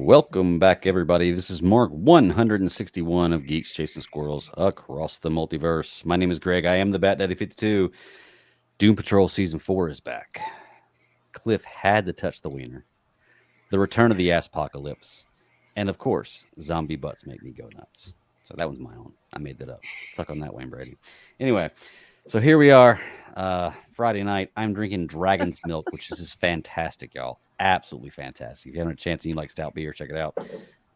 Welcome back, everybody. This is Mark 161 of Geeks Chasing Squirrels Across the Multiverse. My name is Greg. I am the Bat Daddy 52. Doom Patrol Season 4 is back. Cliff had to touch the wiener. The return of the ass-pocalypse. And, of course, zombie butts make me go nuts. So that one's my own. I made that up. Stuck on that, Wayne Brady. Anyway, so here we are. Friday night. I'm drinking Dragon's Milk, which is just fantastic, y'all. Absolutely fantastic. If you haven't had a chance and you like stout beer, check it out.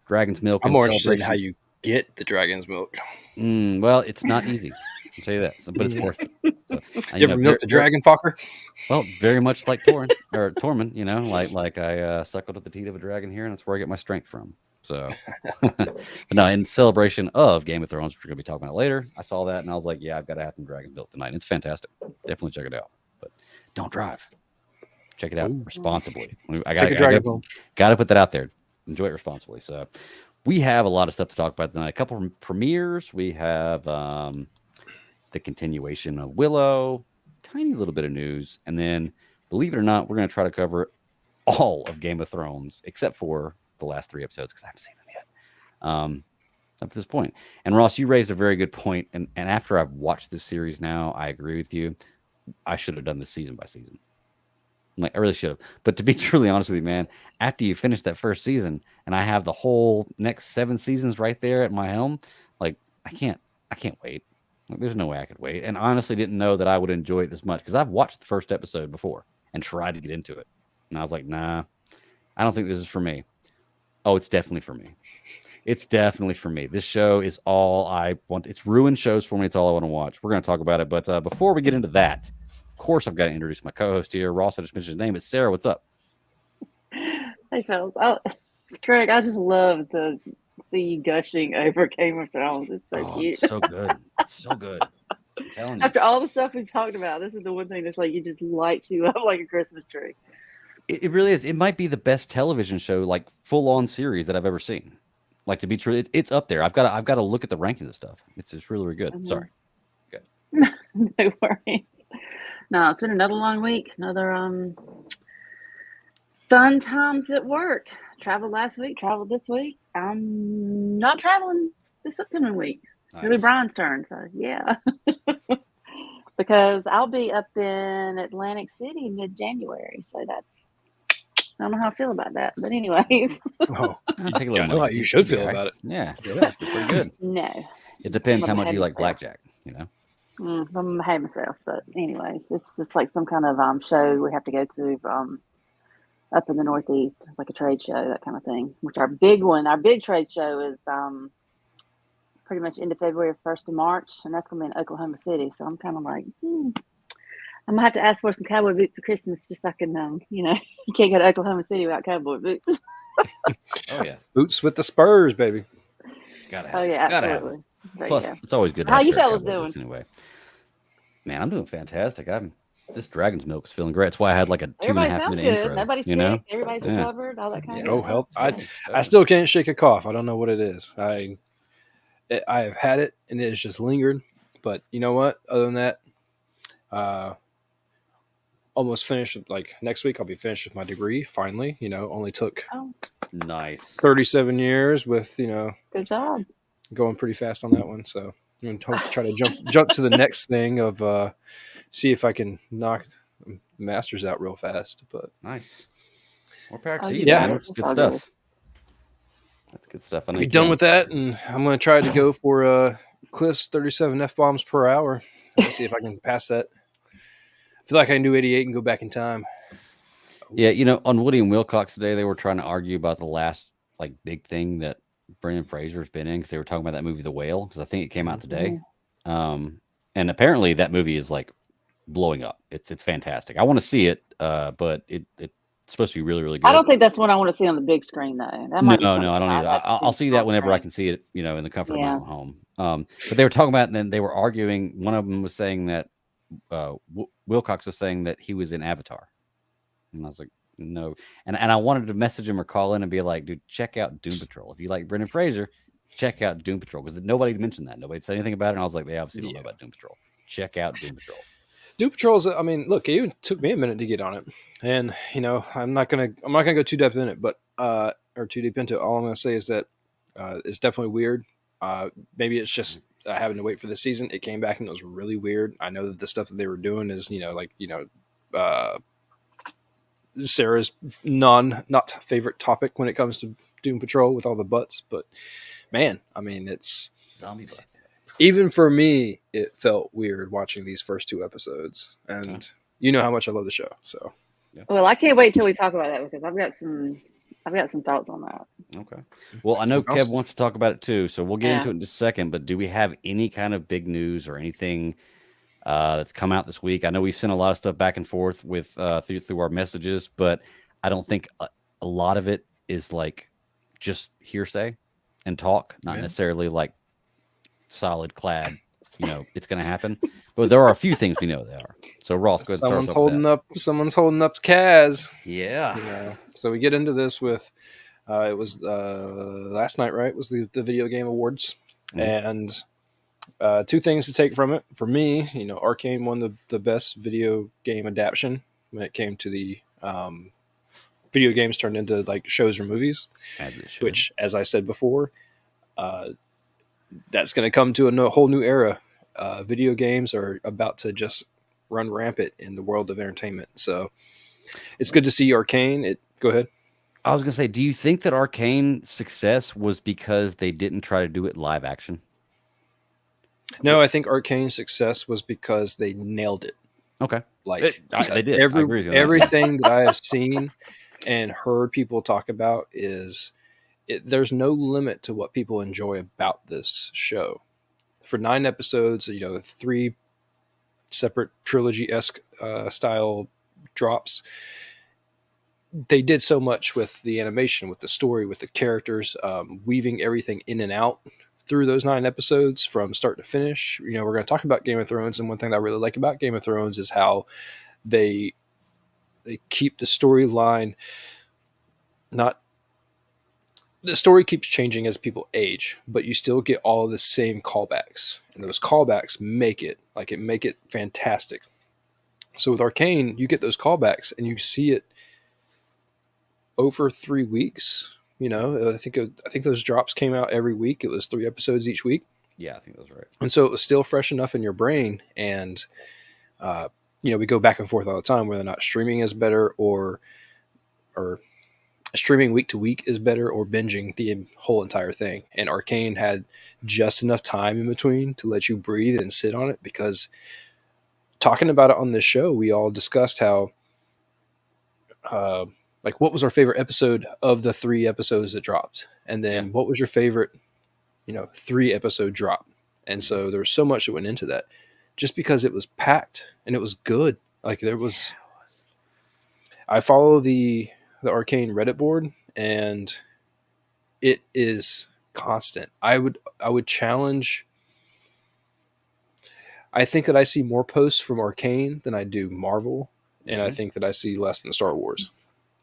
Dragon's Milk. I'm more interested in how you get the Dragon's Milk. Well, it's not easy. I'll tell you that, but it's worth it. So, you ever milked a dragon, fucker? Well, very much like Tormund, you know, like I suckled at the teat of a dragon here, and that's where I get my strength from. So, but no, in celebration of Game of Thrones, which we're going to be talking about later, I saw that and I was like, yeah, I've got to have some Dragon's Milk tonight. It's fantastic. Definitely check it out. But don't drive. Check it out responsibly. I got to put that out there. Enjoy it responsibly. So we have a lot of stuff to talk about tonight. A couple of premieres. We have the continuation of Willow, tiny little bit of news, and then, believe it or not, we're going to try to cover all of Game of Thrones except for the last 3 episodes because I haven't seen them yet. Up to this point. And Ross, you raised a very good point. And after I've watched this series now, I agree with you. I should have done this season by season. Like, I really should have. But to be truly honest with you, man, after you finish that first season and I have the whole next 7 seasons right there at my helm, like, I can't wait. Like, there's no way I could wait. And honestly didn't know that I would enjoy it this much because I've watched the first episode before and tried to get into it. And I was like, nah, I don't think this is for me. Oh, it's definitely for me. It's definitely for me. This show is all I want. It's ruined shows for me. It's all I want to watch. We're going to talk about it. But before we get into that, of course, I've got to introduce my co-host here. Ross, I just mentioned his name. It's Sarah. What's up? Hey, fellas. Craig, I just love to see you gushing over Game of Thrones. It's so cute. It's so good. It's so good. I'm telling you. After all the stuff we've talked about, this is the one thing that's like, it just lights you up like a Christmas tree. It really is. It might be the best television show, like full-on series that I've ever seen. Like, to be true, it's up there. I've got to look at the rankings of stuff. It's just really, really good. Mm-hmm. Sorry. Good. No worries. No, it's been another long week. Another fun times at work. Traveled last week. Traveled this week. I'm not traveling this upcoming week. Nice. It'll be Brian's turn. So yeah, because I'll be up in Atlantic City mid-January. So that's. I don't know how I feel about that, but anyways. Take a little you should feel about it. Yeah, pretty good. No, it depends how much you like blackjack. You know, I'm hate myself, but anyways, it's just like some kind of show we have to go to up in the Northeast. It's like a trade show, that kind of thing. Which our big trade show is pretty much end of February, 1st of March, and that's gonna be in Oklahoma City. So I'm kind of like, I'm gonna have to ask for some cowboy boots for Christmas, just so I can, you can't go to Oklahoma City without cowboy boots. Oh yeah, boots with the spurs, baby. Gotta have. Oh yeah, absolutely. Plus, it's always good to How have you fellas doing? Anyway, man, I'm doing fantastic. This Dragon's Milk is feeling great. That's why I had like a 2.5 minute intro. Nobody's sick. Everybody's recovered. All that kind of stuff. Oh, health. I still can't shake a cough. I don't know what it is. I have had it and it's just lingered. But you know what? Other than that, almost finished. Like next week, I'll be finished with my degree. Finally, only took nice 37 years with good job. Going pretty fast on that one. So I'm going to try to jump to the next thing of see if I can knock the masters out real fast. But nice. More power to you. Yeah, that's good stuff. That's good stuff. I'll be done with that, and I'm going to try to go for Cliff's 37 F-bombs per hour. Let's see if I can pass that. I feel like I can do 88 and go back in time. Yeah, on Woody and Wilcox today, they were trying to argue about the last like big thing that Brendan Fraser's been in because they were talking about that movie The Whale because I think it came out today. And apparently that movie is like blowing up. It's fantastic. I want to see it, but it's supposed to be really, really good. I don't think that's what I want to see on the big screen though. No, I don't either. I'll see that whenever I can see it, in the comfort of my own home. But they were talking about it, and then they were arguing. One of them was saying that Wilcox was saying that he was in Avatar, and I was like, no. And I wanted to message him or call in and be like, dude, check out Doom Patrol. If you like Brendan Fraser, check out Doom Patrol because nobody mentioned that. Nobody said anything about it. And I was like, they obviously don't know about Doom Patrol. Check out Doom Patrol. Doom Patrol's. Look, it even took me a minute to get on it, and I'm not gonna go too depth in it, but or too deep into it. All I'm going to say is that it's definitely weird. Maybe it's just having to wait for the season. It came back and it was really weird. I know that the stuff that they were doing is, Sarah's not favorite topic when it comes to Doom Patrol with all the butts, but man, I mean, it's Zombie butts. even for me, it felt weird watching these first 2 episodes, and you know how much I love the show. So, Well, I can't wait till we talk about that because I've got some thoughts on that. Okay. Well, I know Kev wants to talk about it too, so we'll get into it in just a second. But do we have any kind of big news or anything that's come out this week? I know we've sent a lot of stuff back and forth with through our messages, but I don't think a lot of it is like just hearsay and talk, not necessarily like solid clad. It's going to happen. But there are a few things we know they are. So Ross, go ahead. Someone's holding up Kaz. Yeah. So we get into this with it was last night, right? Was the video game awards, and 2 things to take from it. For me, Arcane won the best video game adaptation when it came to the video games turned into like shows or movies, which, as I said before, that's going to come to a whole new era. Video games are about to just run rampant in the world of entertainment. So it's good to see Arcane. Go ahead. I was going to say, do you think that Arcane's success was because they didn't try to do it live action? No, I think Arcane's success was because they nailed it. Okay. They did. Everything that I have seen and heard people talk about is there's no limit to what people enjoy about this show. For 9 episodes, 3 separate trilogy-esque style drops. They did so much with the animation, with the story, with the characters, weaving everything in and out through those 9 episodes from start to finish. We're going to talk about Game of Thrones, and one thing that I really like about Game of Thrones is how they keep the storyline the story keeps changing as people age, but you still get all of the same callbacks, and those callbacks make it fantastic. So with Arcane, you get those callbacks and you see it over 3 weeks. I think those drops came out every week. It was 3 episodes each week. Yeah, I think that's right. And so it was still fresh enough in your brain. And, we go back and forth all the time, whether or not streaming is better or streaming week to week is better or binging the whole entire thing. And Arcane had just enough time in between to let you breathe and sit on it, because talking about it on this show, we all discussed how, what was our favorite episode of the 3 episodes that dropped? And then what was your favorite, 3 episode drop? And so there was so much that went into that just because it was packed and it was good. I follow the Arcane Reddit board, and it is constant. I would challenge. I think that I see more posts from Arcane than I do Marvel, and I think that I see less than Star Wars.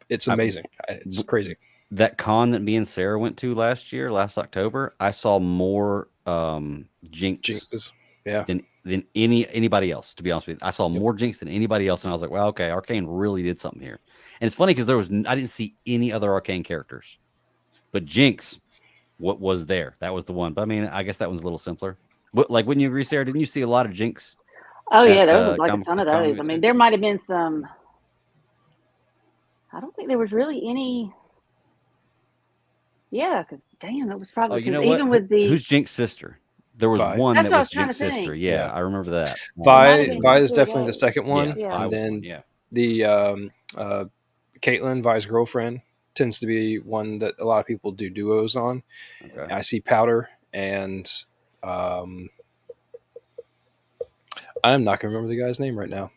It's amazing. It's crazy. That con that me and Sarah went to last October, I saw more jinxes than anybody else, to be honest with you. I saw more jinx than anybody else, and I was like, wow, okay, Arcane really did something here. And it's funny because I didn't see any other Arcane characters, but Jinx, what was there? That was the one. But I mean, I guess that one's a little simpler. Wouldn't you agree, Sarah? Didn't you see a lot of Jinx? Oh yeah, there was a ton of those. I mean, there might have been some. I don't think there was really any. Yeah, because damn, it was probably even with the who's Jinx's sister. There was one that was Jinx's sister. Yeah, I remember that. Vi is definitely the second one, and then the Caitlyn, Vi's girlfriend, tends to be one that a lot of people do duos on. Okay. I see Powder, and I'm not gonna remember the guy's name right now,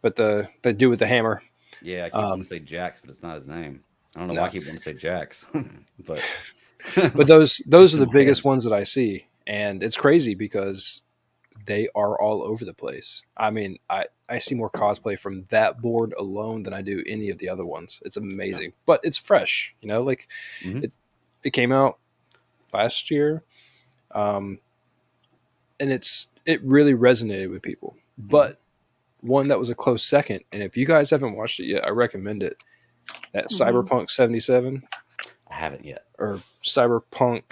but the dude with the hammer. Yeah, I keep wanting to say Jax, but it's not his name. I don't know why I keep wanting to say Jax, but those are the biggest ones that I see, and it's crazy because they are all over the place. I mean, I see more cosplay from that board alone than I do any of the other ones. It's amazing, but it's fresh. It came out last year, and it really resonated with people. But one that was a close second, and if you guys haven't watched it yet, I recommend it. That Cyberpunk 77, I haven't yet. or Cyberpunk,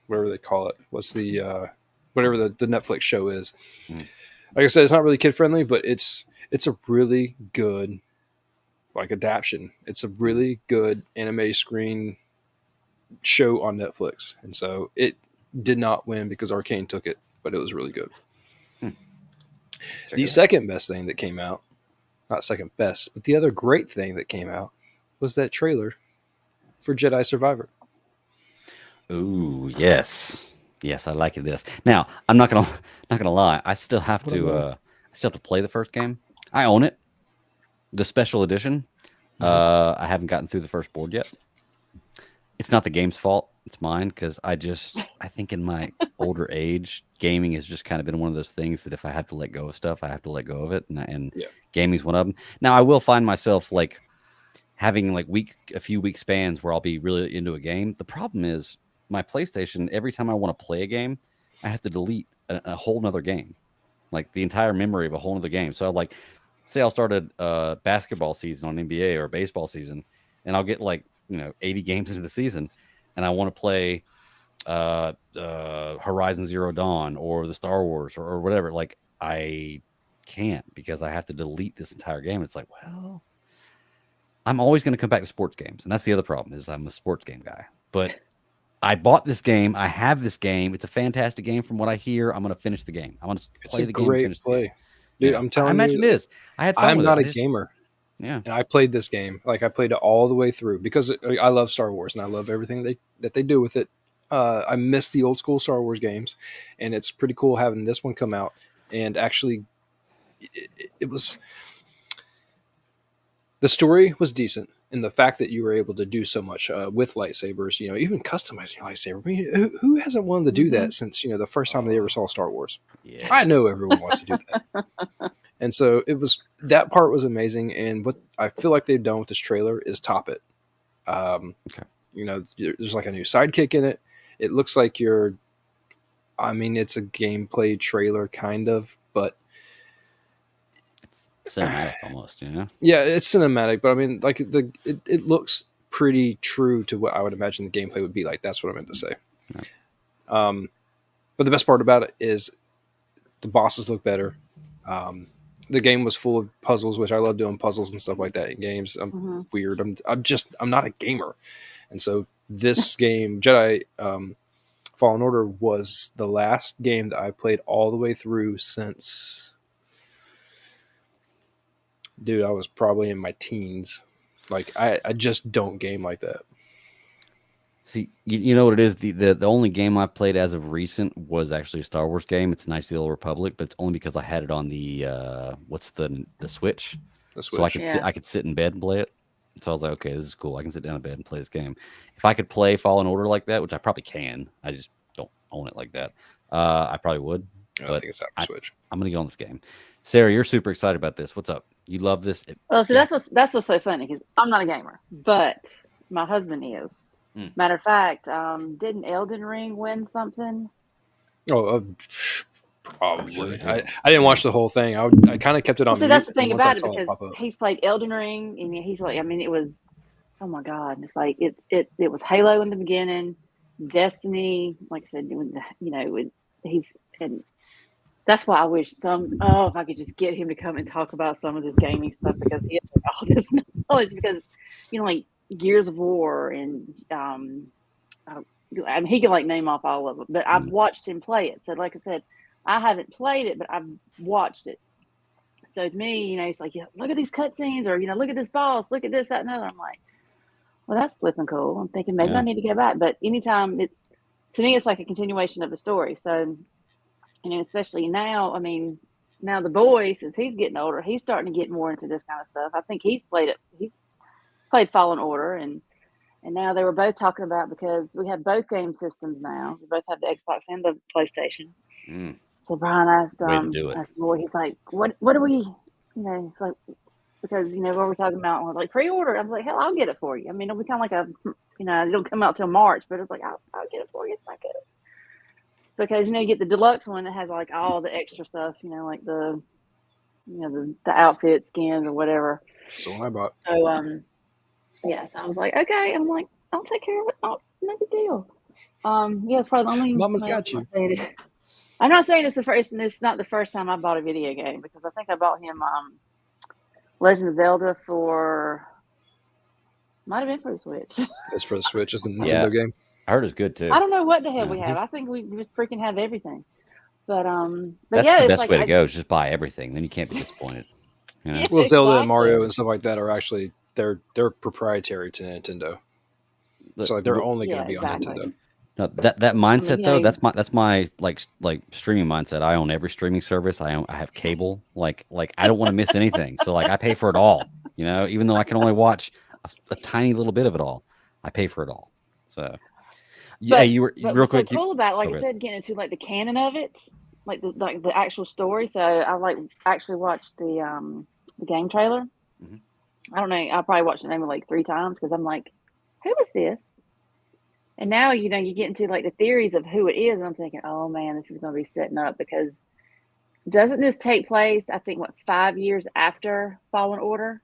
whatever they call it. What's the whatever the Netflix show is. Mm. Like I said, it's not really kid friendly, but it's a really good like adaptation. It's a really good anime screen show on Netflix, and so it did not win because Arcane took it, but it was really good. Check The it out. second best thing that came out, not second best, but the other great thing that came out was that trailer for Jedi Survivor. Ooh, yes. Yes, I like this. Now, I'm not gonna lie. I still have to play the first game. I own it. The special edition. I haven't gotten through the first board yet. It's not the game's fault. It's mine because I think in my older age, gaming has just kind of been one of those things that if I have to let go of stuff, I have to let go of it, and Yeah. gaming's one of them. Now, I will find myself like having like a few week spans where I'll be really into a game. The problem is my PlayStation. Every time I want to play a game, I have to delete a whole nother game, like the entire memory of a whole nother game. So like, say I'll start a basketball season on NBA or a baseball season, and I'll get like 80 games into the season, and I want to play Horizon Zero Dawn or the Star Wars or whatever. Like I can't because I have to delete this entire game. It's like, well, I'm always going to come back to sports games, and that's the other problem is I'm a sports game guy. But I bought this game. I have this game. It's a fantastic game from what I hear. I'm going to finish the game. I want to It's play a the game. And great finish the game. play. Dude, Yeah. I'm telling I imagine you, it is. I had fun I'm with not it. a gamer. Yeah. And I played this game. Like I played it all the way through because I love Star Wars and I love everything that they do with it. I miss the old school Star Wars games, and it's pretty cool having this one come out. And actually, it was the story was decent, and the fact that you were able to do so much with lightsabers, even customizing your lightsaber. I mean, who hasn't wanted to do that since the first time they ever saw Star Wars? Yeah. I know everyone wants to do that. And so that part was amazing. And what I feel like they've done with this trailer is top it. Okay. There's like a new sidekick in it. It looks like it's a gameplay trailer kind of, but It's cinematic almost, yeah, it's cinematic, but I mean, like it looks pretty true to what I would imagine the gameplay would be like. That's what I meant to say. Yeah. But the best part about it is the bosses look better. The game was full of puzzles, which I love doing puzzles and stuff like that in games. I'm weird. I'm not a gamer. And so this game, Jedi Fallen Order, was the last game that I played all the way through since, dude, I was probably in my teens. Like I just don't game like that. See, you know what it is? The only game I've played as of recent was actually a Star Wars game. It's Knights of the Old Republic, but it's only because I had it on the what's the Switch. The Switch. So I could sit in bed and play it. So I was like, okay, this is cool. I can sit down in bed and play this game. If I could play Fallen Order like that, which I probably can, I just don't own it like that. I probably would. I think it's out for Switch. I'm gonna get on this game. Sarah, you're super excited about this. What's up? You love this? Well, so that's what's so funny because I'm not a gamer, but my husband is. Matter of fact, didn't Elden Ring win something? Oh, probably. I didn't watch the whole thing. I kind of kept it on. So that's the thing about it because he's played Elden Ring, and he's like, I mean, it was, oh my god, it's like it was Halo in the beginning, Destiny, like I said, and that's why I wish if I could just get him to come and talk about some of this gaming stuff because he has all this knowledge because like Gears of War and he can like name off all of them, but I've watched him play it. So like I said, I haven't played it, but I've watched it. So to me, he's like, look at these cutscenes, or look at this boss, look at this, that, and other. I'm like, well, that's flipping cool. I'm thinking maybe I need to go back. But anytime to me, it's like a continuation of the story. So, especially now, now the boy, since he's getting older, he's starting to get more into this kind of stuff. I think he's played it. He's played Fallen Order, and now they were both talking about, because we have both game systems now. We both have the Xbox and the PlayStation. So Brian asked the boy, he's like, what do we, it's like, because, what we're talking about, was like pre-order. I was like, hell, I'll get it for you. I mean, it'll be kind of like it'll come out till March, but it's like, I'll get it for you if I get it. Because, you get the deluxe one that has like all the extra stuff, like the outfit, skins or whatever. So I bought. So, so I was like, okay. I'm like, I'll take care of it. Oh, no big deal. Yeah, it's probably the only. Mama's well, got you. I'm not saying it's the first. And it's not the first time I bought a video game because I think I bought him Legend of Zelda for. Might have been for the Switch. It's for the Switch. It's the Nintendo Yeah. game. I heard it's good too. I don't know what the hell Yeah. we have. I think we just freaking have everything. But That's yeah, the it's best like way to go. Is just buy everything. Then you can't be disappointed. You know? Yeah. Well, Zelda and Exactly. Mario and stuff like that are actually they're proprietary to Nintendo. So like they're only going to be on Nintendo. No, that mindset you though, know, that's my like streaming mindset. I own every streaming service. I have cable. Like I don't want to miss anything. So like I pay for it all. You know, even though I can only watch a tiny little bit of it all, I pay for it all. So yeah, you were But real what's quick. so cool about it, like I okay. said, getting into like the canon of it, like the actual story. So I like actually watched the game trailer. Mhm. I don't know. I probably watched it maybe like 3 times because I'm like, who is this? And now you get into like the theories of who it is, and I'm thinking, oh man, this is going to be setting up because doesn't this take place? I think 5 years after Fallen Order.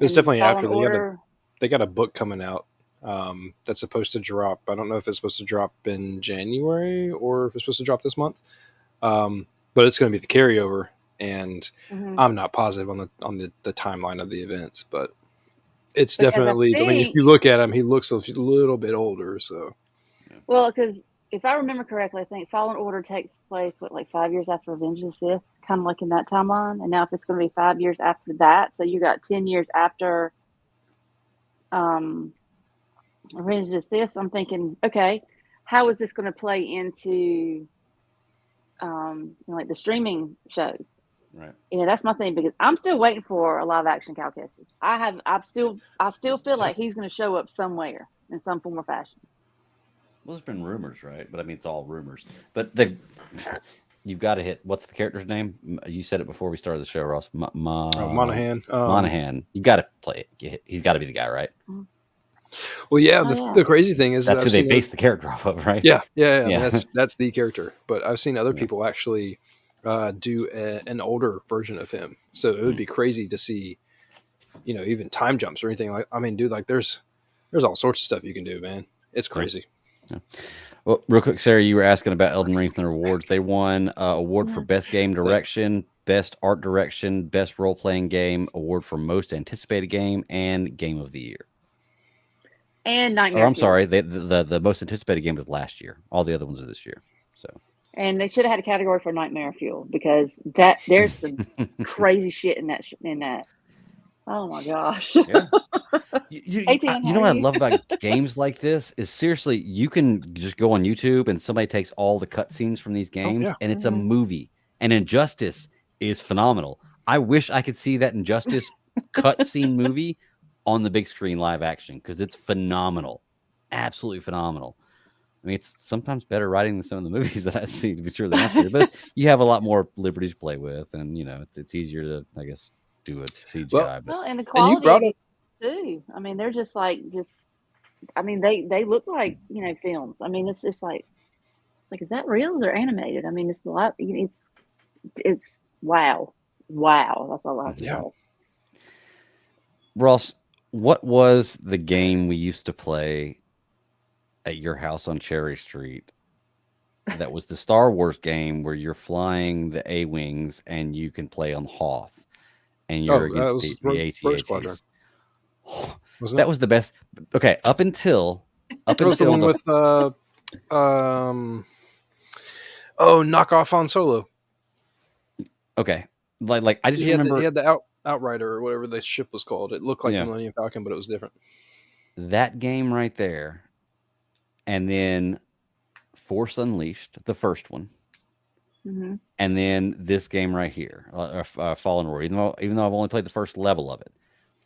It's And definitely Fallen after Order. they got a book coming out that's supposed to drop. I don't know if it's supposed to drop in January or if it's supposed to drop this month. But it's going to be the carryover, and I'm not positive on the timeline of the events, but it's Because definitely. I mean, if you look at him, he looks a little bit older. So, well, because if I remember correctly, I think Fallen Order takes place like 5 years after Revenge of the Sith, kind of like in that timeline. And now, if it's going to be 5 years after that, so you got 10 years after Revenge of the Sith. So I'm thinking, okay, how is this going to play into like the streaming shows? Right. That's my thing because I'm still waiting for a live action Cal Kestis. I still feel like he's going to show up somewhere in some form or fashion. Well, there's been rumors, right? But I mean, it's all rumors. But you've got to hit. What's the character's name? You said it before we started the show, Ross. Monahan. Monahan. You got to play it. He's got to be the guy, right? Well, yeah. The crazy thing is that's who they base the character off of, right? Yeah. I mean, that's the character. But I've seen other people actually do an older version of him. So it would be crazy to see, even time jumps or anything like. I mean, dude, like there's all sorts of stuff you can do, man. It's crazy. Yeah. Well, real quick, Sarah, you were asking about Elden Ring's and their awards. They won award for best game direction, best art direction, best role playing game, award for most anticipated game, and game of the year. And Nightmare. Or I'm sorry, the most anticipated game was last year. All the other ones are this year. So. And they should have had a category for Nightmare Fuel because there's some crazy shit in that. Oh my gosh. Yeah. You know what I love about games like this is seriously, you can just go on YouTube and somebody takes all the cutscenes from these games and it's a movie. And Injustice is phenomenal. I wish I could see that Injustice cutscene movie on the big screen live action because it's phenomenal. Absolutely phenomenal. I mean, it's sometimes better writing than some of the movies that I see, to be true, but you have a lot more liberties to play with, and it's easier to, I guess, do a CGI. Well, and the quality too. I mean, they're just I mean, they look like films. I mean, it's like is that real or animated? I mean, it's a lot. It's wow. That's all I have to say. Ross, what was the game we used to play at your house on Cherry Street? That was the Star Wars game where you're flying the A-Wings and you can play on Hoth. And you're against the AT-ATs. That was the best. Okay, up until was the one with knockoff on Solo. Okay, like I just remember he had the Outrider or whatever the ship was called. It looked like the Millennium Falcon, but it was different. That game right there, and then Force Unleashed, the first one. Mm-hmm. And then this game right here, Fallen Order, even though I've only played the first level of it,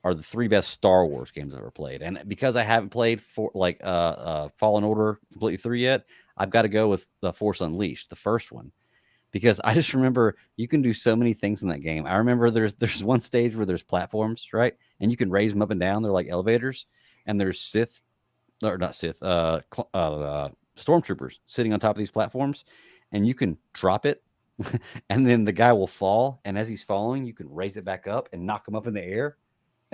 are the 3 best Star Wars games I've ever played. And because I haven't played Fallen Order completely through yet, I've got to go with the Force Unleashed, the first one, because I just remember you can do so many things in that game. I remember there's one stage where there's platforms, right, and you can raise them up and down. They're like elevators, and there's stormtroopers sitting on top of these platforms. And you can drop it, and then the guy will fall. And as he's falling, you can raise it back up and knock him up in the air.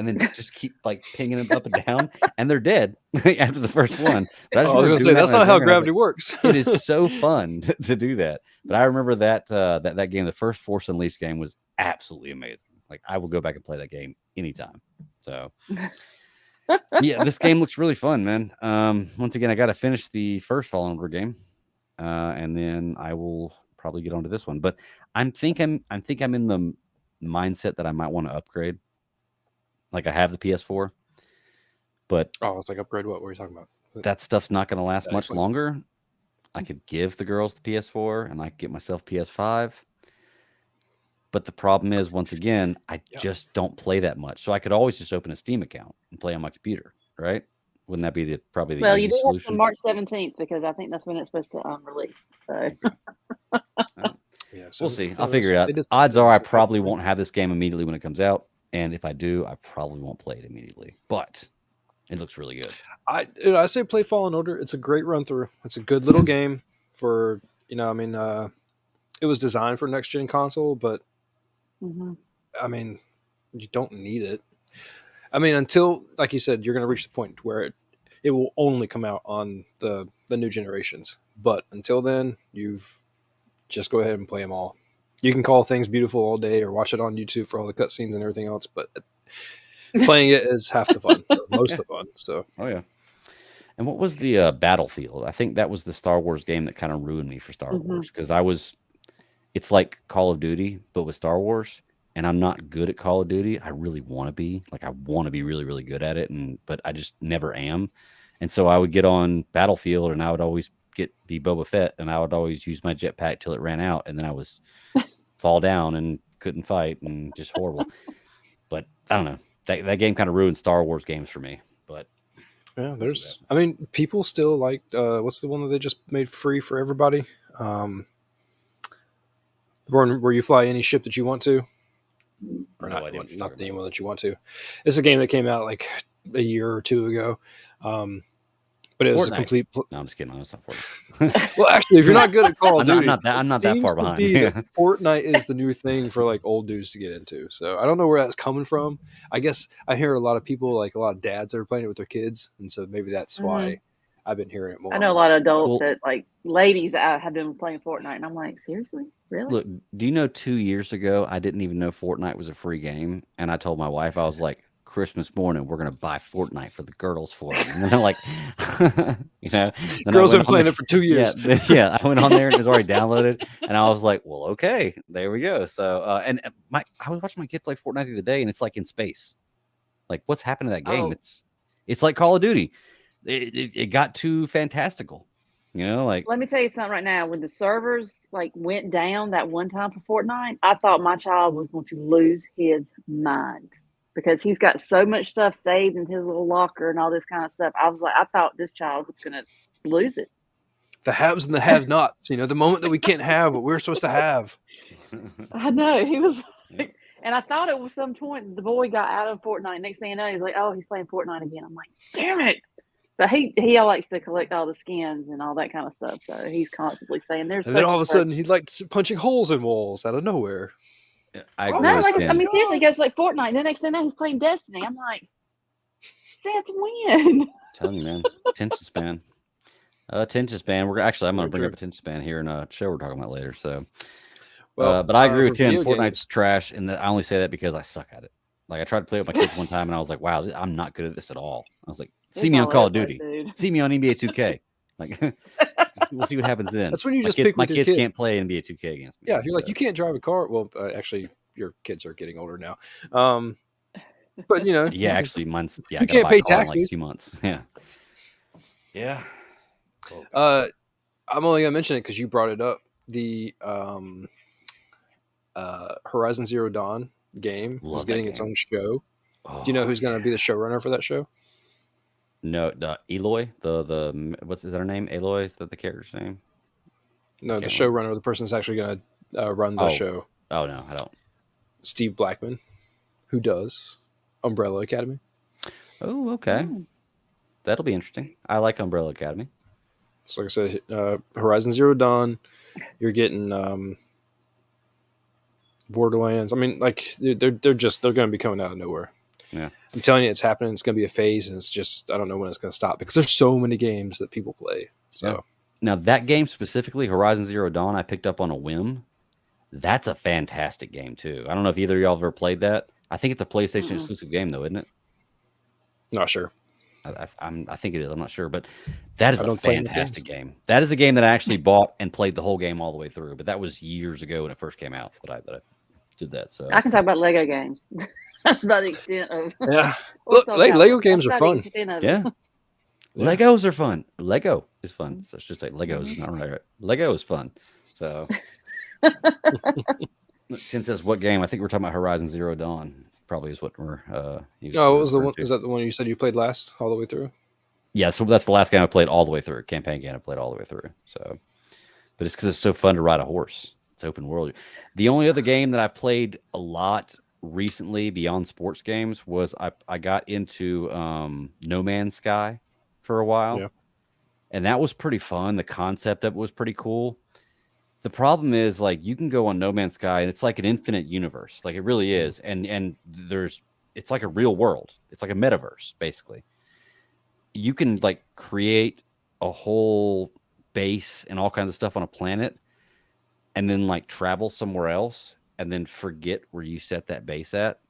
and then just keep like pinging them up and down, and they're dead after the first one. But I just I was remember going to say, doing that that's when I not was how younger, and I was gravity works. like, it is so fun to do that. But I remember that game, the first Force Unleashed game, was absolutely amazing. Like I will go back and play that game anytime. So yeah, this game looks really fun, man. Once again, I got to finish the first Fallen Order game, and then I will probably get onto this one. But I think I'm in the mindset that I might want to upgrade. Like I have the PS4, but Oh, it's like upgrade. What were you talking about? that stuff's not going to last Yeah, much explain. longer. I could give the girls the PS4, and I could get myself PS5. But the problem is, once again, I Yeah. just don't play that much. So I could always just open a Steam account and play on my computer, right? Wouldn't that be probably the Well, you easiest do have to solution? March 17th because I think that's when it's supposed to release. So Yeah, We'll see. I'll figure it out. Odds are I probably won't have this game immediately when it comes out, and if I do, I probably won't play it immediately. But it looks really good. I say play Fallen Order. It's a great run through. It's a good little game for it was designed for next gen console, but mhm. I mean, you don't need it. I mean, until, like you said, you're going to reach the point where it will only come out on the new generations. But until then, you've just go ahead and play them all. You can call things beautiful all day or watch it on YouTube for all the cutscenes and everything else, but playing it is half the fun, or most of the fun. So, oh yeah. And what was the Battlefield? I think that was the Star Wars game that kind of ruined me for Star Wars, because it's like Call of Duty, but with Star Wars. And I'm not good at Call of Duty. I really want to be. Like, I want to be really, really good at it, but I just never am. And so I would get on Battlefield, and I would always be Boba Fett, and I would always use my jetpack till it ran out, and then I was fall down and couldn't fight, and just horrible. But I don't know. That game kind of ruined Star Wars games for me. But yeah, I mean, people still like, what's the one that they just made free for everybody? Where you fly any ship that you want to. Or no idea not the one that you want to. It's a game that came out like a year or two ago. But it was Fortnite. a complete. No, I'm just kidding. It's not Fortnite. Well, actually, if you're not good at Call of Duty, I'm not that far behind. Fortnite is the new thing for like old dudes to get into. So I don't know where that's coming from. I guess I hear a lot of people, like a lot of dads, that are playing it with their kids, and so maybe that's why I've been hearing it more. I know a lot of adults that, like ladies that have been playing Fortnite, and I'm like, seriously, really? Look, do you know 2 years ago I didn't even know Fortnite was a free game, and I told my wife, I was like, Christmas morning we're gonna buy Fortnite for the girls for them, and then they're like, girls have been playing it for 2 years. Yeah, I went on there and it was already downloaded, and I was like, well, okay, there we go. So, and I was watching my kid play Fortnite the other day, and it's like in space. Like, what's happened to that game? It's like Call of Duty. It got too fantastical. Like, let me tell you something right now. When the servers like went down that one time for Fortnite, I thought my child was going to lose his mind because he's got so much stuff saved in his little locker and all this kind of stuff. I was like, I thought this child was going to lose it. The haves and the have-nots. The moment that we can't have what we're supposed to have. I know. He was like, and I thought it was some point the boy got out of Fortnite. Next thing you know, he's like, oh, he's playing Fortnite again. I'm like, damn it. But he likes to collect all the skins and all that kind of stuff. So he's constantly saying there's. And then all of a sudden he liked punching holes in walls out of nowhere. Seriously, he goes like Fortnite. And the next thing he's playing Destiny. I'm like, since when? Telling you, man, attention span. Attention span. I'm going to bring up attention span here in a show we're talking about later. So, but I agree with Tim. Fortnite's trash, and I only say that because I suck at it. Like I tried to play with my kids one time, and I was like, "Wow, I'm not good at this at all." I was like, "See me on Call of Duty. See me on NBA 2K." Like, we'll see what happens then. That's when you pick my with your kids kid. Can't play NBA 2K against me. Yeah, you're like, you can't drive a car. Well, actually, your kids are getting older now. But yeah, actually, mine's you can't pay taxes in like 2 months. Yeah. I'm only gonna mention it because you brought it up. The Horizon Zero Dawn game is getting its own show. Do you know who's going to be the showrunner for that show? No, Eloy. The what's her name? Aloy, is that the character's name? No, the showrunner, the person that's actually going to run the show. Oh no, I don't. Steve Blackman, who does Umbrella Academy. Oh, okay. That'll be interesting. I like Umbrella Academy. So like I said, Horizon Zero Dawn. You're getting Borderlands. I mean, like they're going to be coming out of nowhere. Yeah. I'm telling you, it's happening. It's going to be a phase, and it's just I don't know when it's going to stop because there's so many games that people play. So Yeah. Now that game specifically, Horizon Zero Dawn, I picked up on a whim. That's a fantastic game too. I don't know if either of y'all have ever played that. I think it's a PlayStation exclusive game though, isn't it? not sure. I think it is. I'm not sure, but that is I a don't play any fantastic game. That is a game that I actually bought and played the whole game all the way through. But that was years ago when it first came out that I did that. So I can talk about Lego games. That's about the extent of. Yeah, look, Lego games are fun. yeah. Legos are fun. Lego is fun. So I should say Legos is not right. Lego is fun. So Tim says, what game? I think we're talking about Horizon Zero Dawn. Probably is what we're what was the one? Is that the one you said you played last all the way through? Yeah, so that's the last game I played all the way through. Campaign game I played all the way through. So, but it's because it's so fun to ride a horse. It's open world. The only other game that I played a lot recently beyond sports games was I got into No Man's Sky for a while, and that was pretty fun. The concept of it was pretty cool. The problem is, like, you can go on No Man's Sky and it's like an infinite universe. Like, it really is. And it's like a real world. It's like a metaverse, basically. You can, like, create a whole base and all kinds of stuff on a planet and then, like, travel somewhere else and then forget where you set that base at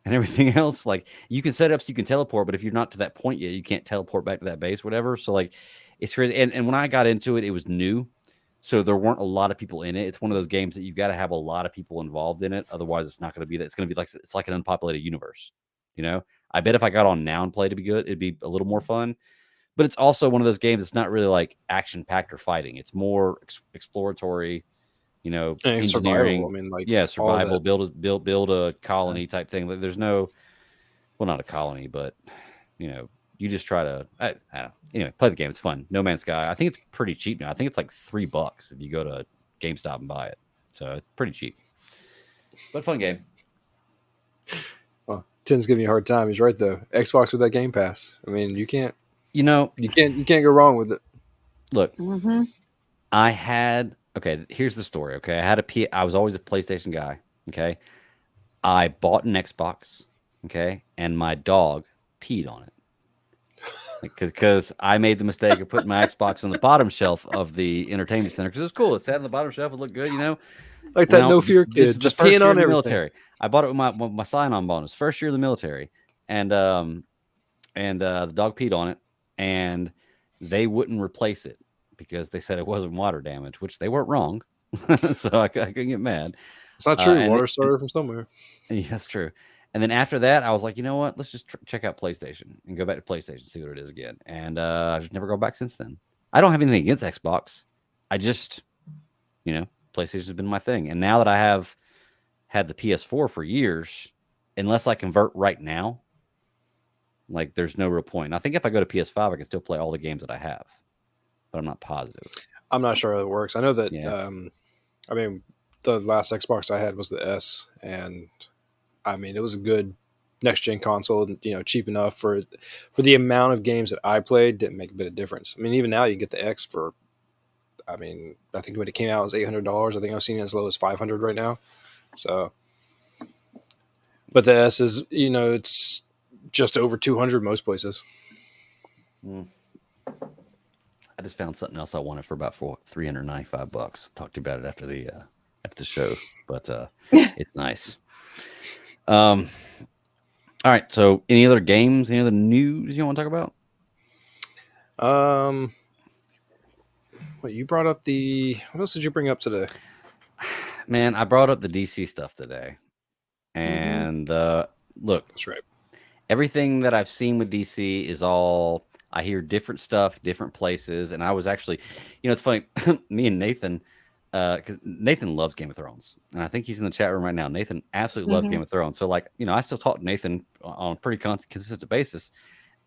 and everything else. Like, you can set it up so you can teleport, but if you're not to that point yet, you can't teleport back to that base, whatever. So, like, it's crazy. And when I got into it, it was new. So there weren't a lot of people in it. It's one of those games that you got to have a lot of people involved in it. Otherwise, it's not going to be that. It's going to be like, it's like an unpopulated universe. You know, I bet if I got on now and played to be good, it'd be a little more fun. But it's also one of those games that's not really like action packed or fighting. It's more exploratory, you know, and engineering. Survival. I mean, like, yeah, survival, build a colony type thing. Like, there's no, well, not a colony, but you know, you just try to, I don't know. Anyway, play the game. It's fun. No Man's Sky. I think it's pretty cheap now. I think it's like $3 if you go to GameStop and buy it. So it's pretty cheap. But fun game. Well, Tim's giving you a hard time. He's right though. Xbox with that Game Pass. I mean, you can't go wrong with it. Look, I had, okay, here's the story. Okay. I was always a PlayStation guy. Okay. I bought an Xbox. Okay. And my dog peed on it. Because I made the mistake of putting my Xbox on the bottom shelf of the entertainment center because it was cool. It sat on the bottom shelf. It looked good, you know. Like that No Fear kid, just peeing on everything. Military. I bought it with my sign-on bonus. First year of the military, and the dog peed on it, and they wouldn't replace it because they said it wasn't water damage, which they weren't wrong. So I couldn't get mad. It's not true. Water started from somewhere. Yeah, that's true. And then after that, I was like, you know what? Let's just check out PlayStation and go back to PlayStation, see what it is again. And I've just never gone back since then. I don't have anything against Xbox. I just, you know, PlayStation's been my thing. And now that I have had the PS4 for years, unless I convert right now, like, there's no real point. And I think if I go to PS5, I can still play all the games that I have, but I'm not positive. I'm not sure how it works. I know that, I mean, the last Xbox I had was the S, and I mean, it was a good next-gen console, you know, cheap enough for the amount of games that I played. Didn't make a bit of difference. I mean, even now you get the X for, I mean, I think when it came out it was $800. I think I've seen it as low as $500 right now. So, but the S is, you know, it's just over $200 most places. I just found something else I wanted for about $395. Talk to you about it after the show, but it's nice. All right. So, any other games? Any other news you want to talk about? What you brought up what else did you bring up today? Man, I brought up the DC stuff today, and look, that's right. Everything that I've seen with DC is all, I hear different stuff, different places, and I was actually, you know, it's funny. Me and Nathan. Because Nathan loves Game of Thrones, and I think he's in the chat room right now. Nathan absolutely loves Game of Thrones. So, like, you know, I still talk to Nathan on a pretty consistent basis,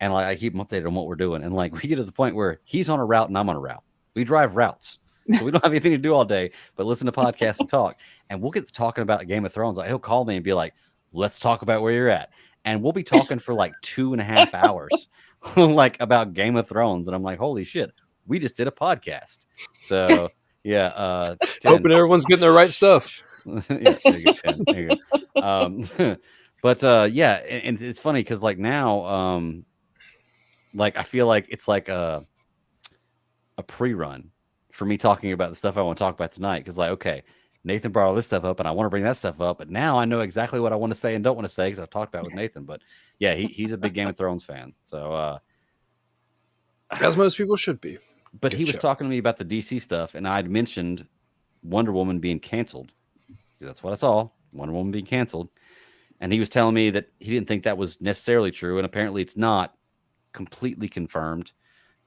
and like I keep him updated on what we're doing. And like we get to the point where he's on a route and I'm on a route. We drive routes, so we don't have anything to do all day but listen to podcasts and talk. And we'll get to talking about Game of Thrones. Like, he'll call me and be like, "Let's talk about where you're at," and we'll be talking for like 2.5 hours, like about Game of Thrones. And I'm like, "Holy shit, we just did a podcast!" So. Yeah, hoping everyone's getting the right stuff. Yeah, there you go. But yeah, and it's funny because like now, like I feel like it's like a pre-run for me talking about the stuff I want to talk about tonight. Because like, okay, Nathan brought all this stuff up, and I want to bring that stuff up, but now I know exactly what I want to say and don't want to say because I've talked about it with Nathan. But yeah, he's a big Game of Thrones fan, so As most people should be. but Good he was show. talking to me about the DC stuff, and I'd mentioned Wonder Woman being canceled. That's what I saw. Wonder Woman being canceled. And he was telling me that he didn't think that was necessarily true. And apparently it's not completely confirmed.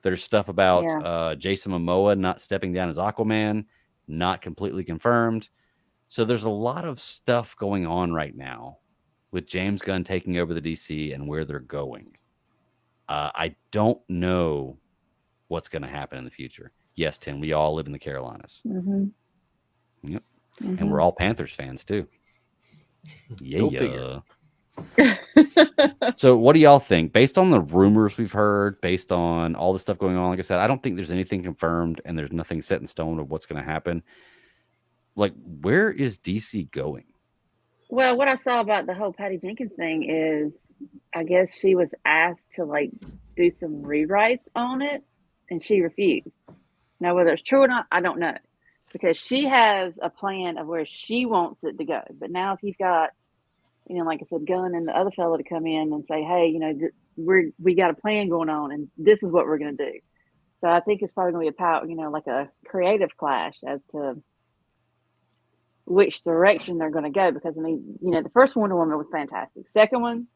There's stuff about Yeah. Jason Momoa not stepping down as Aquaman, not completely confirmed. So there's a lot of stuff going on right now with James Gunn taking over the DC and where they're going. I don't know what's going to happen in the future. Yes, Tim, we all live in the Carolinas. Mm-hmm. Yep. Mm-hmm. And we're all Panthers fans too. Go figure. So what do y'all think? Based on the rumors we've heard, based on all the stuff going on, like I said, I don't think there's anything confirmed and there's nothing set in stone of what's going to happen. Like, where is DC going? Well, what I saw about the whole Patty Jenkins thing is, I guess she was asked to like do some rewrites on it, and she refused. Now, whether it's true or not, I don't know, because she has a plan of where she wants it to go. But now, if you've got, like I said, Gunn and the other fellow to come in and say, hey, we got a plan going on, and this is what we're going to do. So I think it's probably going to be like a creative clash as to which direction they're going to go. Because the first Wonder Woman was fantastic. Second one,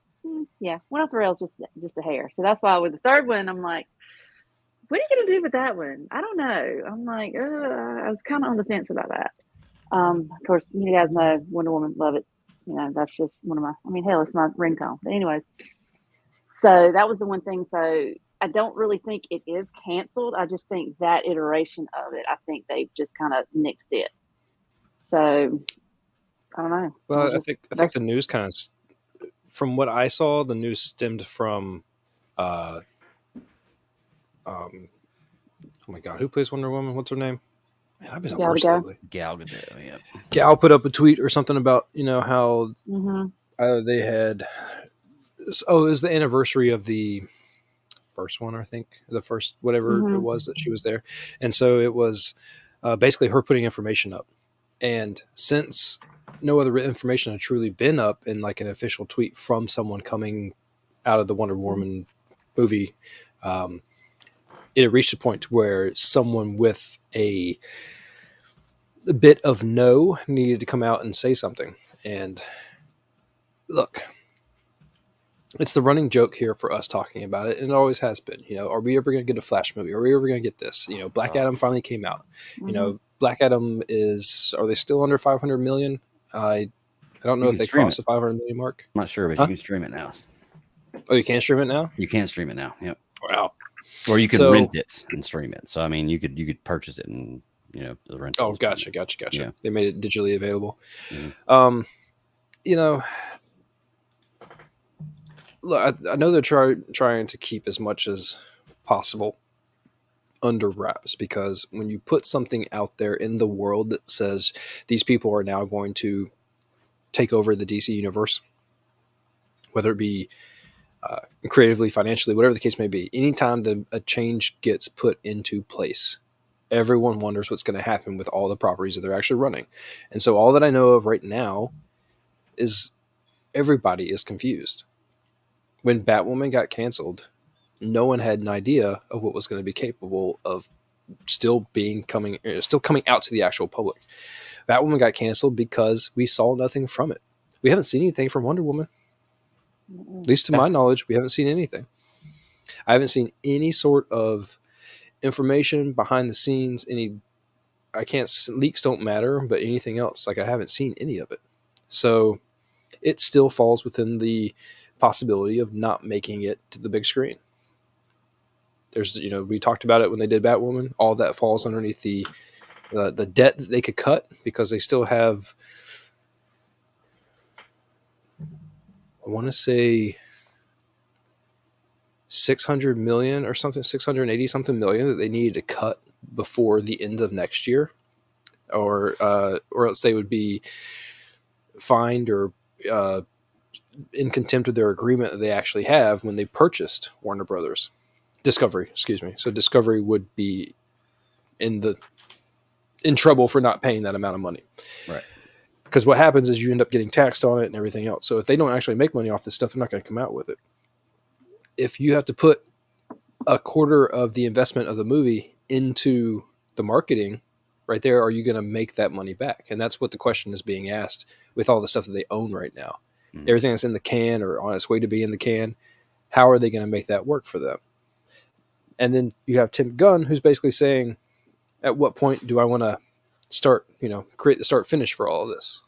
yeah, went off the rails just a hair. So that's why with the third one, I'm like, what are you going to do with that one? I don't know. I'm like, I was kind of on the fence about that. Of course, you guys know Wonder Woman, love it. That's just one of my, hell, it's my ringtone. But anyways, so that was the one thing. So I don't really think it is canceled. I just think that iteration of it, I think they've just kind of nixed it. So I don't know. Well, I think the news kind of, from what I saw, the news stemmed from, oh my God, who plays Wonder Woman? What's her name? Man, I've been at worse lately. Gal Gadot, yeah. Gal put up a tweet or something about, how they had, it was the anniversary of the first one, I think, the first, whatever it was that she was there. And so it was basically her putting information up. And since no other written information had truly been up in like an official tweet from someone coming out of the Wonder Woman movie, it had reached a point where someone with a bit of no needed to come out and say something. And look, it's the running joke here for us talking about it, and it always has been. Are we ever going to get a Flash movie? Are we ever going to get this? Black Adam finally came out. Black Adam are they still under 500 million? I don't know if they crossed the 500 million mark. I'm not sure, but you can stream it now. Oh, you can stream it now? You can stream it now. Yep. Wow. Or you can rent it and stream it. So you could purchase it and rent. Oh, gotcha. Yeah. They made it digitally available. Look, I know they're trying to keep as much as possible under wraps, because when you put something out there in the world that says these people are now going to take over the DC universe, whether it be creatively, financially, whatever the case may be, anytime a change gets put into place, everyone wonders what's going to happen with all the properties that they're actually running. And so all that I know of right now is everybody is confused. When Batwoman got canceled, no one had an idea of what was going to be capable of still coming out to the actual public. Batwoman got canceled because we saw nothing from it. We haven't seen anything from Wonder Woman. At least to my knowledge, we haven't seen anything. I haven't seen any sort of information behind the scenes. Leaks don't matter, but anything else, I haven't seen any of it. So it still falls within the possibility of not making it to the big screen. There's, we talked about it when they did Batwoman. All that falls underneath the debt that they could cut, because they still have, I want to say 600 million or something, 680 something million that they needed to cut before the end of next year, or else they would be fined or in contempt of their agreement that they actually have when they purchased Warner Brothers. Discovery, excuse me. So Discovery would be in trouble for not paying that amount of money. Right. Because what happens is you end up getting taxed on it and everything else. So if they don't actually make money off this stuff, they're not going to come out with it. If you have to put a quarter of the investment of the movie into the marketing right there, are you going to make that money back? And that's what the question is being asked with all the stuff that they own right now. Mm-hmm. Everything that's in the can or on its way to be in the can, how are they going to make that work for them? And then you have Tim Gunn, who's basically saying, at what point do I want to start, create the start finish for all of this?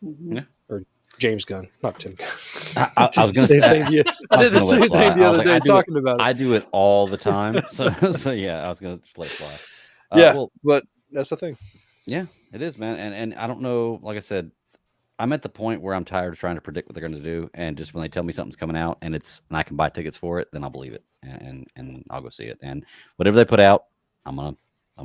Mm-hmm. Yeah. Or James Gunn, not Tim Gunn. I was going to say, I did the same thing the other day talking about it. I do it all the time. So yeah, I was going to just let it fly. Yeah, but that's the thing. Yeah, it is, man. And I don't know, like I said, I'm at the point where I'm tired of trying to predict what they're going to do. And just when they tell me something's coming out and I can buy tickets for it, then I'll believe it and I'll go see it. And whatever they put out, I'm gonna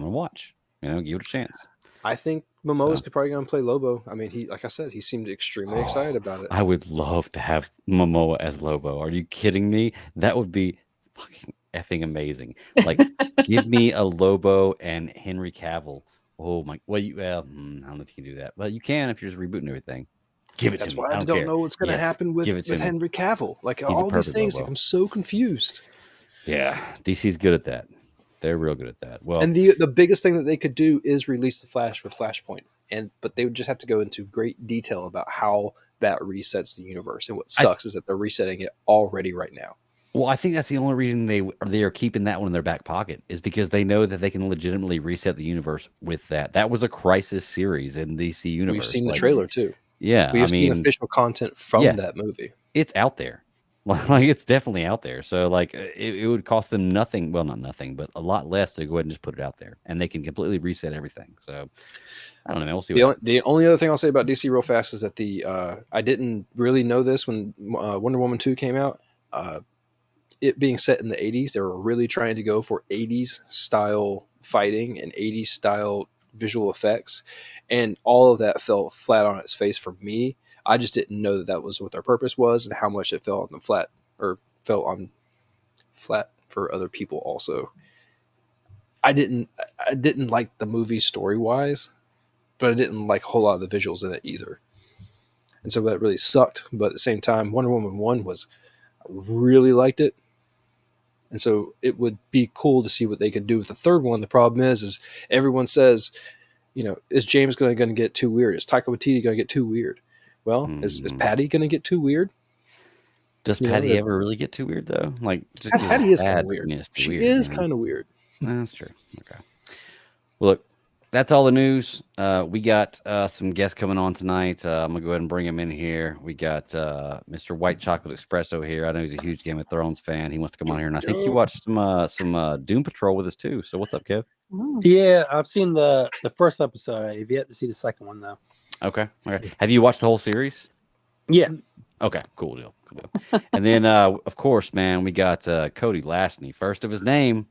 watch. Give it a chance. I think Momoa's probably going to play Lobo. I mean, like I said, he seemed extremely excited about it. I would love to have Momoa as Lobo. Are you kidding me? That would be fucking effing amazing. Like, give me a Lobo and Henry Cavill. Oh my! Well, I don't know if you can do that. Well, you can if you're just rebooting everything. Give it to me. That's why I don't know what's going to happen with Henry Cavill. Like all these things, like, I'm so confused. Yeah, DC's good at that. They're real good at that. Well, and the biggest thing that they could do is release the Flash with Flashpoint, but they would just have to go into great detail about how that resets the universe. And what sucks is that they're resetting it already right now. Well, I think that's the only reason they are keeping that one in their back pocket is because they know that they can legitimately reset the universe with that. That was a Crisis series in DC universe. We've seen the trailer too. Yeah, we've seen official content from that movie. It's out there. Like it's definitely out there. So like it would cost them nothing. Well, not nothing, but a lot less to go ahead and just put it out there, and they can completely reset everything. So I don't know. We'll see. The only other thing I'll say about DC real fast is that I didn't really know this when Wonder Woman 2 came out. It being set in the 80s, they were really trying to go for 80s style fighting and 80s style visual effects, and all of that fell flat on its face for me. I just didn't know that was what their purpose was and how much it fell on flat for other people also. I didn't like the movie story-wise, but I didn't like a whole lot of the visuals in it either. And so that really sucked. But at the same time, Wonder Woman 1 I really liked it. And so it would be cool to see what they could do with the third one. The problem is everyone says, is James going to get too weird? Is Taika Waititi going to get too weird? Well, is Patty going to get too weird? Does Patty ever really get too weird, though? Like, Patty is kind of weird. She is kind of weird. That's true. Okay. Well, look, that's all the news. We got some guests coming on tonight. I'm going to go ahead and bring them in here. We got Mr. White Chocolate Espresso here. I know he's a huge Game of Thrones fan. He wants to come on here. And I think he watched some Doom Patrol with us, too. So what's up, Kev? Yeah, I've seen the first episode. I've yet to see the second one, though. Okay. Have you watched the whole series? Yeah. Okay. Cool deal. And then, of course, man, we got Cody Lashney, first of his name,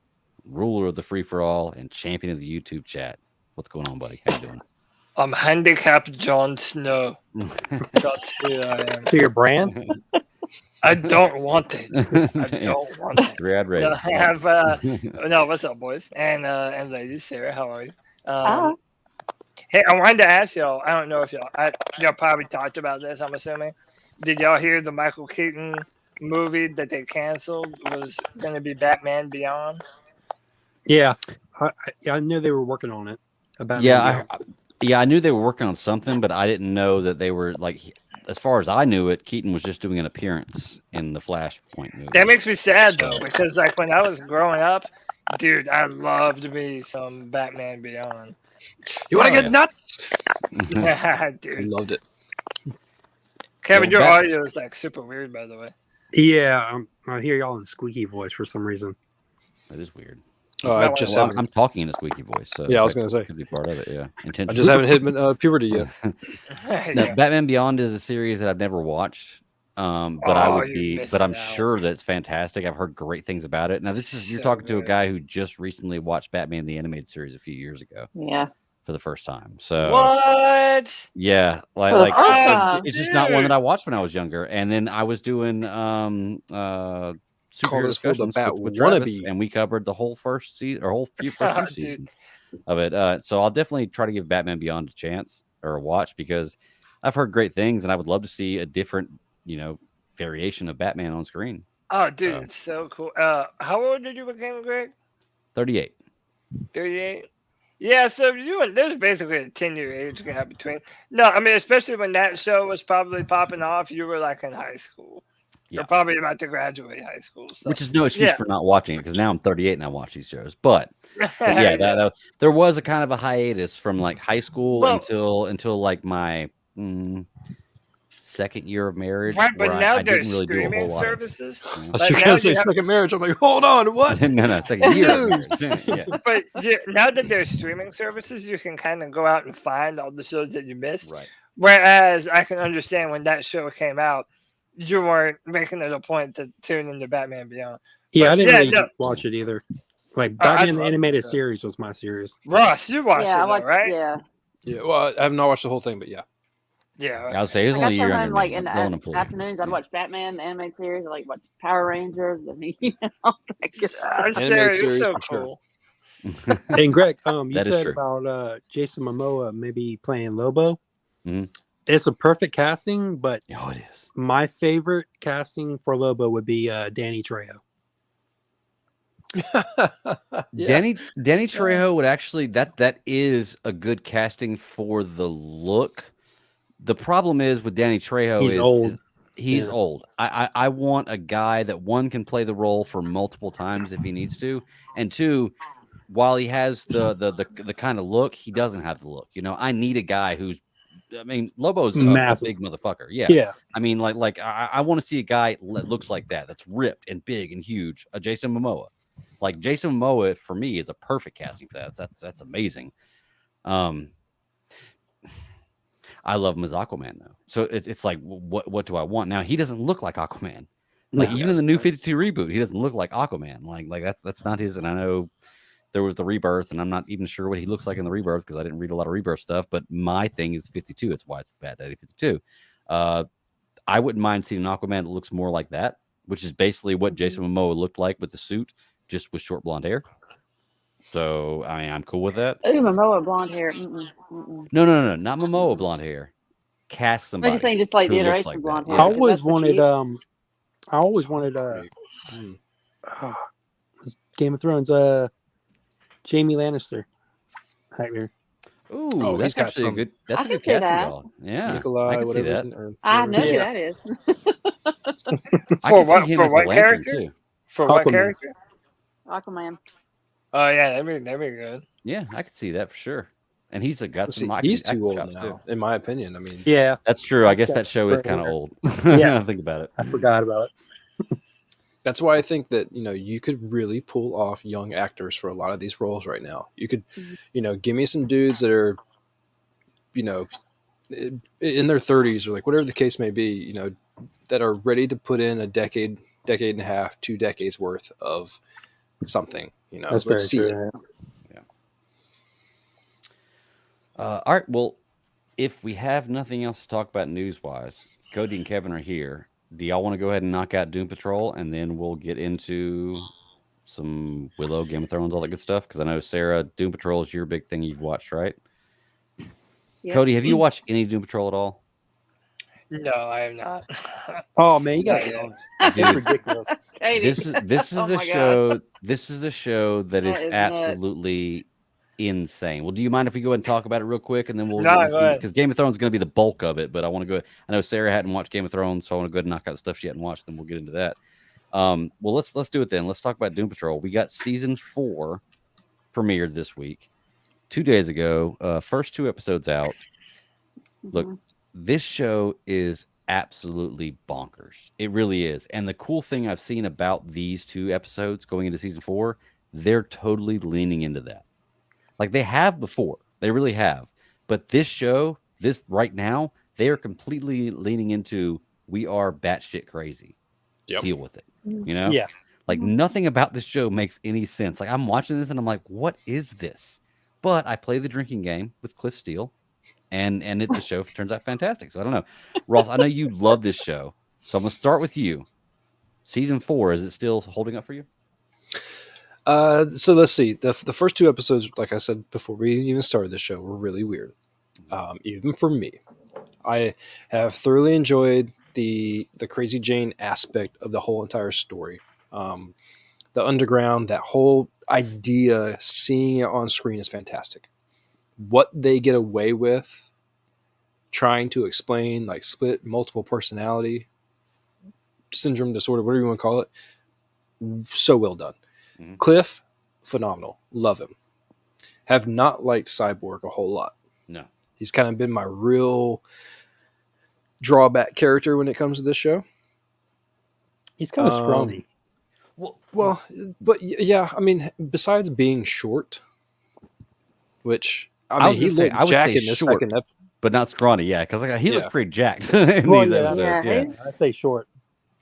ruler of the free-for-all and champion of the YouTube chat. What's going on, buddy? How you doing? I'm handicapped Jon Snow. That's who I am. So your brand? I don't want it. I don't want it. Grad ready. I have no. What's up, boys and ladies? Sarah, how are you? Hey, I wanted to ask y'all. I don't know if y'all probably talked about this. I'm assuming. Did y'all hear the Michael Keaton movie that they canceled was going to be Batman Beyond? Yeah, I knew they were working on it. I knew they were working on something, but I didn't know that they were like. As far as I knew it, Keaton was just doing an appearance in the Flashpoint movie. That makes me sad though, because like when I was growing up, dude, I loved me some Batman Beyond. You want to get nuts? Dude, I loved it. Kevin, your audio is like super weird, by the way. Yeah, I hear y'all in squeaky voice for some reason. That is weird. I'm talking in a squeaky voice. So yeah, I was going to say. Could be part of it, yeah. I just haven't hit puberty yet. Now, Batman Beyond is a series that I've never watched, but I'm sure that it's fantastic. I've heard great things about it. Now, you're talking to a guy who just recently watched Batman the Animated Series a few years ago. Yeah. for the first time. So What? yeah, For the like first Oh, time. it's just not one dude. that I watched when I was younger. And then I was doing superhero this field a discussions bat with Travis, wannabe. and we covered the whole first season or first few Oh, dude. seasons of it. So I'll definitely try to give Batman Beyond a chance or a watch because I've heard great things, and I would love to see a different, variation of Batman on screen. Oh, dude, So. it's so cool. How old did you become, Greg? 38. 38. Yeah, so there's basically a 10-year age gap between. No, I mean, especially when that show was probably popping off, you were like in high school. Yeah. You're probably about to graduate high school. So. Which is no excuse Yeah. for not watching it because now I'm 38 and I watch these shows. But yeah, Yeah. there was a kind of a hiatus from like high school Well- until like my second year of marriage, Right, but where now I there's didn't really do a streaming whole lot services. of. I thought Like, you were now gonna say you have- second marriage. I'm like, hold on, what? No, second year. Of marriage. Yeah. But now that there's streaming services, you can kind of go out and find all the shows that you missed. Right. Whereas I can understand when that show came out, you weren't making it a point to tune into Batman Beyond. Yeah, But I didn't yeah, really no. watch it either. Like I Batman the loved animated it. series was my series. Ross, you watched Yeah, it, I watched. though, right? Yeah, Yeah, well, I have not watched the whole thing, but yeah. Yeah. I would say it was like I only a come year home under like me. in the Going on 40. afternoons. I'd watch Batman the animated series. I like watch Power Rangers and all that good stuff. Sarah, Animated you're series, so for sure. cool. And Greg, you That is said true. about Jason Momoa maybe playing Lobo. Mhm. It's a perfect casting, but Oh, it is. my favorite casting for Lobo would be Danny Trejo. Yeah. Danny Trejo would actually that is a good casting for the look. The problem is with Danny Trejo He's old. He's Yeah. old. I want a guy that one can play the role for multiple times if he needs to, and two, while he has the kind of look, he doesn't have the look. I need a guy who's. I mean, Lobo's a Massive. big motherfucker. Yeah. Yeah. I mean, like I want to see a guy that looks like that. That's ripped and big and huge. A Jason Momoa. Like Jason Momoa for me is a perfect casting for that. That's amazing. I love him as Aquaman though. So it's like what do I want? Now he doesn't look like Aquaman. Like No. even in the new 52 reboot, he doesn't look like Aquaman. Like that's not his. And I know there was the Rebirth, and I'm not even sure what he looks like in the Rebirth because I didn't read a lot of Rebirth stuff. But my thing is 52. It's why it's the Bat Daddy 52. I wouldn't mind seeing an Aquaman that looks more like that, which is basically what Jason Momoa looked like with the suit, just with short blonde hair. So I mean, I'm cool with that. Ooh, Momoa blonde hair. Mm-mm. No, not Momoa blonde hair. Cast somebody. I'm just saying, just like who the looks iteration like of blonde that. hair. I Yeah. because always that's what wanted she is. I always wanted Game of Thrones Jamie Lannister actor. Ooh, Oh, he's that's got actually a some- good. I That's a can good see casting that. call. Yeah, Nikolai, I can see whatever. that. I know Yeah. who that is. I For can what- see him for as the what Lantern character? too. For what Aquaman. character? Aquaman. Oh yeah, that'd be good. Yeah, I could see that for sure. And he's got See, some. he's acting too old chops, now, too. in my opinion. I mean, Yeah, That's true. I guess Yeah, that show is right kind of there. old. Yeah. Think about it. I forgot about it. that's why I think that you could really pull off young actors for a lot of these roles right now. You could, give me some dudes that are, in their 30s or like whatever the case may be, that are ready to put in a decade and a half, 2 decades worth of something. That's let's see very it. true. All right. Well, if we have nothing else to talk about news-wise, Cody and Kevin are here. Do y'all want to go ahead and knock out Doom Patrol, and then we'll get into some Willow, Game of Thrones, all that good stuff? Because I know, Sarah, Doom Patrol is your big thing you've watched, right? Yep. Cody, have you watched any Doom Patrol at all? No, I am not. Oh man, you got it. Dude. That's ridiculous. Katie. This is Oh a my God. show. This is a show that is That is nuts. absolutely insane. Well, do you mind if we go ahead and talk about it real quick, and then we'll No, go ahead. because Game of Thrones is going to be the bulk of it. But I want to go. I know Sarah hadn't watched Game of Thrones, so I want to go ahead and knock out the stuff she hadn't watched. Then we'll get into that. Well, let's do it then. Let's talk about Doom Patrol. We got season 4 premiered this week, 2 days ago. First 2 episodes out. Look, this show is absolutely bonkers. It really is. And the cool thing I've seen about these 2 episodes going into season 4, they're totally leaning into that. Like they have before. They really have. But this show, this right now, they are completely leaning into we are batshit crazy. Yep. Deal with it. Yeah. Like nothing about this show makes any sense. Like I'm watching this and I'm like, what is this? But I play the drinking game with Cliff Steele, and the show turns out fantastic. So I don't know, Ross. I know you love this show, so I'm gonna start with you. Season 4, is it still holding up for you? So let's see. The first 2 episodes, like I said before we even started the show, were really weird. Even for me, I have thoroughly enjoyed the Crazy Jane aspect of the whole entire story. The underground, that whole idea, seeing it on screen is fantastic. What they get away with trying to explain, like split multiple personality syndrome disorder, whatever you want to call it, so well done. Mm-hmm. Cliff, phenomenal. Love him. Have not liked Cyborg a whole lot. No. He's kind of been my real drawback character when it comes to this show. He's kind of scrawny. Well, but yeah, I mean, besides being short, which I mean, he looked jacked in this second episode, but not scrawny. Yeah, because he looks pretty jacked in these episodes. Yeah. I say short.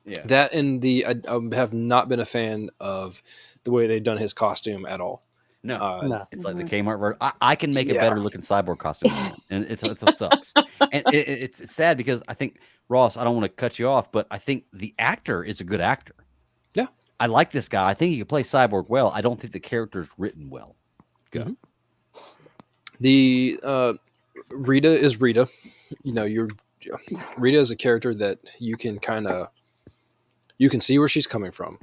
Yeah, that and I have not been a fan of the way they've done his costume at all. No, No. it's like the Kmart version. I can make a better looking Cyborg costume than that, and it's what sucks. And it's sad because I think, Ross, I don't want to cut you off, but I think the actor is a good actor. Yeah, I like this guy. I think he can play Cyborg well. I don't think the character's written well. Go. Mm-hmm. The Rita is Rita. You know, Rita is a character that you can see where she's coming from,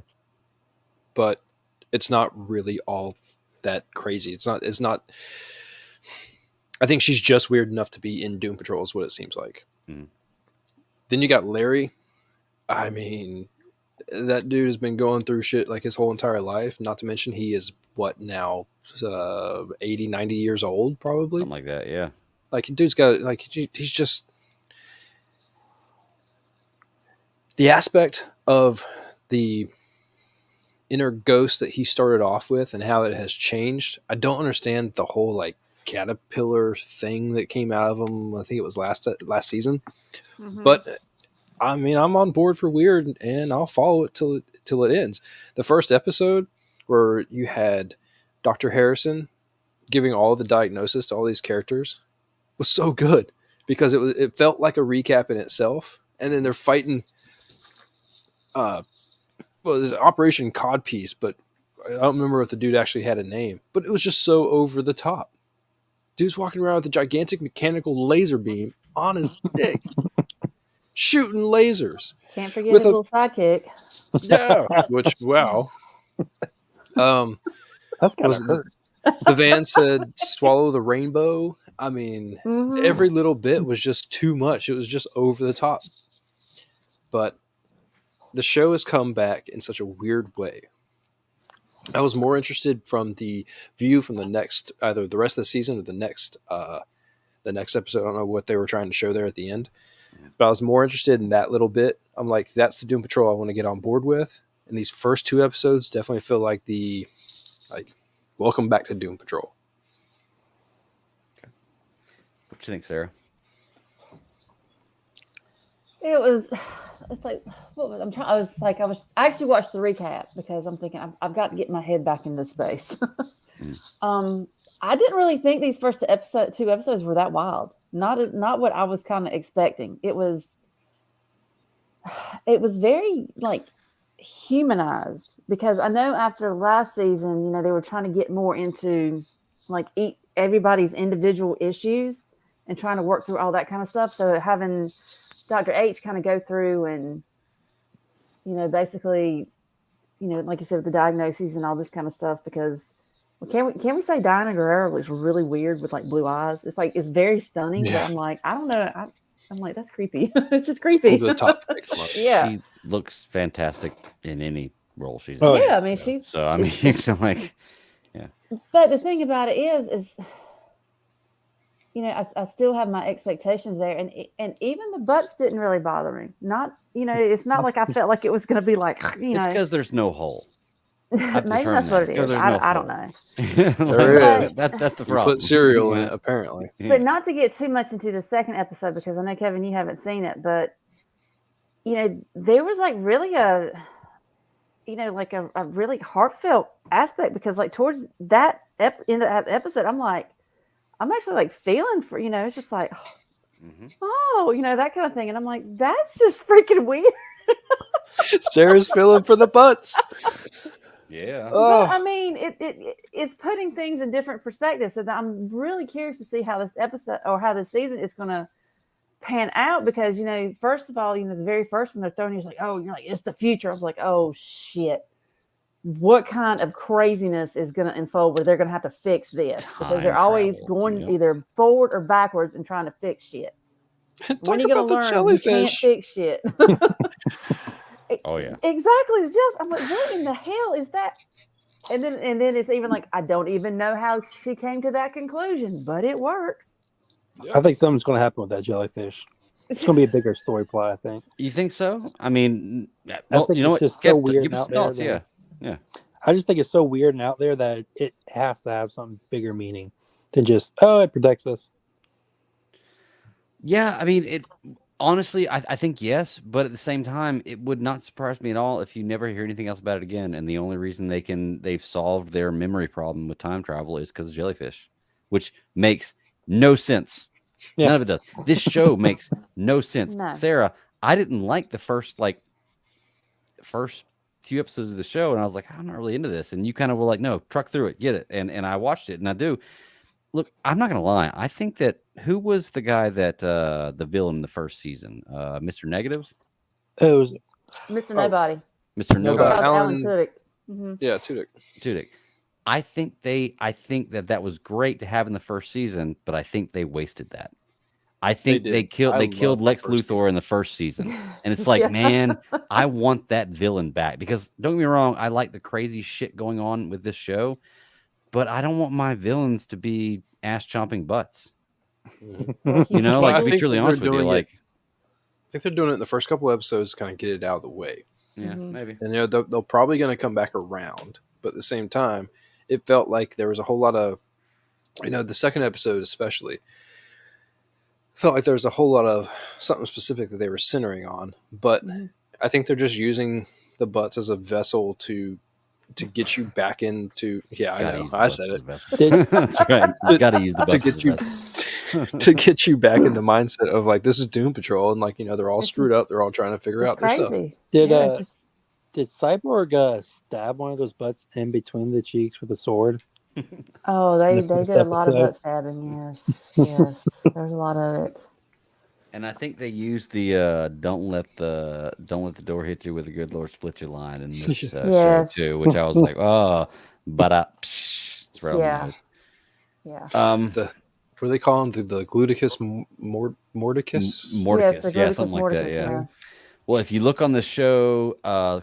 but it's not really all that crazy. It's not. I think she's just weird enough to be in Doom Patrol, is what it seems like. Mm. Then you got Larry. I mean, that dude has been going through shit like his whole entire life. Not to mention he is what now, 80, 90 years old, probably. Something like that, yeah. Like, dude's got, like, he's just... The aspect of the inner ghost that he started off with and how it has changed, I don't understand the whole, like, caterpillar thing that came out of him. I think it was last season. Mm-hmm. But, I mean, I'm on board for weird, and I'll follow it till it ends. The first episode where you had Dr. Harrison giving all the diagnosis to all these characters was so good because it felt like a recap in itself. And then they're fighting, there's Operation Codpiece, but I don't remember if the dude actually had a name, but it was just so over the top. Dude's walking around with a gigantic mechanical laser beam on his dick, shooting lasers. Can't forget his little sidekick. Yeah, which, wow. That's kind of hurt. The van said, swallow the rainbow. I mean, every little bit was just too much. It was just over the top. But the show has come back in such a weird way. I was more interested from the view from the next, either the rest of the season or the next episode. I don't know what they were trying to show there at the end, but I was more interested in that little bit. I'm like, that's the Doom Patrol I want to get on board with. And these first 2 episodes definitely feel like welcome back to Doom Patrol. Okay. What do you think, Sarah? It's like, what was I actually watched the recap because I'm thinking I've got to get my head back in this space. I didn't really think these first 2 episodes were that wild. Not what I was kind of expecting. It was very like humanized because I know after last season, they were trying to get more into like everybody's individual issues and trying to work through all that kind of stuff. So having Dr. H kind of go through and, basically, like you said, with the diagnoses and all this kind of stuff, because can we say Diana Guerrero looks really weird with like blue eyes? It's like, it's very stunning, but I'm like, I don't know. I'm like, that's creepy. It's just creepy. Over the top. Yeah. She looks fantastic in any role she's Oh, in. Yeah. I mean, she's. So, I mean, so like, yeah. But the thing about it is, I still have my expectations there, and even the butts didn't really bother me. Not, it's not like I felt like it was going to be like, It's because there's no hole. Maybe that's what it is. I don't know. There is. That's the You problem. put cereal in it, apparently. But not to get too much into the second episode, because I know, Kevin, you haven't seen it, but, there was like really like a really heartfelt aspect, because like towards that end of that episode, I'm actually like feeling for, it's just like, oh, that kind of thing. And I'm like, that's just freaking weird. Sarah's feeling for the butts. Yeah. But I mean, it's putting things in different perspectives. So I'm really curious to see how this episode or how this season is going to pan out, because, first of all, the very first one they're throwing, you're like, oh, you're like, it's the future. I was like, oh shit. What kind of craziness is going to unfold where they're going to have to fix this? Because they're always going either forward or backwards and trying to fix shit. When are you going to learn you can't fix shit? Oh yeah, exactly. I'm like, what in the hell is that? And then it's even like, I don't even know how she came to that conclusion, but it works. I think something's going to happen with that jellyfish. It's going to be a bigger story plot, I think. You think so? I mean, I think it's just so weird give us out there. thoughts, yeah. I just think it's so weird and out there that it has to have some bigger meaning than just, it protects us. Yeah, I mean, it honestly, I think yes, but at the same time, it would not surprise me at all if you never hear anything else about it again. And the only reason they've solved their memory problem with time travel is because of jellyfish, which makes no sense. Yeah. None of it does. This show makes no sense. No. Sarah, I didn't like the first few episodes of the show, and I was like, I'm not really into this. And you kind of were like, no, truck through it, get it. And I watched it, and I do. Look, I'm not gonna lie. I think that who was the guy that the villain in the first season? Mr. Negative? It was Mr. Nobody. Mr. Nobody. Alan Tudyk. Mm-hmm. Yeah, Tudyk. I think that was great to have in the first season, but I think they wasted that. I think they killed Lex Luthor in the first season. And it's like, man, I want that villain back, because don't get me wrong, I like the crazy shit going on with this show, but I don't want my villains to be ass chomping butts. To be truly honest with you, I think they're doing it in the first couple of episodes to kind of get it out of the way. Yeah, maybe. And they're probably going to come back around, but at the same time, it felt like there was a whole lot of, the second episode especially, felt like there was a whole lot of something specific that they were centering on. But I think they're just using the butts as a vessel to get you back into. Yeah, I know. I said it. That's right. You got to use the butts to get you back in the mindset of like, this is Doom Patrol, and like, they're all screwed up. They're all trying to figure out their stuff. Did Cyborg stab one of those butts in between the cheeks with a sword? Oh, they did a lot of butt stabbing. Yes, there's a lot of it. And I think they used the don't let the door hit you with a good Lord split you line in this show too, which I was like, oh, but it's right on the nose. Yeah. What do they call him? The gluteus mordicus? Mordicus, yeah, something like that. Yeah. Well, if you look on the show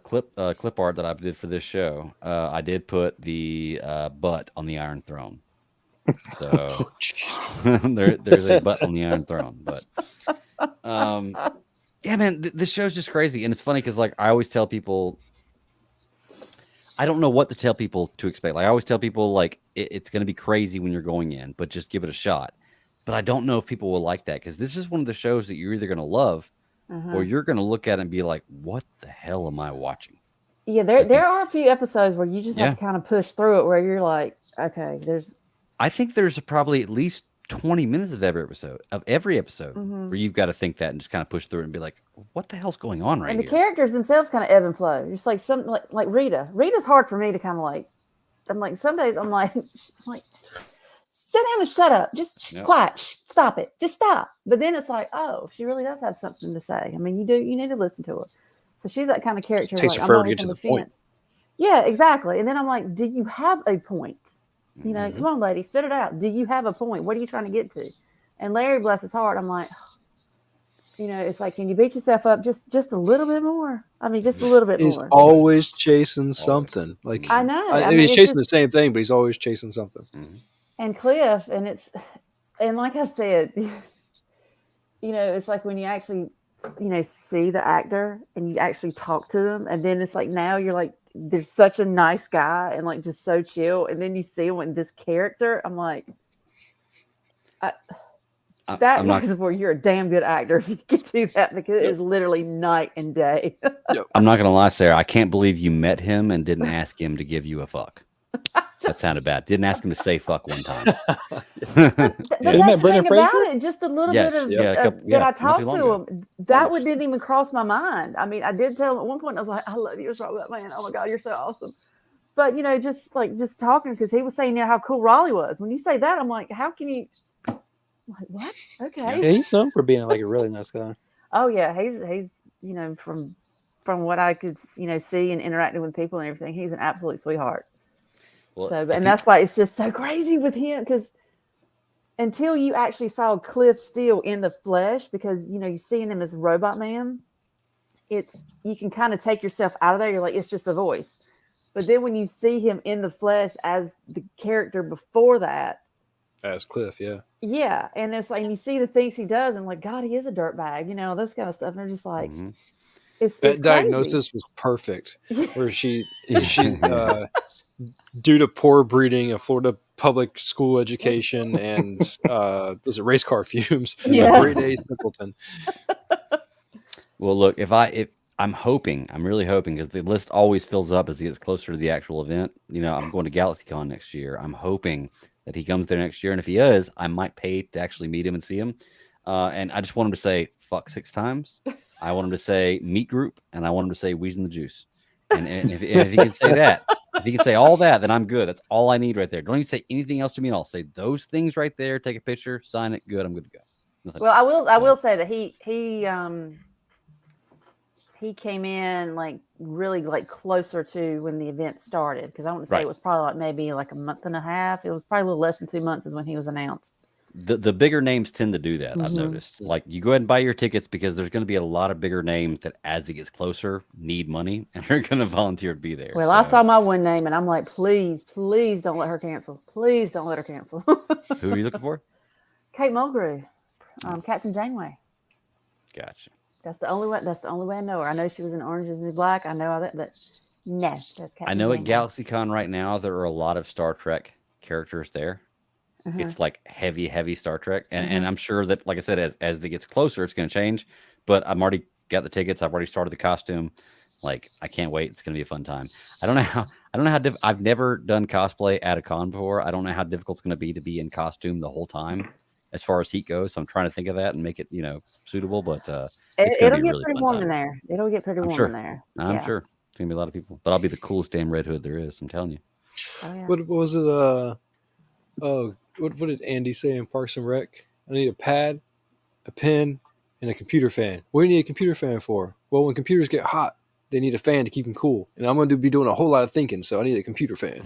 clip art that I did for this show, I did put the butt on the Iron Throne. So there's a butt on the Iron Throne. But yeah, man, this show's just crazy, and it's funny because like I always tell people, I don't know what to tell people to expect. Like I always tell people, like it's going to be crazy when you're going in, but just give it a shot. But I don't know if people will like that, because this is one of the shows that you're either going to love. Or you're going to look at it and be like, what the hell am I watching? Yeah, there are a few episodes where you just have to kind of push through it, where you're like, okay, I think there's probably at least 20 minutes of every episode where you've got to think that and just kind of push through it and be like, what the hell's going on right here? And the characters themselves kind of ebb and flow. Just like something like Rita. Rita's hard for me to kind of like, I'm like, some days I'm like sit down and shut up. Just quiet. Stop it. Just stop. But then it's like, oh, she really does have something to say. I mean, you need to listen to her. So she's that kind of character. It takes her forever to get to the point. Yeah, exactly. And then I'm like, do you have a point? Come on, lady, spit it out. Do you have a point? What are you trying to get to? And Larry, bless his heart, I'm like, it's like, can you beat yourself up just a little bit more? I mean, just a little bit more. He's always chasing something. Like I know. I mean, he's chasing the same thing, but he's always chasing something. And Cliff, and like I said, it's like when you actually, see the actor and you actually talk to them, and then it's like now you're like, there's such a nice guy and like just so chill, and then you see him in this character. I'm like, that is where you're a damn good actor if you can do that, because it is literally night and day. I'm not gonna lie, Sarah. I can't believe you met him and didn't ask him to give you a fuck. That sounded bad. Didn't ask him to say fuck one time. But that's the thing about it. Just a little bit of that I talked to him. That didn't even cross my mind. I mean, I did tell him at one point. I was like, "I love you, so that man. Oh my god, you're so awesome." But just talking, because he was saying how cool Raleigh was. When you say that, I'm like, how can you? I'm like, what? Okay. Yeah, he's known for being like a really nice guy. Oh yeah, he's from what I could see and interacting with people and everything, he's an absolute sweetheart. Well, and that's why it's just so crazy with him, because until you actually saw Cliff Steele in the flesh, because you seeing him as Robot Man, you can kind of take yourself out of there. You're like, it's just a voice. But then when you see him in the flesh as the character before that, as Cliff, yeah, and it's like, you see the things he does, and like, God, he is a dirtbag, this kind of stuff. And they're just like, it's diagnosis was perfect. Where she due to poor breeding, a Florida public school education, and was it race car fumes? Grade A simpleton. Well, look, I'm really hoping, because the list always fills up as he gets closer to the actual event. I'm going to GalaxyCon next year. I'm hoping that he comes there next year, and if he is, I might pay to actually meet him and see him. And I just want him to say fuck 6 times. I want him to say meat group, and I want him to say Wheezing the Juice. And if he can say that, if he can say all that, then I'm good. That's all I need right there. Don't even say anything else to me at all. Say those things right there. Take a picture, sign it. Good. I'm good to go. Nothing well, I will say that he came in like really like closer to when the event started, because I want to say it was probably like maybe like a month and a half. It was probably a little less than 2 months is when he was announced. The bigger names tend to do that. I've noticed. Like, you go ahead and buy your tickets, because there's going to be a lot of bigger names that, as it gets closer, need money and are going to volunteer to be there. Well, I saw my one name and I'm like, please don't let her cancel. Please don't let her cancel. Who are you looking for? Kate Mulgrew, Captain Janeway. Gotcha. That's the only way. That's the only way I know her. I know she was in Orange Is the New Black. I know all that, but no, that's Captain I know Janeway. at GalaxyCon right now there are a lot of Star Trek characters there. It's like heavy Star Trek, and I'm sure that, like I said, as it gets closer, it's going to change. But I've already got the tickets. I've already started the costume. Like, I can't wait. It's going to be a fun time. I don't know how. I've never done cosplay at a con before. I don't know how difficult it's going to be in costume the whole time, as far as heat goes. So I'm trying to think of that and make it suitable. But it's going to be really pretty warm in there. It'll get pretty warm in there. I'm sure it's going to be a lot of people. But I'll be the coolest damn Red Hood there is. I'm telling you. Oh, yeah. What was it? What did Andy say in Parks and Rec? I need a pad, a pen, and a computer fan. What do you need a computer fan for? Well, when computers get hot, they need a fan to keep them cool. And I'm going to be doing a whole lot of thinking, so I need a computer fan.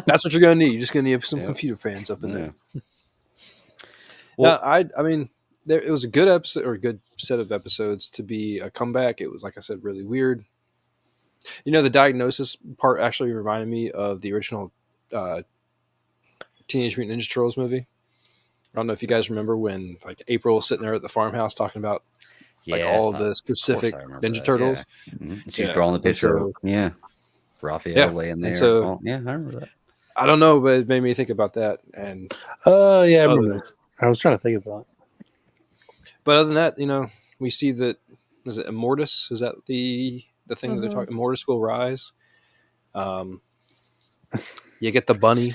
That's what you're going to need. You're just going to need some computer fans up in there. Well, I mean, it was a good episode, or a good set of episodes to be a comeback. It was, like I said, really weird. The diagnosis part actually reminded me of the original Teenage Mutant Ninja Turtles movie. I don't know if you guys remember when like April was sitting there at the farmhouse talking about all the specific Ninja Turtles. Yeah. She's drawing the picture. Raphael laying there. So, I remember that. I don't know, but it made me think about that. And I remember that. I was trying to think about it. But other than that, we see that, is it Immortus? Is that the thing that they're talking? Immortus will rise. You get the bunny.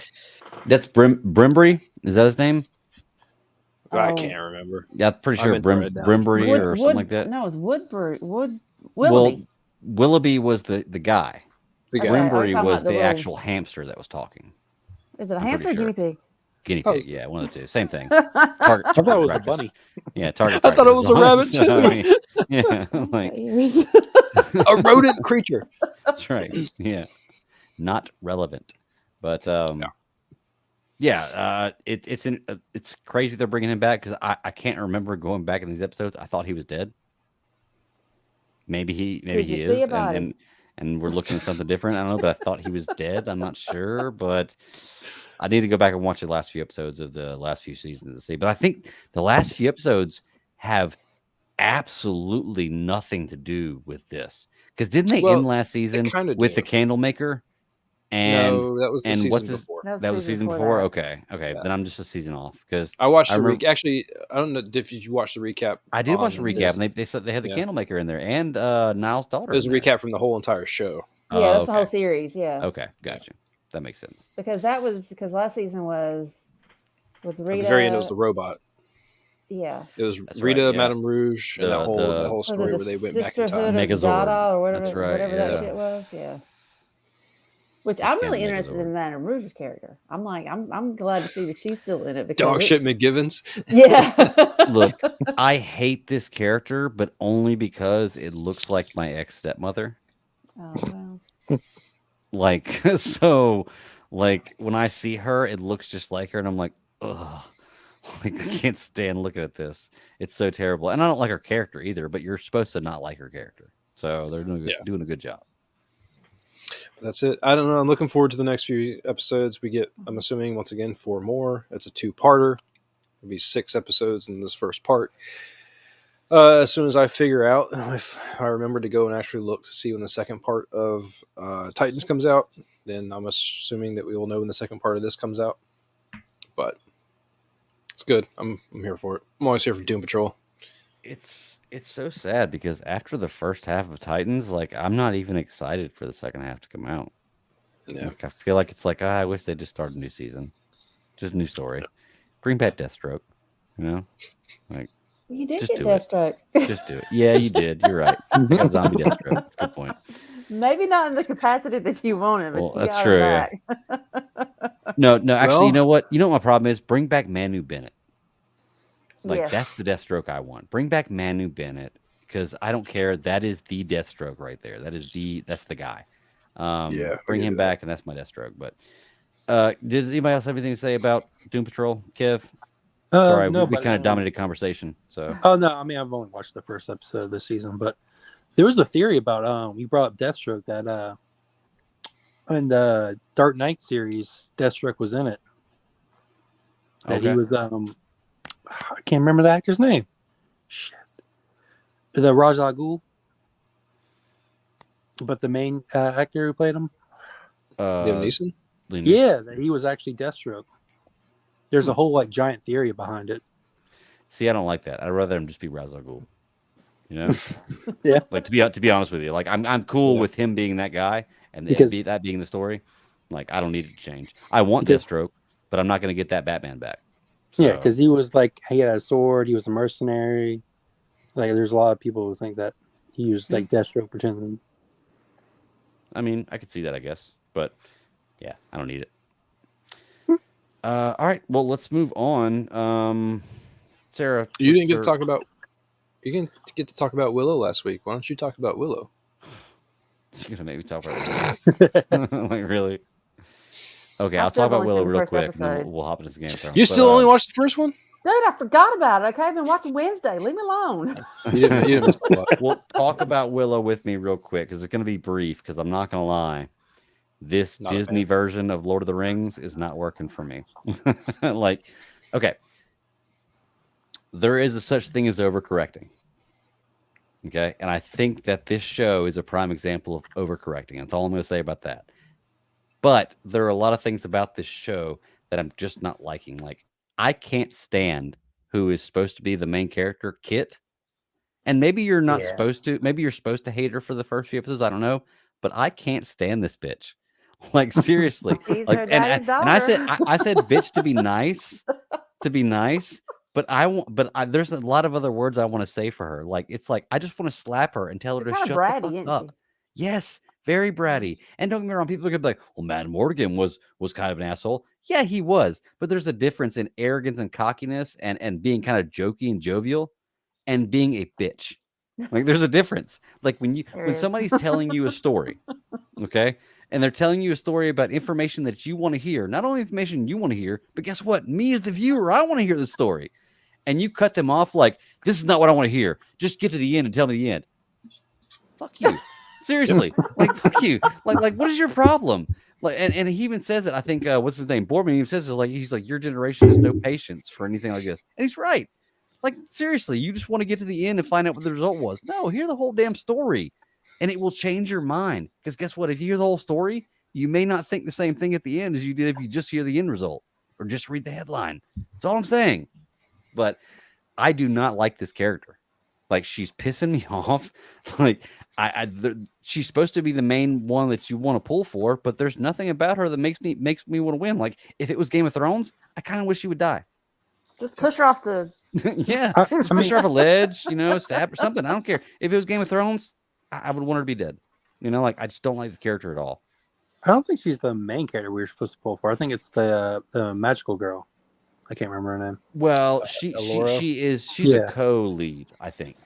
That's Brimbry. Is that his name? I can't remember. Yeah, I'm pretty sure Brimbry or something like that. No, it was Willoughby. Well, Willoughby was the guy. The guy. Brimbry was the actual hamster that was talking. Is it a hamster or guinea pig? Guinea pig, yeah, one of the two. Same thing. I thought it was a bunny. Yeah, target. I thought it was a rabbit too. Yeah, like a rodent creature. That's right. Yeah, not relevant, but it's crazy they're bringing him back, because I can't remember going back in these episodes. I thought he was dead. Maybe he is, and we're looking at something different. I don't know, but I thought he was dead. I'm not sure, but I need to go back and watch the last few episodes of the last few seasons to see. But I think the last few episodes have absolutely nothing to do with this, because didn't they end last season with the candle maker? And No, that was the season before. That was season before. that. Okay, Yeah. then I'm just a season off because I watched the remember- Actually, I don't know if you watched the recap. I did watch the on recap, Disney. and they said they had the Yeah. Candlemaker in there and Niall's daughter. It was a in there. recap from the whole entire show. Yeah, that's the whole okay. series. Yeah. Okay, gotcha. That makes sense. Because last season was with Rita. At the very end, it was the robot. Yeah. It was That's Rita, right, yeah. Madame Rouge, and that whole Was story it where they went back in Sisterhood time. of Megazord. Dada or whatever, That's right, whatever yeah. that shit was. Yeah. Which It's I'm kinda really interested Megazord. in Madame Rouge's character. I'm like, I'm glad to see that she's still in it. Because Dog shit McGivens. Yeah. Look, I hate this character, but only because it looks like my ex stepmother. Oh, well. Like, so, like when I see her, it looks just like her, and I'm like, ugh. Like, I can't stand looking at this. It's so terrible, and I don't like her character either. But you're supposed to not like her character, so they're doing a good job. But that's it. I don't know. I'm looking forward to the next few episodes. We get, I'm assuming, once again, 4 more. It's a 2-parter. It'll be 6 episodes in this first part. As soon as I figure out, if I remember to go and actually look to see when the second part of Titans comes out, then I'm assuming that we will know when the second part of this comes out. But it's good. I'm here for it. I'm always here for Doom Patrol. It's so sad because after the first half of Titans, like I'm not even excited for the second half to come out. Yeah. Like, I feel like it's like I wish they just started a new season, just a new story. Bring back Deathstroke, you know, like You did Just get do it. Deathstroke. just do it. Yeah, you did. You're right. You got zombie Deathstroke. That's a good point. Maybe not in the capacity that you wanted, but Well, you that's got true, it yeah. back. No, actually, Well- you know what? You know what my problem is? Bring back Manu Bennett. Like Yes. that's the Deathstroke I want. Bring back Manu Bennett because I don't care. That is the Deathstroke right there. That's the guy. Yeah, bring I him get that. back, and that's my Deathstroke. But does anybody else have anything to say about Doom Patrol, Kev? Sorry, no, we but, kind of dominated conversation. So Oh no, I mean I've only watched the first episode of this season, but there was a theory about you brought up Deathstroke that in the Dark Knight series, Deathstroke was in it. That he Okay. was I can't remember the actor's name. Shit. The Ra's al Ghul. But the main actor who played him? Liam Neeson? Liam Neeson. Yeah, that he was actually Deathstroke. There's a whole like giant theory behind it. See, I don't like that. I'd rather him just be Ra's al Ghul. You know? Yeah. Like to be honest with you, like I'm cool Yeah. with him being that guy and Because- that being the story. Like I don't need it to change. I want Because- Deathstroke, but I'm not going to get that Batman back. Yeah, So- because he was like he had a sword, he was a mercenary. Like there's a lot of people who think that he was like Deathstroke pretending. I mean, I could see that, I guess, but yeah, I don't need it. All right, well, let's move on. Sarah, You didn't get to what's talk about. You didn't get to talk about Willow last week. Why don't you talk about Willow? You're gonna make me talk about it. Like really? Okay, I I'll still talk about only Willow seen the real first quick, and then episode. we'll hop into this Game of Thrones. You But, still only watched the first one? Dude, I forgot about it. Okay, I've been watching Wednesday. Leave me alone. You didn't miss a lot. We'll talk about Willow with me real quick because it's going to be brief. Because I'm not going to lie, this Not a Disney fan. version of Lord of the Rings is not working for me. Like, okay, there is a such thing as overcorrecting. Okay, and I think that this show is a prime example of overcorrecting. That's all I'm going to say about that. But there are a lot of things about this show that I'm just not liking. Like, I can't stand who is supposed to be the main character, Kit. And maybe you're not Yeah. supposed to. Maybe you're supposed to hate her for the first few episodes. I don't know. But I can't stand this bitch. Like seriously. She's Like her and daddy's I said daughter. I said bitch to be nice. To be nice. But there's a lot of other words I want to say for her. Like it's like I just want to slap her and tell her She's to kind shut of bratty, the fuck isn't up. Yes, very bratty. And don't get me wrong, people are gonna be like, well, Matt Morgan was kind of an asshole. Yeah, he was. But there's a difference in arrogance and cockiness and being kind of jokey and jovial and being a bitch. Like there's a difference. Like There when is. somebody's telling you a story, okay, and they're telling you a story about information that you want to hear, not only information you want to hear, but guess what? Me as the viewer, I want to hear the story. And you cut them off like, this is not what I want to hear. Just get to the end and tell me the end. Fuck you. Seriously. Like, fuck you. Like, what is your problem? Like, and he even says it, I think, what's his name? Boardman even says it, like, he's like, your generation has no patience for anything like this. And he's right. Like, seriously, you just want to get to the end and find out what the result was. No, hear the whole damn story. And it will change your mind. Because guess what? If you hear the whole story, you may not think the same thing at the end as you did if you just hear the end result or just read the headline. That's all I'm saying. But I do not like this character. Like, she's pissing me off. Like, she's supposed to be the main one that you want to pull for, but there's nothing about her that makes me want to win. Like, if it was Game of Thrones, I kind of wish she would die. Just push her off the. Yeah, push her off a ledge, stab or something. I don't care. If it was Game of Thrones, I would want her to be dead. Like, I just don't like the character at all. I don't think she's the main character we were supposed to pull for. I think it's the magical girl. I can't remember her name. Well, she's a co-lead, I think,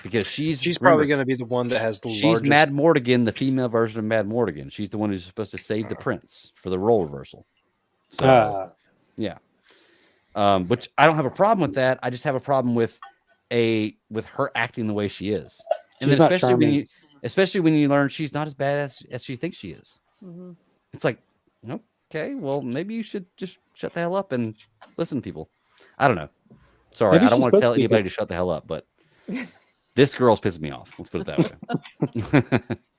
because she's probably going to be the one that has the she's largest. Mad Mortigan, the female version of Mad Mortigan. She's the one who's supposed to save the prince for the role reversal. So, yeah. Which I don't have a problem with that. I just have a problem with her acting the way she is, and then especially when you learn she's not as bad as she thinks she is. Mm-hmm. It's like, nope. Okay, well, maybe you should just shut the hell up and listen to people. I don't know. Sorry, I don't want to tell anybody to shut the hell up, but this girl's pissing me off. Let's put it that way.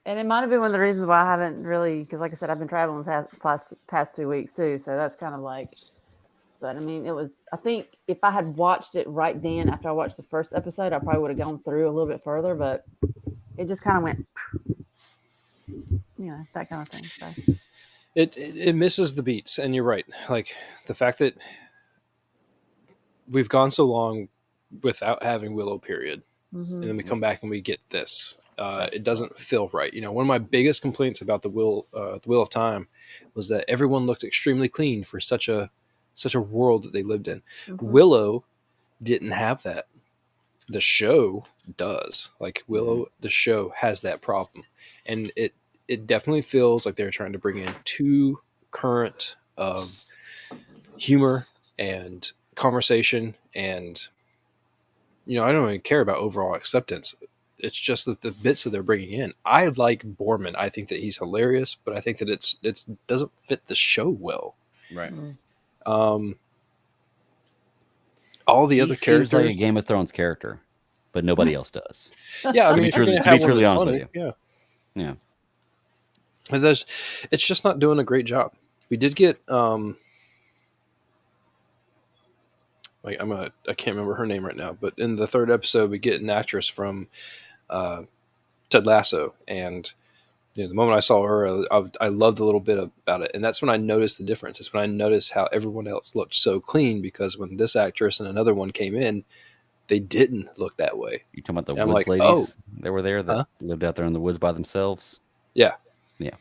And it might have been one of the reasons why I haven't really, because like I said, I've been traveling the past 2 weeks too. So that's kind of like, but I mean, I think if I had watched it right then after I watched the first episode, I probably would have gone through a little bit further, but it just kind of went, that kind of thing. So. It misses the beats, and you're right. Like, the fact that we've gone so long without having Willow, period, and then we come back and we get this. It doesn't feel right. One of my biggest complaints about the Wheel of Time was that everyone looked extremely clean for such a world that they lived in. Willow didn't have that. The show does. Like, Willow, the show has that problem, and it definitely feels like they're trying to bring in too current of humor and conversation, and I don't even care about overall acceptance. It's just that the bits that they're bringing in. I like Borman. I think that he's hilarious, but I think that it doesn't fit the show well. Right. All the other characters, seems like a Game of Thrones character, but nobody else does. Yeah, I mean, to be truly honest with you. Yeah. It's just not doing a great job. We did get I can't remember her name right now, but in the third episode we get an actress from Ted Lasso, and the moment I saw her, I loved a little bit about it, and that's when I noticed the difference. It's when I noticed how everyone else looked so clean, because when this actress and another one came in, they didn't look that way. You talking about the woods ladies? They were there that lived out there in the woods by themselves. Yeah. Yeah.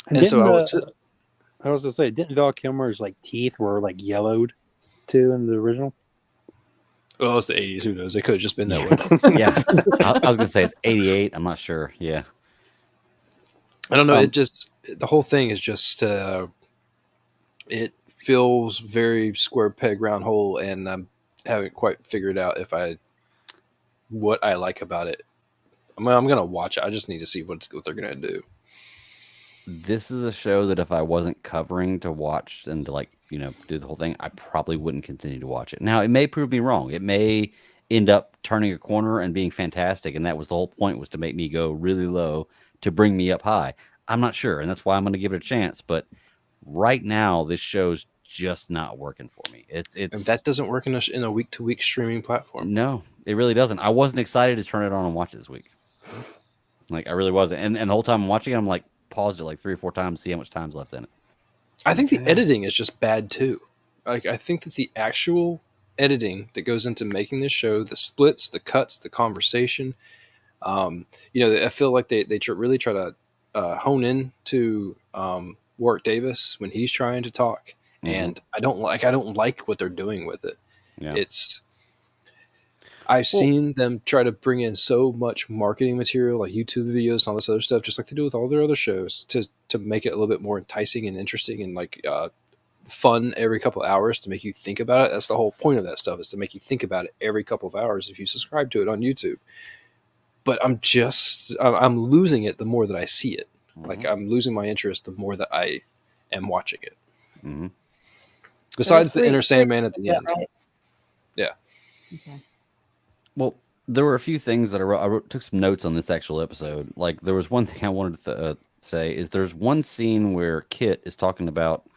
And so I was going to say, didn't Val Kilmer's teeth were yellowed too in the original? Well, it's the 80s. Who knows? They could have just been that way. Yeah. I was going to say it's 88. I'm not sure. Yeah. I don't know. The whole thing is just, it feels very square peg round hole, and I haven't quite figured out what I like about it. I'm going to watch it. I just need to see what they're going to do. This is a show that if I wasn't covering to watch and to do the whole thing, I probably wouldn't continue to watch it. Now, it may prove me wrong. It may end up turning a corner and being fantastic, and that was the whole point, was to make me go really low to bring me up high. I'm not sure, and that's why I'm going to give it a chance. But right now, this show's just not working for me. It's and that doesn't work in a week-to-week streaming platform. No, it really doesn't. I wasn't excited to turn it on and watch it this week. I really wasn't. And the whole time I'm watching it, I'm paused it 3 or 4 times to see how much time's left in it. I think the editing is just bad too. I think that the actual editing that goes into making this show, the splits, the cuts, the conversation, I feel like they really try to hone in to Warwick Davis when he's trying to talk, and I don't like what they're doing with it. Yeah. I've seen them try to bring in so much marketing material, like YouTube videos and all this other stuff, just like they do with all their other shows, to make it a little bit more enticing and interesting and fun every couple of hours, to make you think about it. That's the whole point of that stuff, is to make you think about it every couple of hours if you subscribe to it on YouTube. But I'm losing it the more that I see it. I'm losing my interest the more that I am watching it. Mm-hmm. Besides the Inner Sandman at the end. Right? Yeah. Okay. Well, there were a few things that I took some notes on this actual episode. There was one thing I wanted to say is there's one scene where Kit is talking about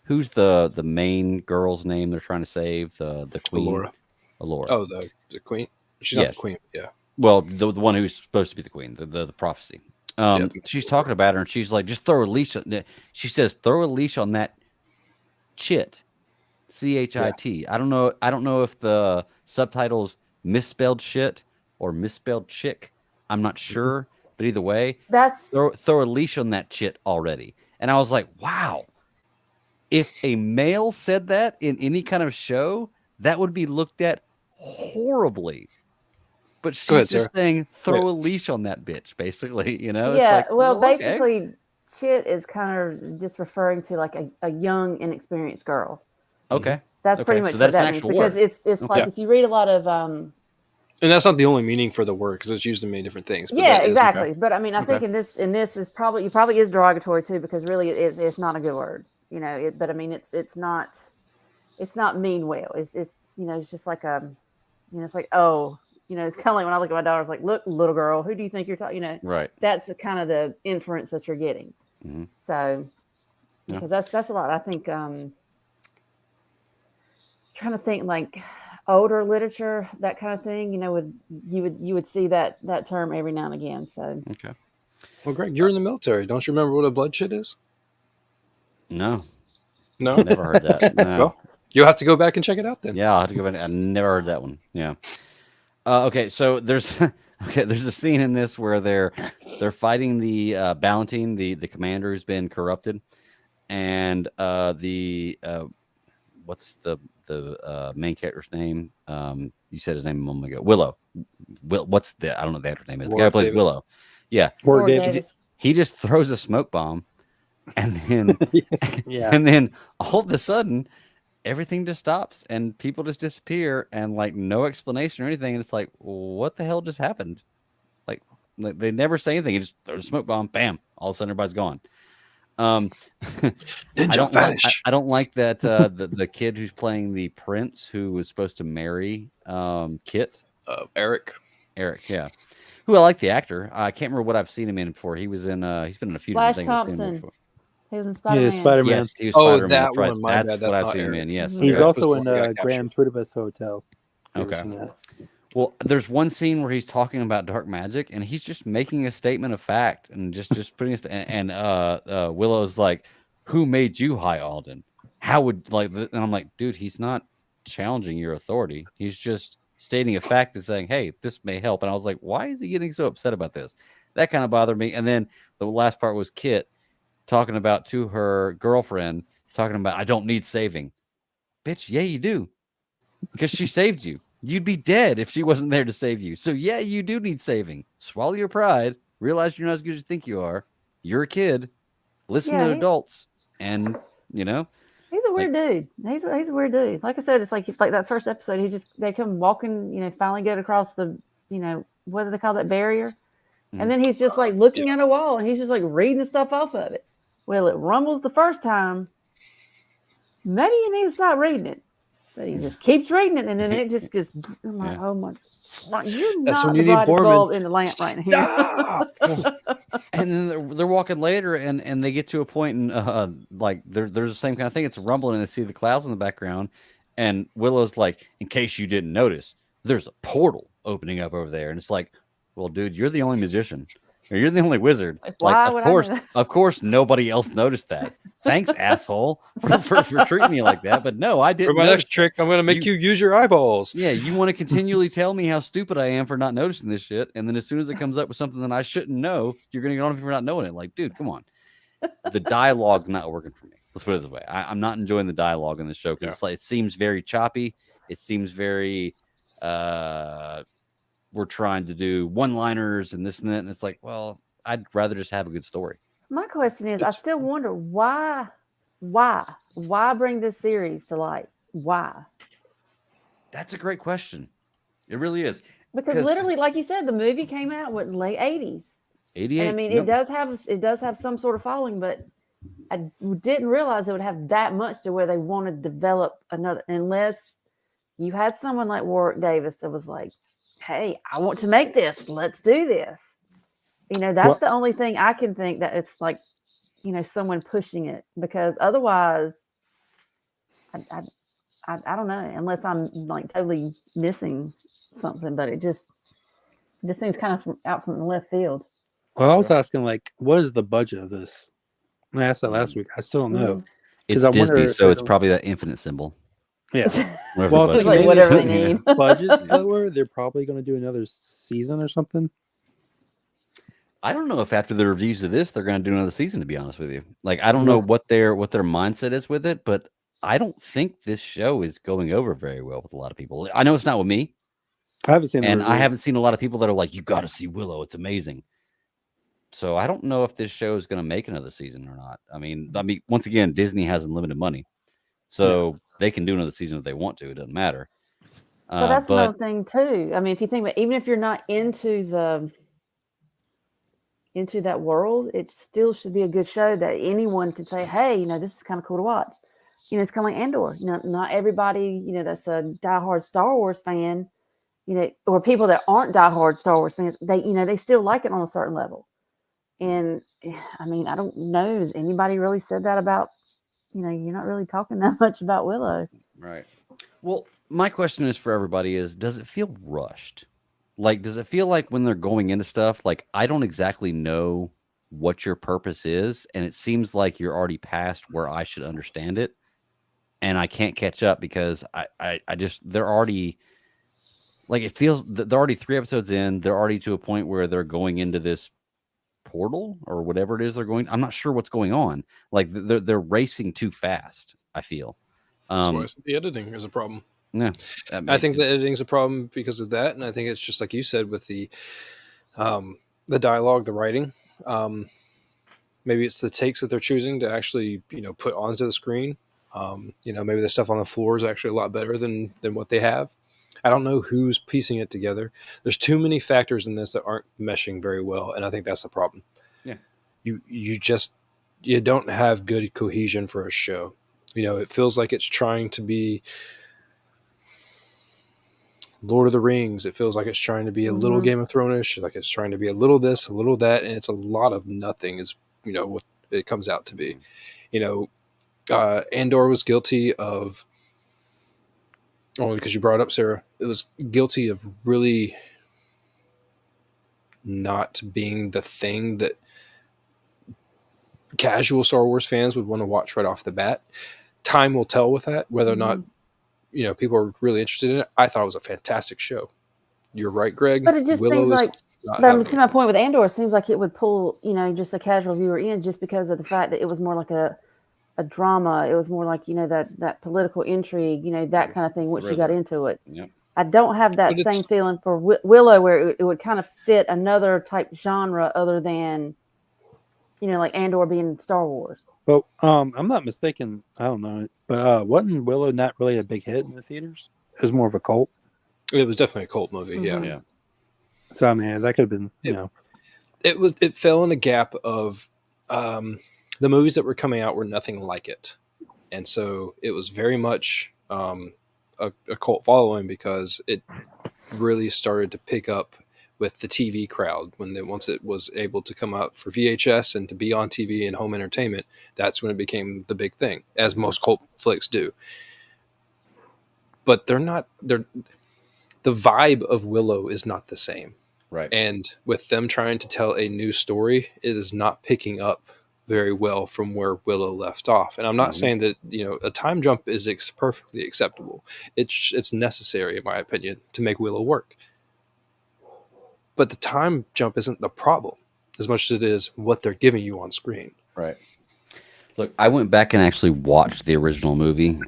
who's the main girl's name they're trying to save, the queen. Alora. Oh, the queen. She's not the queen. Yeah. Well, the one who's supposed to be the queen, the prophecy. She's talking about her, and she's like, just throw a leash. She says, throw a leash on that chit, CHIT. Yeah. I don't know if the subtitles misspelled shit or misspelled chick. I'm not sure, but either way, throw a leash on that chit already. And I was like, wow. If a male said that in any kind of show, that would be looked at horribly. But she's just saying, throw a leash on that bitch, basically. You know? Yeah. It's like, well, basically, chit is kind of just referring to like a young, inexperienced girl. Okay. That's pretty much what that means. Because it's like if you read a lot of and that's not the only meaning for the word because it's used in many different things. But yeah, exactly. But I mean, I think in this is probably is derogatory too because really it's not a good word. You know, but I mean, it's not mean well. It's it's just like it's like it's kind of like when I look at my daughter, it's like, look, little girl, who do you think you're talking? Right. That's kind of the inference that you're getting. Mm-hmm. So because that's a lot. I think trying to think like older literature, that kind of thing. You would see that term every now and again. So okay. Well, Greg, you're in the military. Don't you remember what a bloodshed is? No. Never heard that. No. Well, you'll have to go back and check it out then. Yeah, I'll have to go back. I never heard that one. Yeah. Okay, so there's a scene in this where they're fighting the Ballantine, the commander who's been corrupted, and what's the main character's name? You said his name a moment ago. Willow. I don't know the actor's name is. The guy who plays Willow. Yeah. Warwick Davis. He just throws a smoke bomb. And then, and then all of a sudden, everything just stops and people just disappear and like no explanation or anything. And it's like, what the hell just happened? Like they never say anything. You just throw a smoke bomb, bam! All of a sudden, everybody's gone. I don't like that the kid who's playing the prince who was supposed to marry Kit. Eric, yeah. Who I like the actor. I can't remember what I've seen him in before. He was in. He's been in a few Flash different things. Thompson. He was in Spider-Man. Yeah, Spider-Man. Yes, he was Spider-Man. That right. one. My bad. That's what I've seen him in. Yes. He's also in Grand Budapest Hotel. Okay. Well, there's one scene where he's talking about dark magic, and he's just making a statement of fact, and just putting it. And Willow's like, "Who made you High Alden? How would like?" And I'm like, "Dude, he's not challenging your authority. He's just stating a fact and saying, hey, this may help." And I was like, "Why is he getting so upset about this?" That kind of bothered me. And then the last part was Kit talking about to her girlfriend, talking about, I don't need saving. Bitch, yeah, you do. Because she saved you. You'd be dead if she wasn't there to save you. So yeah, you do need saving. Swallow your pride. Realize you're not as good as you think you are. You're a kid. Listen to adults. And, he's a weird dude. He's a weird dude. Like I said, it's like that first episode, they come walking, finally get across the, what do they call that, barrier? Mm-hmm. And then he's just like looking at a wall and he's just like reading the stuff off of it. Well, it rumbles the first time. Maybe you need to stop reading it. But he just keeps reading it, and then it just goes, I'm like, oh my God. You're That's not when the you brightest bulb in the lamp right here. And then they're walking later, and they get to a point, and like there's the same kind of thing. It's rumbling, and they see the clouds in the background. And Willow's like, in case you didn't notice, there's a portal opening up over there. And it's like, well, dude, you're the only magician. You're the only wizard. Like, of course, nobody else noticed that. Thanks, asshole, for treating me like that. But no, I didn't. For my next trick, I'm going to make you use your eyeballs. Yeah, you want to continually tell me how stupid I am for not noticing this shit, and then as soon as it comes up with something that I shouldn't know, you're going to get on me for not knowing it. Like, dude, come on. The dialogue's not working for me. Let's put it this way. I'm not enjoying the dialogue in this show because it seems very choppy. It seems very we're trying to do one-liners and this and that, and it's like, well, I'd rather just have a good story. My question is, I still wonder why bring this series to light? Why? That's a great question. It really is. Because literally, like you said, the movie came out in late 80s. 88. And I mean, it does have some sort of following, but I didn't realize it would have that much to where they want to develop another, unless you had someone like Warwick Davis that was like, hey, I want to make this. Let's do this. That's the only thing I can think that it's like, someone pushing it, because otherwise, I don't know, unless I'm like totally missing something, but it just seems kind of out from the left field. Well, I was asking, like, what is the budget of this? I asked that last week. I still don't know. It's Disney, so it's probably that infinite symbol. Yeah. Well, it's like whatever they need. Budget's lower. They're probably going to do another season or something. I don't know if after the reviews of this, they're going to do another season, to be honest with you. Like, I don't know what their mindset is with it, but I don't think this show is going over very well with a lot of people. I know it's not with me. I haven't seen and I haven't seen a lot of people that are like, you got to see Willow. It's amazing. So I don't know if this show is going to make another season or not. I mean, once again, Disney has unlimited money, so they can do another season if they want to. It doesn't matter. But that's another thing too. I mean, if you think about, even if you're not into that world, it still should be a good show that anyone can say, hey, this is kind of cool to watch. It's kind of like Andor. Not everybody, that's a diehard Star Wars fan, or people that aren't diehard Star Wars fans, they still like it on a certain level. And I mean, I don't know. Has anybody really said that about, you're not really talking that much about Willow. Right. Well, my question is for everybody is, does it feel rushed? Like, does it feel like when they're going into stuff, like, I don't exactly know what your purpose is, and it seems like you're already past where I should understand it, and I can't catch up because I just, they're already, like, it feels, they're already 3 episodes in, they're already to a point where they're going into this portal or whatever it is they're going. I'm not sure what's going on. Like, they're racing too fast, I feel. That's why the editing is a problem. Yeah, I think the editing is a problem because of that, and I think it's just like you said with the dialogue, the writing. Maybe it's the takes that they're choosing to actually, put onto the screen. Maybe the stuff on the floor is actually a lot better than what they have. I don't know who's piecing it together. There's too many factors in this that aren't meshing very well, and I think that's the problem. Yeah, you don't have good cohesion for a show. It feels like it's trying to be Lord of the Rings. It feels like it's trying to be a little Game of Thrones-ish, like it's trying to be a little this, a little that, and it's a lot of nothing is, what it comes out to be. Andor was guilty of, only because you brought it up, Sarah, it was guilty of really not being the thing that casual Star Wars fans would want to watch right off the bat. Time will tell with that, whether or not people are really interested in it. I thought it was a fantastic show. You're right, Greg. But it just seems like, to my point with Andor, it seems like it would pull, just a casual viewer in just because of the fact that it was more like a drama. It was more like, that political intrigue, that kind of thing, once you got into it. Yep. I don't have that same feeling for Willow, where it would kind of fit another type genre other than, like Andor being Star Wars. But I'm not mistaken. I don't know, but wasn't Willow not really a big hit in the theaters? It was more of a cult. It was definitely a cult movie. Yeah. So I mean, that could have been. It fell in a gap of the movies that were coming out were nothing like it, and so it was very much a cult following because it really started to pick up with the TV crowd once it was able to come out for VHS and to be on TV and home entertainment. That's when it became the big thing, as most cult flicks do. But the vibe of Willow is not the same. Right. And with them trying to tell a new story, it is not picking up very well from where Willow left off. And I'm not saying that, a time jump is perfectly acceptable. It's necessary, in my opinion, to make Willow work. But the time jump isn't the problem as much as it is what they're giving you on screen. Right. Look, I went back and actually watched the original movie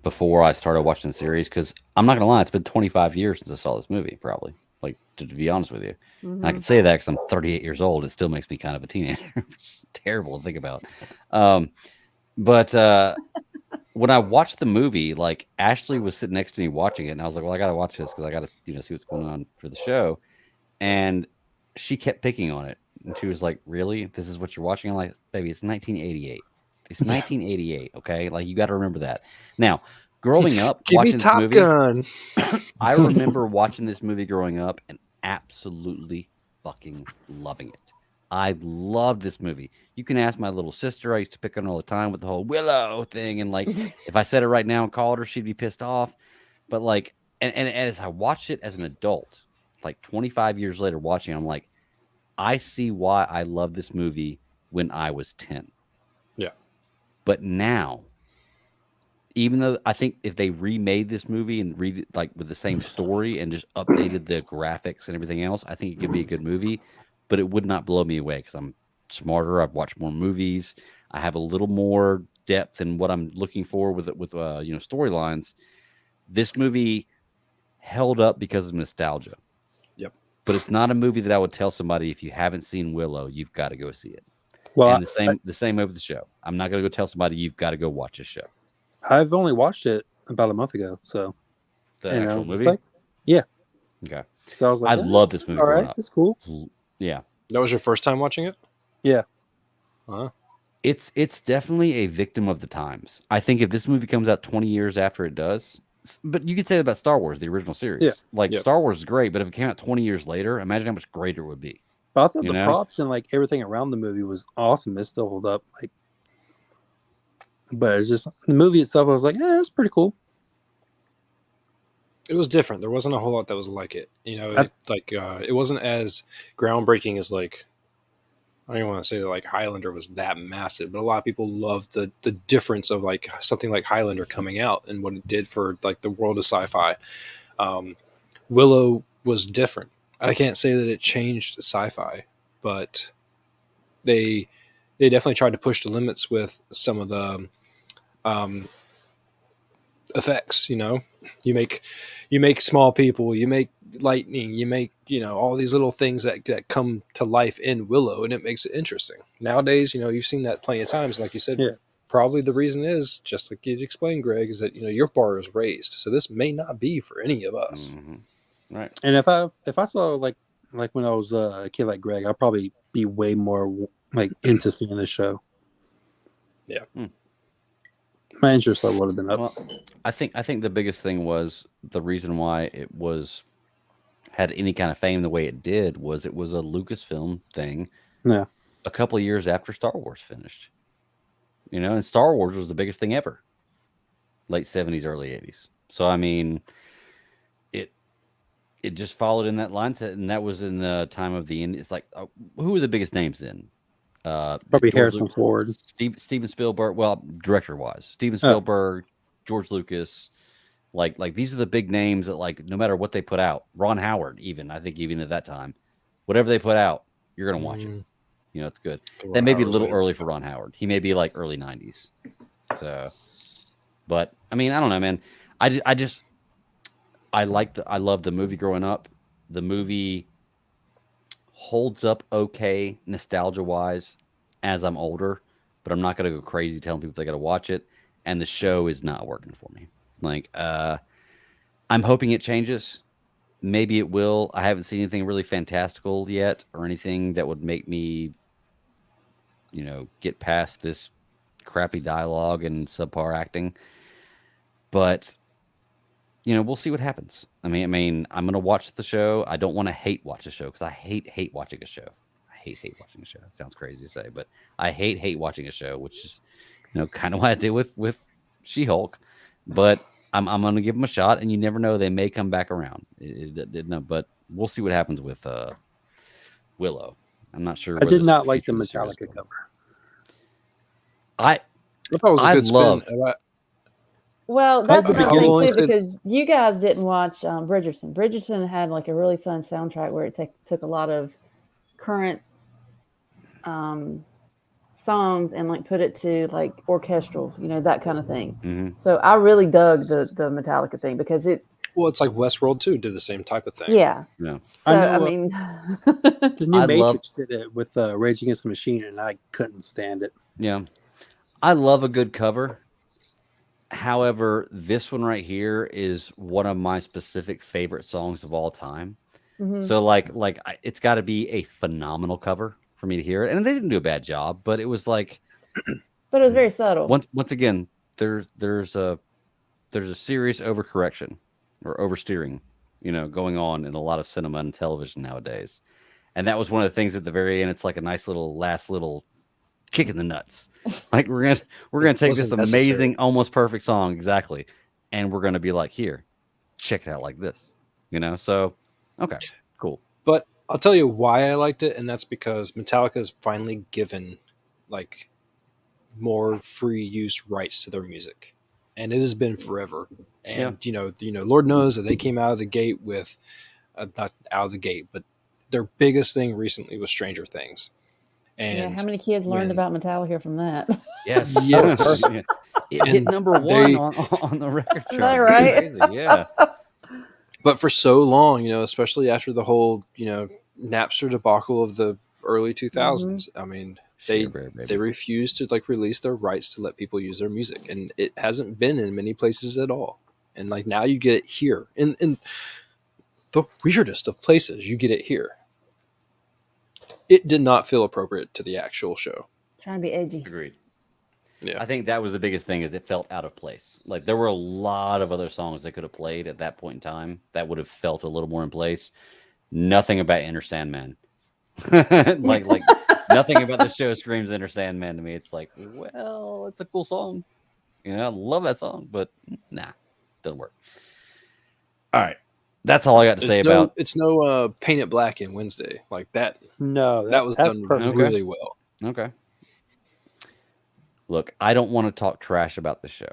before I started watching the series, because I'm not going to lie, it's been 25 years since I saw this movie, probably, like, to be honest with you. And I can say that because I'm 38 years old. It still makes me kind of a teenager. It's terrible to think about. But when I watched the movie, like, Ashley was sitting next to me watching it, and I was like, well, I got to watch this because I got to see what's going on for the show. And she kept picking on it. And she was like, really? This is what you're watching? I'm like, baby, it's 1988. It's 1988, okay? Like, you got to remember that. Now, growing up, give me Top Gun. I remember watching this movie growing up and absolutely fucking loving it. I love this movie. You can ask my little sister. I used to pick on her all the time with the whole Willow thing. And like, if I said it right now and called her, she'd be pissed off. But like, and as I watched it as an adult, like 25 years later watching, I'm like, I see why I love this movie when I was 10. Yeah. But now, even though I think if they remade this movie and read it like with the same story and just updated the graphics and everything else, I think it could be a good movie, but it would not blow me away because I'm smarter. I've watched more movies. I have a little more depth in what I'm looking for with storylines. This movie held up because of nostalgia. Yep. But it's not a movie that I would tell somebody, if you haven't seen Willow, you've got to go see it. Well, and the same way with the show. I'm not going to go tell somebody you've got to go watch this show. I've only watched it about a month ago, so The actual movie? like, yeah. Okay. So I was like, I love this movie. All growing right, up. it's cool. Yeah. That was your first time watching it? Yeah. Huh? It's definitely a victim of the times. I think if this movie comes out 20 years after it does, but you could say that about Star Wars, the original series. Yeah. Like Yep. Star Wars is great, but if it came out 20 years later, imagine how much greater it would be. But I thought You the know? props and like everything around the movie was awesome. It still hold up. Like, but it's just the movie itself. I was like, it's pretty cool. It was different. There wasn't a whole lot that was like it. You know, it wasn't as groundbreaking as like, I don't even want to say that like Highlander was that massive, but a lot of people loved the difference of like something like Highlander coming out and what it did for like the world of sci-fi. Willow was different. I can't say that it changed sci-fi, but they definitely tried to push the limits with some of the effects. You know, you make small people, you make lightning, you make all these little things that come to life in Willow, and it makes it interesting. Nowadays, you've seen that plenty of times. Like you said, Yeah. Probably the reason is just like you explained, Greg, is that your bar is raised, so this may not be for any of us. Mm-hmm. Right. And if I saw like when I was a kid like Greg, I'd probably be way more like into seeing this show. Yeah. My interest level would have been up. Well, I think the biggest thing was the reason why it had any kind of fame the way it did was it was a Lucasfilm thing. Yeah. A couple of years after Star Wars finished. And Star Wars was the biggest thing ever. Late 70s, early 80s. So I mean, it just followed in that mindset, and that was in the time of the end. It's like, who were the biggest names then? Probably George Harrison Lucas, Ford. Steven Spielberg. Well, director wise, Steven Spielberg, George Lucas. Like these are the big names that, like, no matter what they put out, Ron Howard, even at that time, whatever they put out, you're gonna watch it. It's good. That may be a little early for Ron Howard. He may be like early 90s. So, but I mean, I don't know, man. I love the movie growing up. The movie holds up okay nostalgia wise as I'm older, but I'm not gonna go crazy telling people they gotta watch it. And the show is not working for me. Like, I'm hoping it changes. Maybe it will. I haven't seen anything really fantastical yet, or anything that would make me, get past this crappy dialogue and subpar acting. But we'll see what happens. I mean, I'm gonna watch the show. I don't want to watch the show because I hate watching a show. I hate watching a show. It sounds crazy to say, but I hate watching a show, which is kind of what I did with She-Hulk. But I'm gonna give them a shot, and you never know, they may come back around. But we'll see what happens with Willow. I'm not sure. I did not like future the of series Metallica goes. cover. I thought it was a good love- spin. Well, that's the another beginning thing too, said- because you guys didn't watch Bridgerton. Bridgerton had like a really fun soundtrack where it took a lot of current songs and like put it to like orchestral, that kind of thing. Mm-hmm. So I really dug the Metallica thing because it. Well, it's like Westworld too did the same type of thing. Yeah. Yeah. So I know, I mean, The new I Matrix did it with Rage Against the Machine, and I couldn't stand it. Yeah. I love a good cover. However, this one right here is one of my specific favorite songs of all time. mhm. So it's got to be a phenomenal cover for me to hear it. And they didn't do a bad job, but it was like, But it was very subtle. once again, there's a serious overcorrection or oversteering, going on in a lot of cinema and television nowadays. And that was one of the things at the very end. It's like a nice little last little kick in the nuts. Like we're gonna take this wasn't amazing, necessary. almost perfect song, exactly, and we're gonna be like, here, check it out like this. So okay, cool. But I'll tell you why I liked it, and that's because Metallica has finally given like more free use rights to their music, and it has been forever. And Lord knows that they came out of the gate with not out of the gate, but their biggest thing recently was Stranger Things. And how many kids learned when- about Metallica from that? Yes, Yes. It hit And number one they- on the record chart. Is that right? Crazy, yeah. But for so long, especially after the whole, Napster debacle of the early 2000s, I mean, they refused to like release their rights to let people use their music, and it hasn't been in many places at all. And like now you get it here in the weirdest of places. You get it here. It did not feel appropriate to the actual show. Trying to be edgy. Agreed. Yeah. I think that was the biggest thing, is it felt out of place. Like there were a lot of other songs that could have played at that point in time that would have felt a little more in place. Nothing about Enter Sandman. like nothing about the show screams Enter Sandman to me. It's like, well, it's a cool song. I love that song, but nah, doesn't work. All right. That's all I got to say about it's no Paint It Black in Wednesday like that. No, That was that's done perfect. really well. Okay. Look, I don't want to talk trash about the show.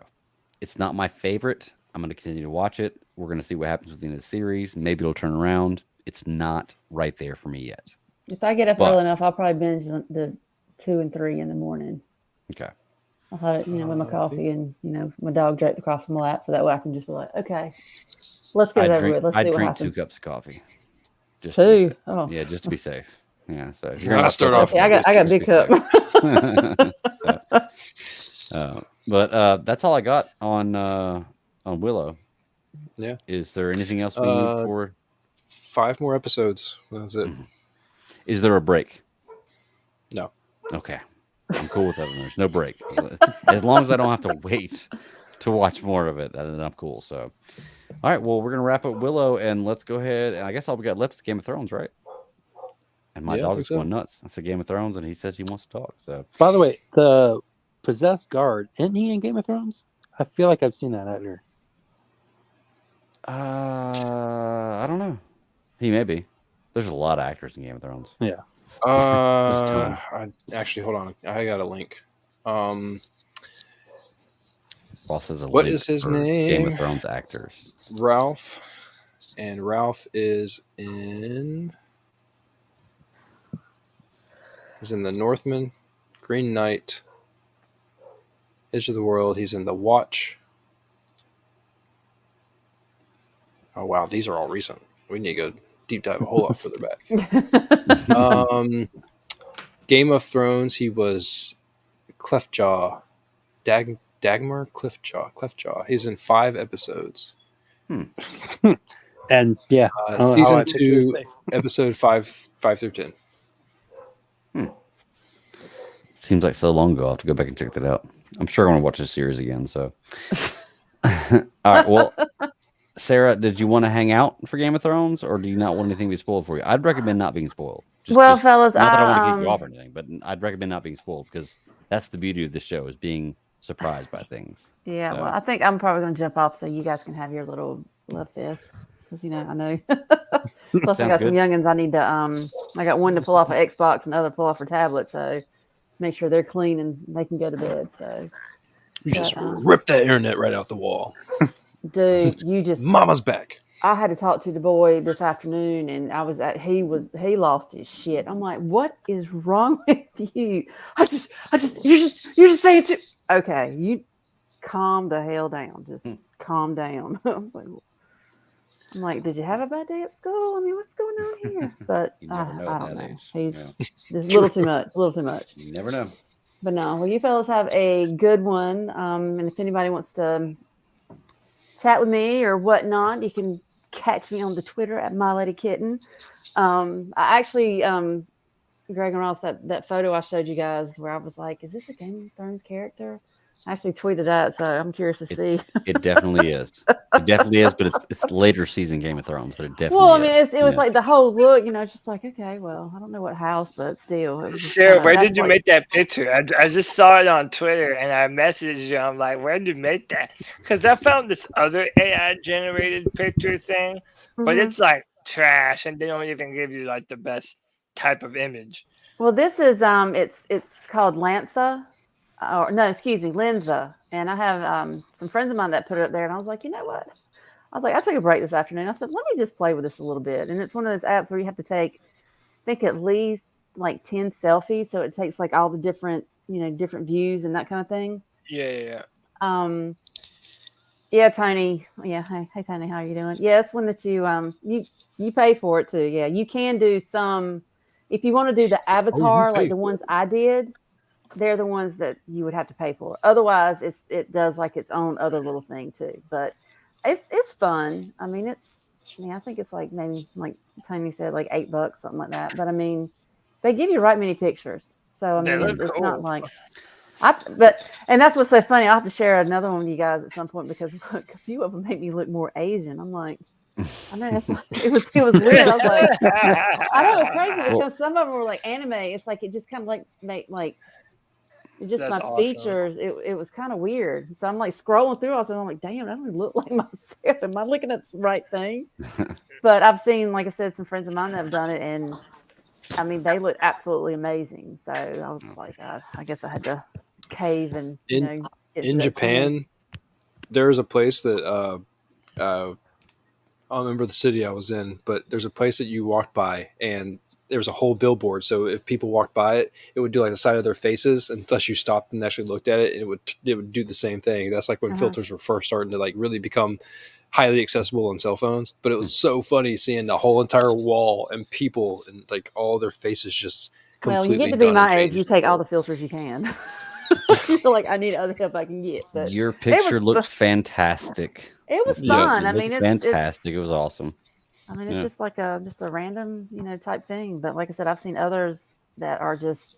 It's not my favorite. I'm going to continue to watch it. We're going to see what happens with the end of the series. Maybe it'll turn around. It's not right there for me yet. If I get up early enough, I'll probably binge the 2 and 3 in the morning. Okay. I'll have it, with my coffee and, my dog draped across my lap, so that way I can just be like, okay, let's get it over with. Let's see what drink happens. 2 cups of coffee. Just 2? Oh. Yeah, just to be safe. Yeah, so if I start off. Okay, I got big cup. But that's all I got on Willow. Yeah. Is there anything else we need for 5 more episodes? That's it. Is there a break? No. Okay. I'm cool with that. There's no break. As long as I don't have to wait to watch more of it, then I'm cool. So, all right. Well, we're going to wrap up Willow, and let's go ahead. And I guess all we got left is Game of Thrones, right? And my dog is going nuts. I said Game of Thrones, and he says he wants to talk. So, by the way, the possessed guard, isn't he in Game of Thrones? I feel like I've seen that actor. I don't know. He may be. There's a lot of actors in Game of Thrones. Yeah. Actually, hold on. I got a link. Ross has a what link is his for name? Game of Thrones actors. Ralph. And Ralph is in. He's in The Northman, Green Knight, Edge of the World. He's in The Watch. Oh, wow. These are all recent. We need to go deep dive a whole lot further back. Game of Thrones, he was Cleftjaw. Dagmar Cleftjaw. He's in 5 episodes. And yeah. Season 2, episode 5 through 10. Seems like so long ago. I'll have to go back and check that out. I'm sure I want to watch this series again. So, all right. Well, Sarah, did you want to hang out for Game of Thrones, or do you not want anything to be spoiled for you? I'd recommend not being spoiled. Fellas, not that I want to kick you off or anything, but I'd recommend not being spoiled, because that's the beauty of the show, is being surprised by things. Yeah, so. Well, I think I'm probably going to jump off so you guys can have your little love fest, because I know. Plus, I got some youngins. I need to. I got one to pull off an Xbox and the other pull off a tablet, so make sure they're clean and they can go to bed. So you just rip that internet right out the wall, dude. You just Mama's back. I had to talk to the boy this afternoon, and he lost his shit. I'm like, what is wrong with you? You're just saying too. Okay, you calm the hell down. Just calm down. I'm like, did you have a bad day at school? I mean, what's going on here? But I don't know. Age. He's just a little too much. A little too much. You never know. But no, well, you fellas have a good one. And if anybody wants to chat with me or whatnot, you can catch me on the Twitter at MyLadyKitten. I actually, Greg and Ross, that photo I showed you guys where I was like, is this a Game of Thrones character? I actually tweeted that, so I'm curious to see. It definitely is. It definitely is, but it's later season Game of Thrones, but it definitely. Well, I mean, is. it was like the whole look, it's just like, okay, well, I don't know what house, but still, it was just Sarah, where that's did you like, make that picture? I just saw it on Twitter and I messaged you. I'm like, where did you make that? Because I found this other AI generated picture thing, but Mhm. it's like trash and they don't even give you like the best type of image. Well, this is it's called Lanza, or no, excuse me, Lenza, and I have some friends of mine that put it up there, and I was like, you know what? I was like, I took a break this afternoon. I said, let me just play with this a little bit, and it's one of those apps where you have to take, I think, at least like 10 selfies, so it takes like all the different different views and that kind of thing. Yeah. Yeah, Tony. Yeah, hey Tony, how are you doing? Yeah, it's one that you pay for it too. Yeah, you can do some if you want to do the avatar, like the ones I did. They're the ones that you would have to pay for. Otherwise, it does like its own other little thing too. But it's fun. I mean, I think it's like maybe like Tony said, like $8, something like that. But I mean, they give you right many pictures, so I They mean, look it's cool. not like. And that's what's so funny. I'll have to share another one with you guys at some point because look, a few of them make me look more Asian. I'm like, I mean, it was weird. I was like, I know it's crazy because some of them were like anime. It's like it just kind of like it just That's my awesome. features. It was kind of weird. So I'm like scrolling through. I'm like, damn, I don't look like myself. Am I looking at the right thing? But I've seen, like I said, some friends of mine that have done it, and I mean, they look absolutely amazing. So I was like, I guess I had to cave and in Japan there's a place that I don't remember the city I was in, but there's a place that you walked by and there was a whole billboard, so if people walked by it, it would do like the side of their faces unless you stopped and actually looked at it, and it would do the same thing. That's like when filters were first starting to like really become highly accessible on cell phones. But it was so funny seeing the whole entire wall and people and like all their faces just completely. Well, you get to be my age, you take all the filters you can. You feel like I need other help I can get. But your picture looked fantastic. It was fun. I mean, it's fantastic. It was awesome. I mean, it's just like a random, type thing. But like I said, I've seen others that are just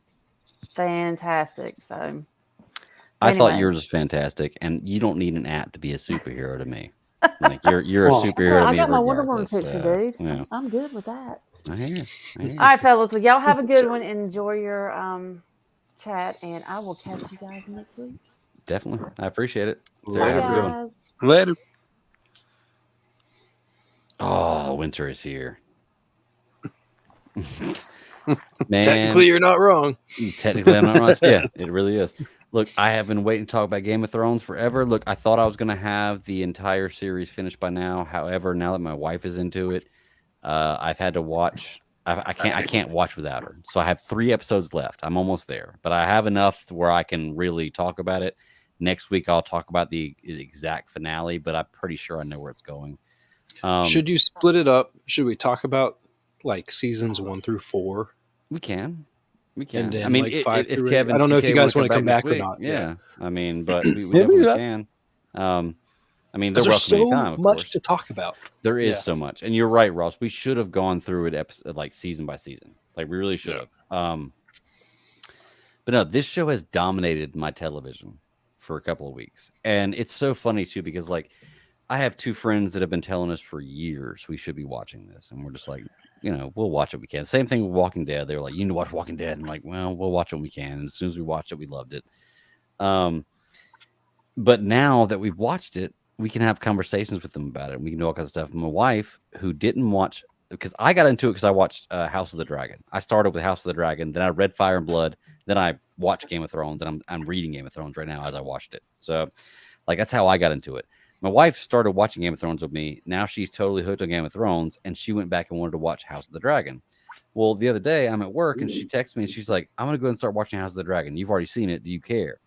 fantastic. So I thought yours was fantastic, and you don't need an app to be a superhero to me. Like you're a superhero. I got my Wonder Woman picture, dude. Yeah. I'm good with that. I hear you. All right, fellas. Well, y'all have a good one. Enjoy your chat, and I will catch you guys next week. Definitely, I appreciate it. Bye, guys. Later. Oh, winter is here. Man, technically, you're not wrong. Technically, I'm not wrong. Yeah, it really is. Look, I have been waiting to talk about Game of Thrones forever. Look, I thought I was going to have the entire series finished by now. However, now that my wife is into it, I've had to watch. I can't watch without her. So I have 3 episodes left. I'm almost there, but I have enough where I can really talk about it. Next week, I'll talk about the exact finale, but I'm pretty sure I know where it's going. Should you split it up? Should we talk about like seasons 1 through 4? We can. And then, I mean, like 5 if through Kevin, I don't know if you guys want to come back week, or not. Yeah. I mean, but we definitely can. I mean, there's so much to talk about. There is so much, and you're right, Ross. We should have gone through it like season by season. Like we really should have. But no, this show has dominated my television for a couple of weeks, and it's so funny too because like I have 2 friends that have been telling us for years we should be watching this, and we're just like, we'll watch what we can. Same thing with Walking Dead. They were like, you need to watch Walking Dead, and I'm like, well, we'll watch what we can. And as soon as we watched it, we loved it. But now that we've watched it, we can have conversations with them about it. We can do all kinds of stuff. My wife, who didn't watch, because I got into it because I watched House of the Dragon. I started with House of the Dragon, then I read Fire and Blood, then I watched Game of Thrones, and I'm reading Game of Thrones right now as I watched it. So, like, that's how I got into it. My wife started watching Game of Thrones with me. Now she's totally hooked on Game of Thrones, and she went back and wanted to watch House of the Dragon. Well, the other day, I'm at work, and she texts me, and she's like, I'm going to go and start watching House of the Dragon. You've already seen it. Do you care?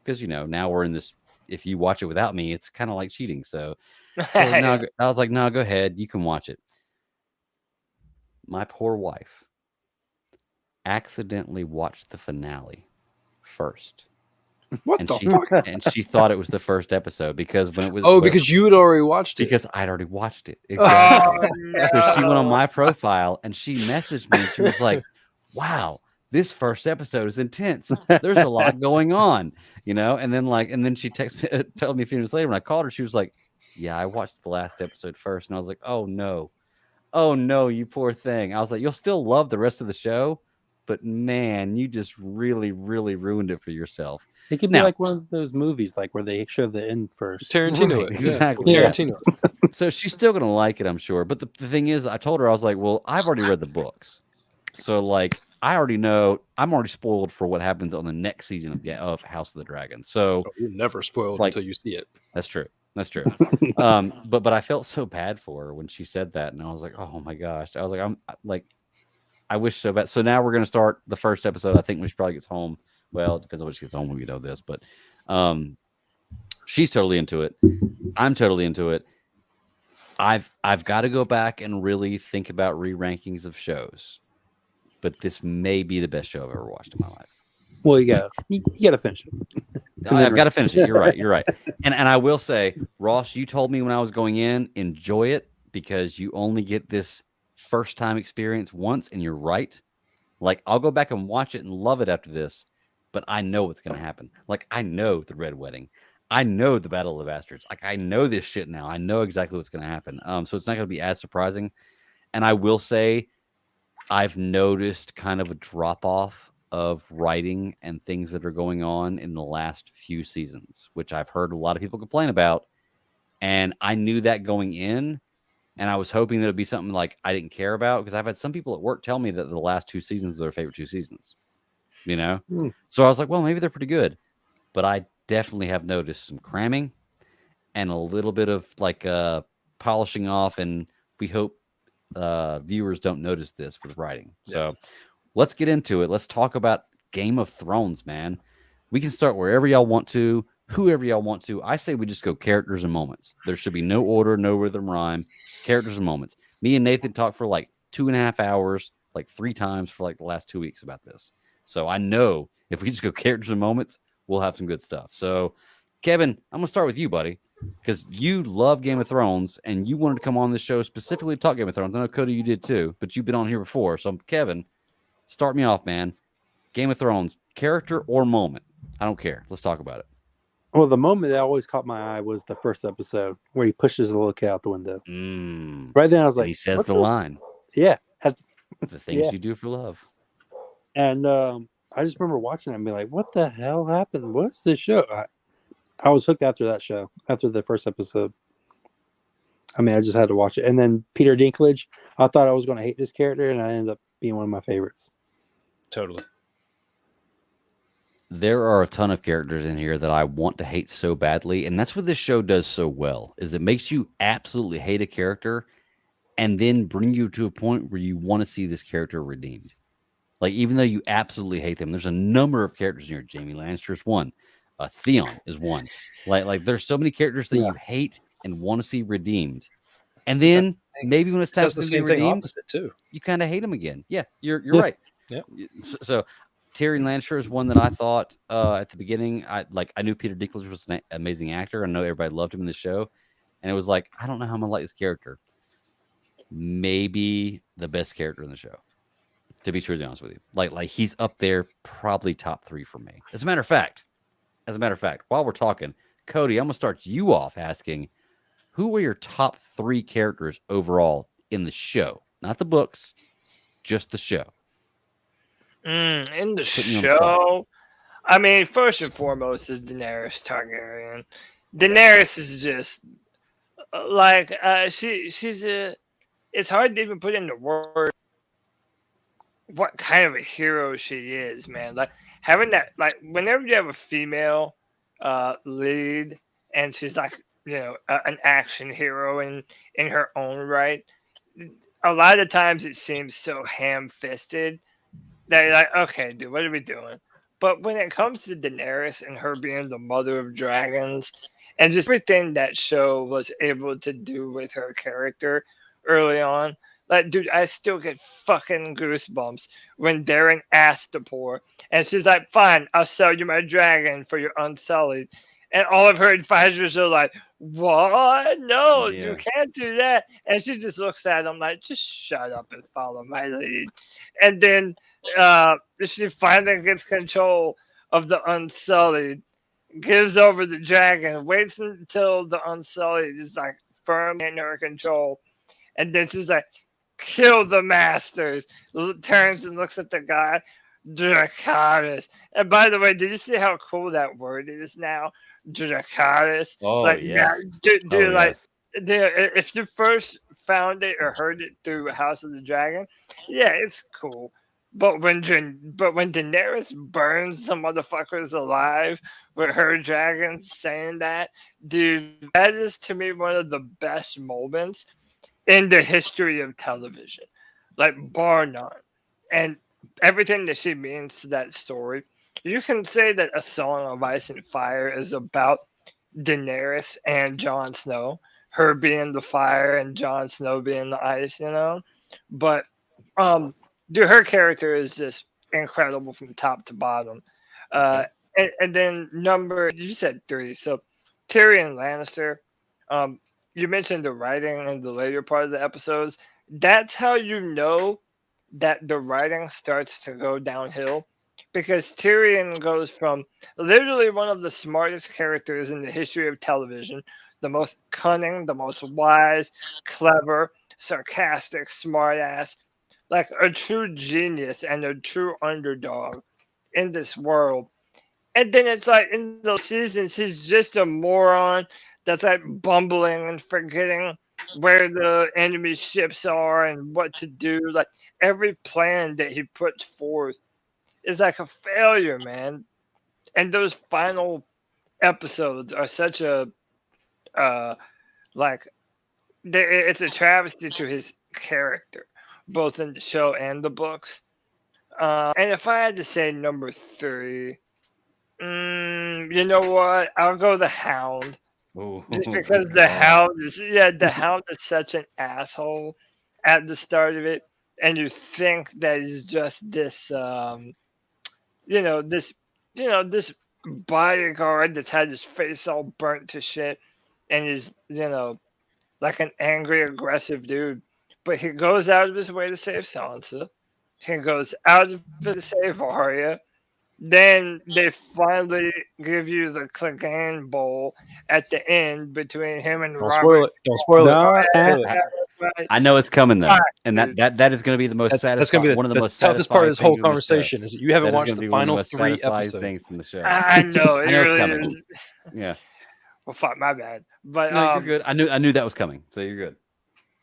Because, now we're in this, if you watch it without me, it's kind of like cheating. So no, I was like, no, go ahead. You can watch it. My poor wife accidentally watched the finale first. What the fuck? And she thought it was the first episode because when it was because you had already watched it. Because I'd already watched it. Exactly. So she went on my profile and she messaged me and she was like, wow, this first episode is intense. There's a lot going on, and then she texted me, told me a few minutes later when I called her, she was like, yeah, I watched the last episode first, and I was like, oh no, you poor thing. I was like, you'll still love the rest of the show, but man, you just really, really ruined it for yourself. It could be Now- like one of those movies, like where they show the end first. Tarantino Right, it. exactly, Yeah. yeah. Tarantino. So she's still gonna like it, I'm sure. But the thing is, I told her, I was like, well, I've already read the books, so like I already know. I'm already spoiled for what happens on the next season of House of the Dragon. So Oh, you're never spoiled Like- until you see it. that's true. That's true. But I felt so bad for her when she said that, and I was like, oh my gosh. I was like, I'm like, I wish so bad. So now we're gonna start the first episode. I think when she probably gets home. Well, it depends on when she gets home when we know this, but she's totally into it. I'm totally into it. I've got to go back and really think about re-rankings of shows, but this may be the best show I've ever watched in my life. Well, you gotta finish it. I've got to finish it. You're right. And I will say, Ross, you told me when I was going in, enjoy it because you only get this first time experience once, and you're right. Like, I'll go back and watch it and love it after this, but I know what's going to happen. Like, I know the Red Wedding. I know the Battle of the Bastards. Like, I know this shit now. I know exactly what's going to happen. So it's not going to be as surprising. And I will say, I've noticed kind of a drop off of writing and things that are going on in the last few seasons, which I've heard a lot of people complain about. And I knew that going in, and I was hoping that it'd be something like I didn't care about, because I've had some people at work tell me that the last 2 seasons are their favorite 2 seasons, you know? So I was like, well, maybe they're pretty good, but I definitely have noticed some cramming and a little bit of like polishing off. And we hope viewers don't notice this with writing. So let's get into it. Let's talk about Game of Thrones, man. We can start wherever y'all want to, whoever y'all want to. I say we just go characters and moments. There should be no order, no rhythm, rhyme. Characters and moments. Me and Nathan talked for like 2.5 hours, like 3 times for like the last 2 weeks about this. So I know if we just go characters and moments, we'll have some good stuff. So, Kevin, I'm going to start with you, buddy, because you love Game of Thrones and you wanted to come on this show specifically to talk Game of Thrones. I know, Cody, you did too, but you've been on here before. So, Kevin, start me off, man. Game of Thrones, character or moment? I don't care. Let's talk about it. Well, the moment that always caught my eye was the first episode where he pushes the little kid out the window. Right then, I was like, he says what the line. Yeah. The things you do for love. And I just remember watching it and being like, what the hell happened? What's this show? I was hooked after that show, after the first episode. I mean, I just had to watch it. And then Peter Dinklage, I thought I was going to hate this character, and I ended up being one of my favorites. Totally. There are a ton of characters in here that I want to hate so badly, and that's what this show does so well, is it makes you absolutely hate a character and then bring you to a point where you want to see this character redeemed. Like, even though you absolutely hate them, there's a number of characters in here. Jamie Lannister is one. Theon is one. Like there's so many characters that you hate and want to see redeemed. And then maybe when it's time to be redeemed, opposite too. You kind of hate him again. Yeah, you're right. Yeah. So Tyrion Lannister is one that I thought at the beginning, I knew Peter Dinklage was an amazing actor. I know everybody loved him in the show. And it was like, I don't know how I'm going to like this character. Maybe the best character in the show, to be truly honest with you. Like he's up there, probably top 3 for me. As a matter of fact, while we're talking, Cody, I'm going to start you off asking, who were your top 3 characters overall in the show? Not the books, just the show. In the show, I mean, first and foremost is Daenerys Targaryen. Daenerys is just like she's a. It's hard to even put into words what kind of a hero she is, man. Like having that, like whenever you have a female lead and she's like, an action hero in her own right, a lot of times it seems so ham-fisted that you're like, okay, dude, what are we doing? But when it comes to Daenerys and her being the mother of dragons and just everything that show was able to do with her character early on, like, dude, I still get fucking goosebumps when Darren asked to pour, and she's like, fine, I'll sell you my dragon for your Unsullied. And all of her advisors are like, what? No, you can't do that. And she just looks at him like, just shut up and follow my lead. And then she finally gets control of the Unsullied. gives over the dragon, waits until the Unsullied is like firmly in her control, and then she's like, kill the masters. Turns and looks at the guy, Dracarys. And by the way, did you see how cool that word is now? Dracarys. Oh Like, now, yes. do Oh like, yes. if you first found it or heard it through House of the Dragon, yeah, it's cool. But when Daenerys burns some motherfuckers alive with her dragons saying that, dude, that is to me one of the best moments in the history of television, like bar none. And everything that she means to that story, you can say that A Song of Ice and Fire is about Daenerys and Jon Snow, her being the fire and Jon Snow being the ice, you know. But dude, her character is just incredible from top to bottom. Uh, Okay. and then number you said three, so Tyrion Lannister. Um, you mentioned the writing in the later part of the episodes. That's how you know that the writing starts to go downhill, because Tyrion goes from literally one of the smartest characters in the history of television, the most cunning, the most wise, clever, sarcastic, smartass, like a true genius and a true underdog in this world. And then it's like in those seasons, he's just a moron that's like bumbling and forgetting where the enemy ships are and what to do. Like every plan that he puts forth is like a failure, man. And those final episodes are such a uh like it's a travesty to his character, both in the show and the books. And if I had to say number three, you know what? I'll go the Hound. Oh, Just because good the call. Hound is the Hound is such an asshole at the start of it, and you think that he's just this you know, this this bodyguard that's had his face all burnt to shit and is, like an angry, aggressive dude. But he goes out of his way to save Sansa. He goes out of his way to save Arya. Then they finally give you the Clegane Bowl at the end between him and Don't spoil Robert. it. Don't spoil it. No, Don't spoil it. Right, I know it's coming though, right, and dude. that is going to be the most That's going to satisfying, be one of the the most toughest part of satisfying this whole things in the show. conversation is that you haven't That is watched going to the be one of the final most 3 satisfying episodes. things in the show. I know it I know it's really coming. is. Yeah. Well, fuck, my bad. But No, you're good. I knew that was coming, so you're good.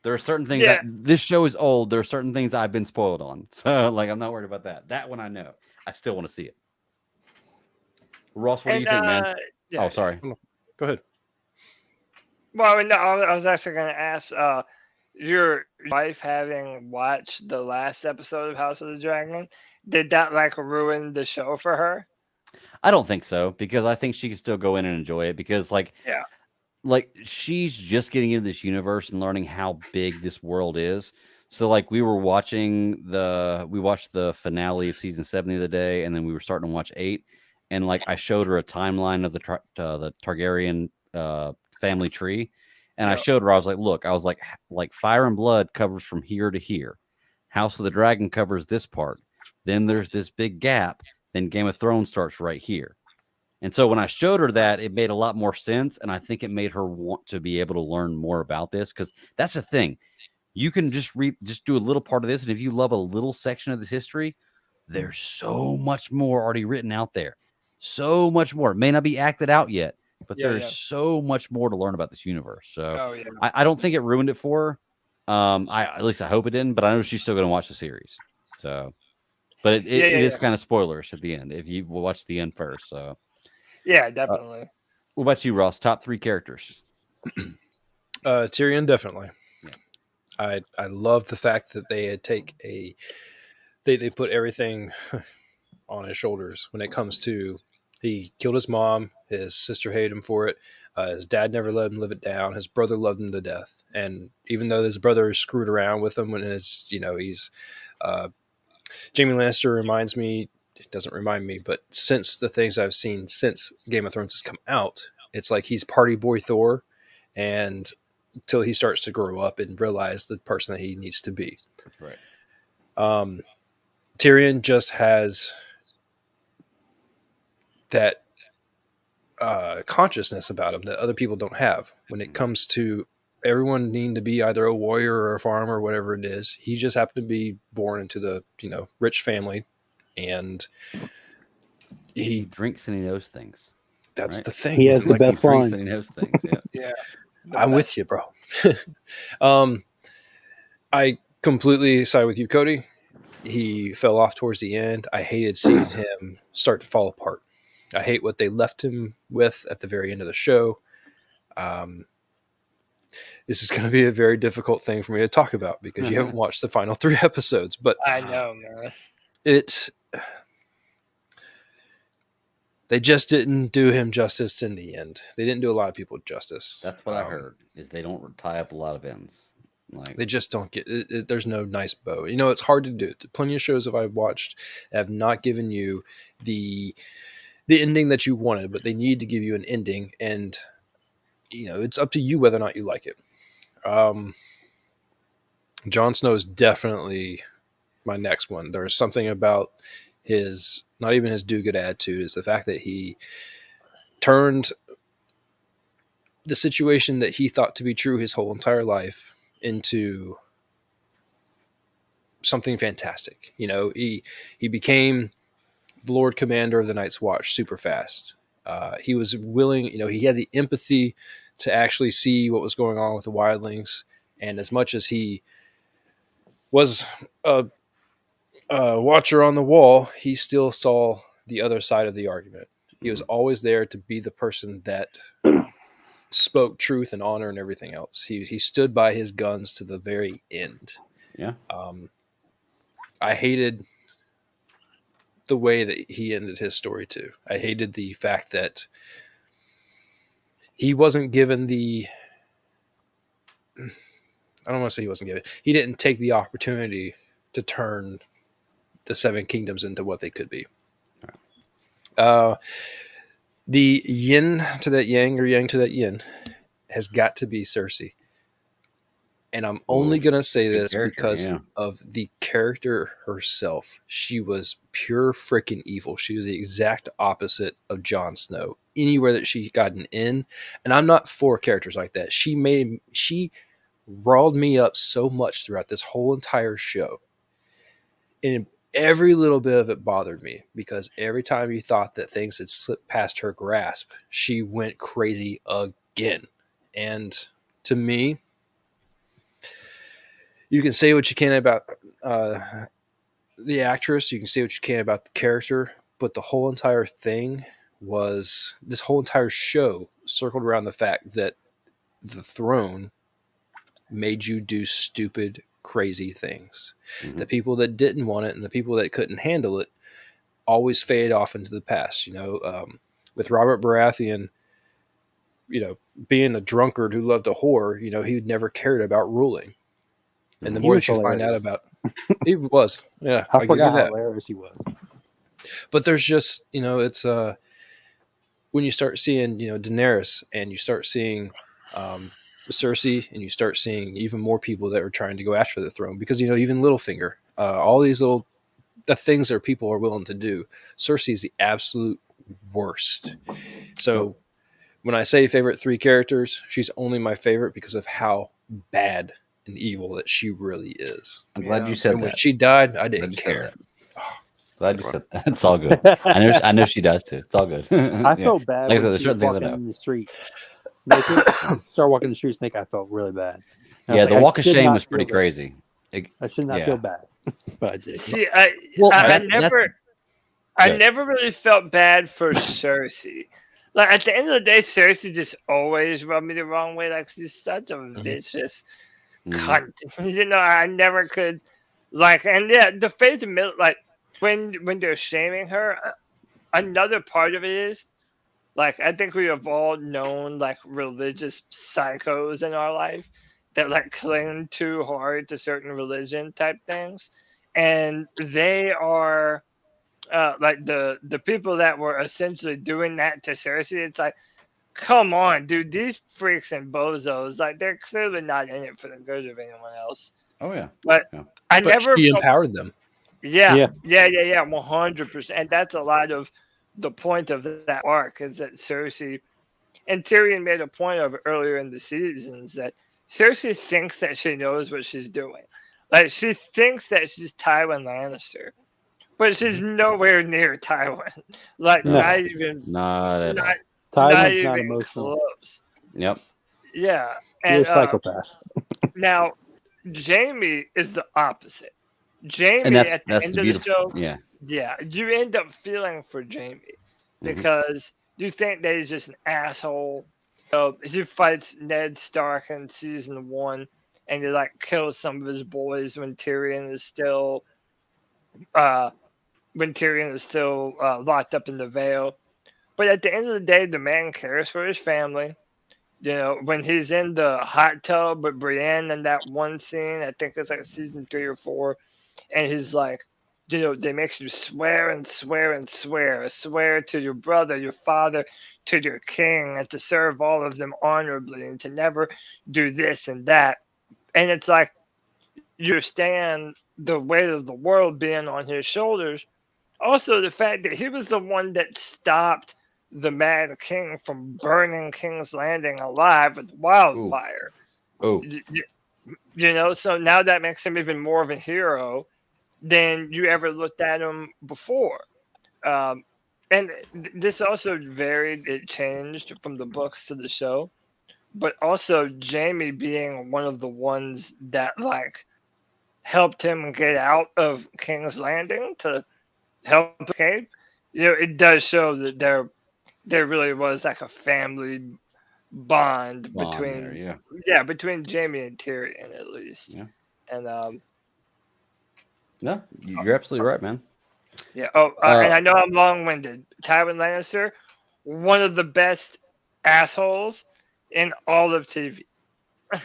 There are certain things yeah, this show is old. There are certain things I've been spoiled on, so like I'm not worried about that. That one I know. I still want to see it. Ross, what do you and think, man? yeah. Oh, sorry. Go ahead. Well, no, I was actually going to ask your wife, having watched the last episode of House of the Dragon, did that like ruin the show for her? I don't think so, because I think she can still go in and enjoy it, because Yeah. like she's just getting into this universe and learning how big this world is. So like we watched the finale of season 7 the other day, and then we were starting to watch 8, and like I showed her a timeline of the Targaryen family tree, and I Yep. showed her, I was like Fire and Blood covers from here to here, House of the Dragon covers this part, then there's this big gap, then Game of Thrones starts right here. And so when I showed her that, it made a lot more sense, and I think it made her want to be able to learn more about this, because that's the thing. You can just do a little part of this, and if you love a little section of this history, there's so much more already written out there. So much more. It may not be acted out yet, but Yeah, there's yeah. so much more to learn about this universe. So Oh, yeah. I don't think it ruined it for her. At least I hope it didn't, but I know she's still going to watch the series. So, but it Yeah, is yeah. kind of spoilers at the end if you watch the end first. So, Yeah, definitely. what about you, Ross? Top 3 characters? Tyrion, definitely. Yeah. I love the fact that they they put everything on his shoulders when it comes to, he killed his mom, his sister hated him for it, his dad never let him live it down, his brother loved him to death, and even though his brother screwed around with him when he's Jamie Lannister reminds me, it doesn't remind me, but since the things I've seen since Game of Thrones has come out, it's like he's party boy Thor, and until he starts to grow up and realize the person that he needs to be. Right. Tyrion just has that consciousness about him that other people don't have. When it comes to everyone needing to be either a warrior or a farmer or whatever it is, he just happened to be born into the rich family, and he drinks and he knows things. That's right? the thing. He has the Like, best he drinks lines. and he knows things. Yeah. Yeah. I'm with you, bro. I completely side with you, Cody. He fell off towards the end. I hated seeing him start to fall apart. I hate what they left him with at the very end of the show. This is going to be a very difficult thing for me to talk about because you haven't watched the final 3 episodes. But I know, man. They just didn't do him justice in the end. They didn't do a lot of people justice. That's what I heard. Is they don't tie up a lot of ends. Like, they just don't get it. There's no nice bow. It's hard to do. Plenty of shows that I've watched have not given you the ending that you wanted, but they need to give you an ending, and it's up to you whether or not you like it. Jon Snow is definitely my next one. There's something about his, not even his do-good attitude, is the fact that he turned the situation that he thought to be true his whole entire life into something fantastic. He became the Lord Commander of the Night's Watch super fast. He was willing, he had the empathy to actually see what was going on with the wildlings. And as much as he was a watcher on the wall, he still saw the other side of the argument. He was always there to be the person that spoke truth and honor and everything else. He stood by his guns to the very end. Yeah. I hated the way that he ended his story too. I hated the fact that he wasn't given the, I don't want to say he wasn't given, he didn't take the opportunity to turn the 7 kingdoms into what they could be. The yin to that yang, or yang to that yin, has got to be Cersei. And I'm only going to say this because of the character herself. She was pure freaking evil. She was the exact opposite of Jon Snow. Anywhere that she got an in, and I'm not for characters like that. She riled me up so much throughout this whole entire show. And every little bit of it bothered me because every time you thought that things had slipped past her grasp, she went crazy again. And to me, you can say what you can about the actress. You can say what you can about the character, but the whole entire thing was, this whole entire show circled around the fact that the throne made you do stupid, crazy things. Mm-hmm. The people that didn't want it and the people that couldn't handle it always fade off into the past. With Robert Baratheon, being a drunkard who loved a whore, he never cared about ruling. And the more that you find out about it, was, yeah, I forgot how hilarious he was. But there's just, it's when you start seeing, Daenerys, and you start seeing Cersei, and you start seeing even more people that are trying to go after the throne, because even Littlefinger, all these the things that people are willing to do. Cersei is the absolute worst. So when I say favorite 3 characters, she's only my favorite because of how bad and evil that she really is. I'm glad you said and that. When she died, I didn't care. Glad you said that. It's all good. I know she does too. It's all good. I felt bad like when she was walking in the street. Start walking the streets, I felt really bad. Yeah, the walk of shame was pretty crazy. I should not feel bad, but I did. See, I never really felt bad for Cersei. Like, at the end of the day, Cersei just always rubbed me the wrong way. Like, she's such a vicious cunt. I never could, and yeah, the phase of middle, when they're shaming her, another part of it is, I think we have all known, religious psychos in our life that, cling too hard to certain religion type things. And they are, the people that were essentially doing that to Cersei, it's come on, dude, these freaks and bozos, they're clearly not in it for the good of anyone else. Oh, yeah. But she empowered them. Yeah, 100%. And that's a lot of the point of that arc is that Cersei and Tyrion made a point of earlier in the seasons that Cersei thinks that she knows what she's doing. Like she thinks that she's Tywin Lannister, but she's nowhere near Tywin. Like No. not even Not at all. not Tywin's even not emotional. close. Yep. Yeah, You're and a psychopath. now Jamie is the opposite. Jamie And at the that's end the of the beautiful. show, Yeah. yeah, you end up feeling for Jamie because you think that he's just an asshole. So he fights Ned Stark in season 1, and he like kills some of his boys when Tyrion is still locked up in the Vale. But at the end of the day, the man cares for his family. You know, when he's in the hot tub with Brienne in that one scene, I think it's like season 3 or 4, and he's like, you know, they make you swear and swear and swear. Swear to your brother, your father, to your king, and to serve all of them honorably, and to never do this and that. And it's like, you understand the weight of the world being on his shoulders. Also, the fact that he was the one that stopped the Mad King from burning King's Landing alive with wildfire. Oh. You know, so now that makes him even more of a hero than you ever looked at him before. And this also varied, it changed from the books to the show. But also Jamie being one of the ones that like helped him get out of King's Landing to help escape. You know, it does show that there really was like a family bond between there, between Jamie and Tyrion at least. Yeah. And no, you're absolutely right, man. yeah. And I know I'm long-winded. Tywin Lannister, one of the best assholes in all of TV.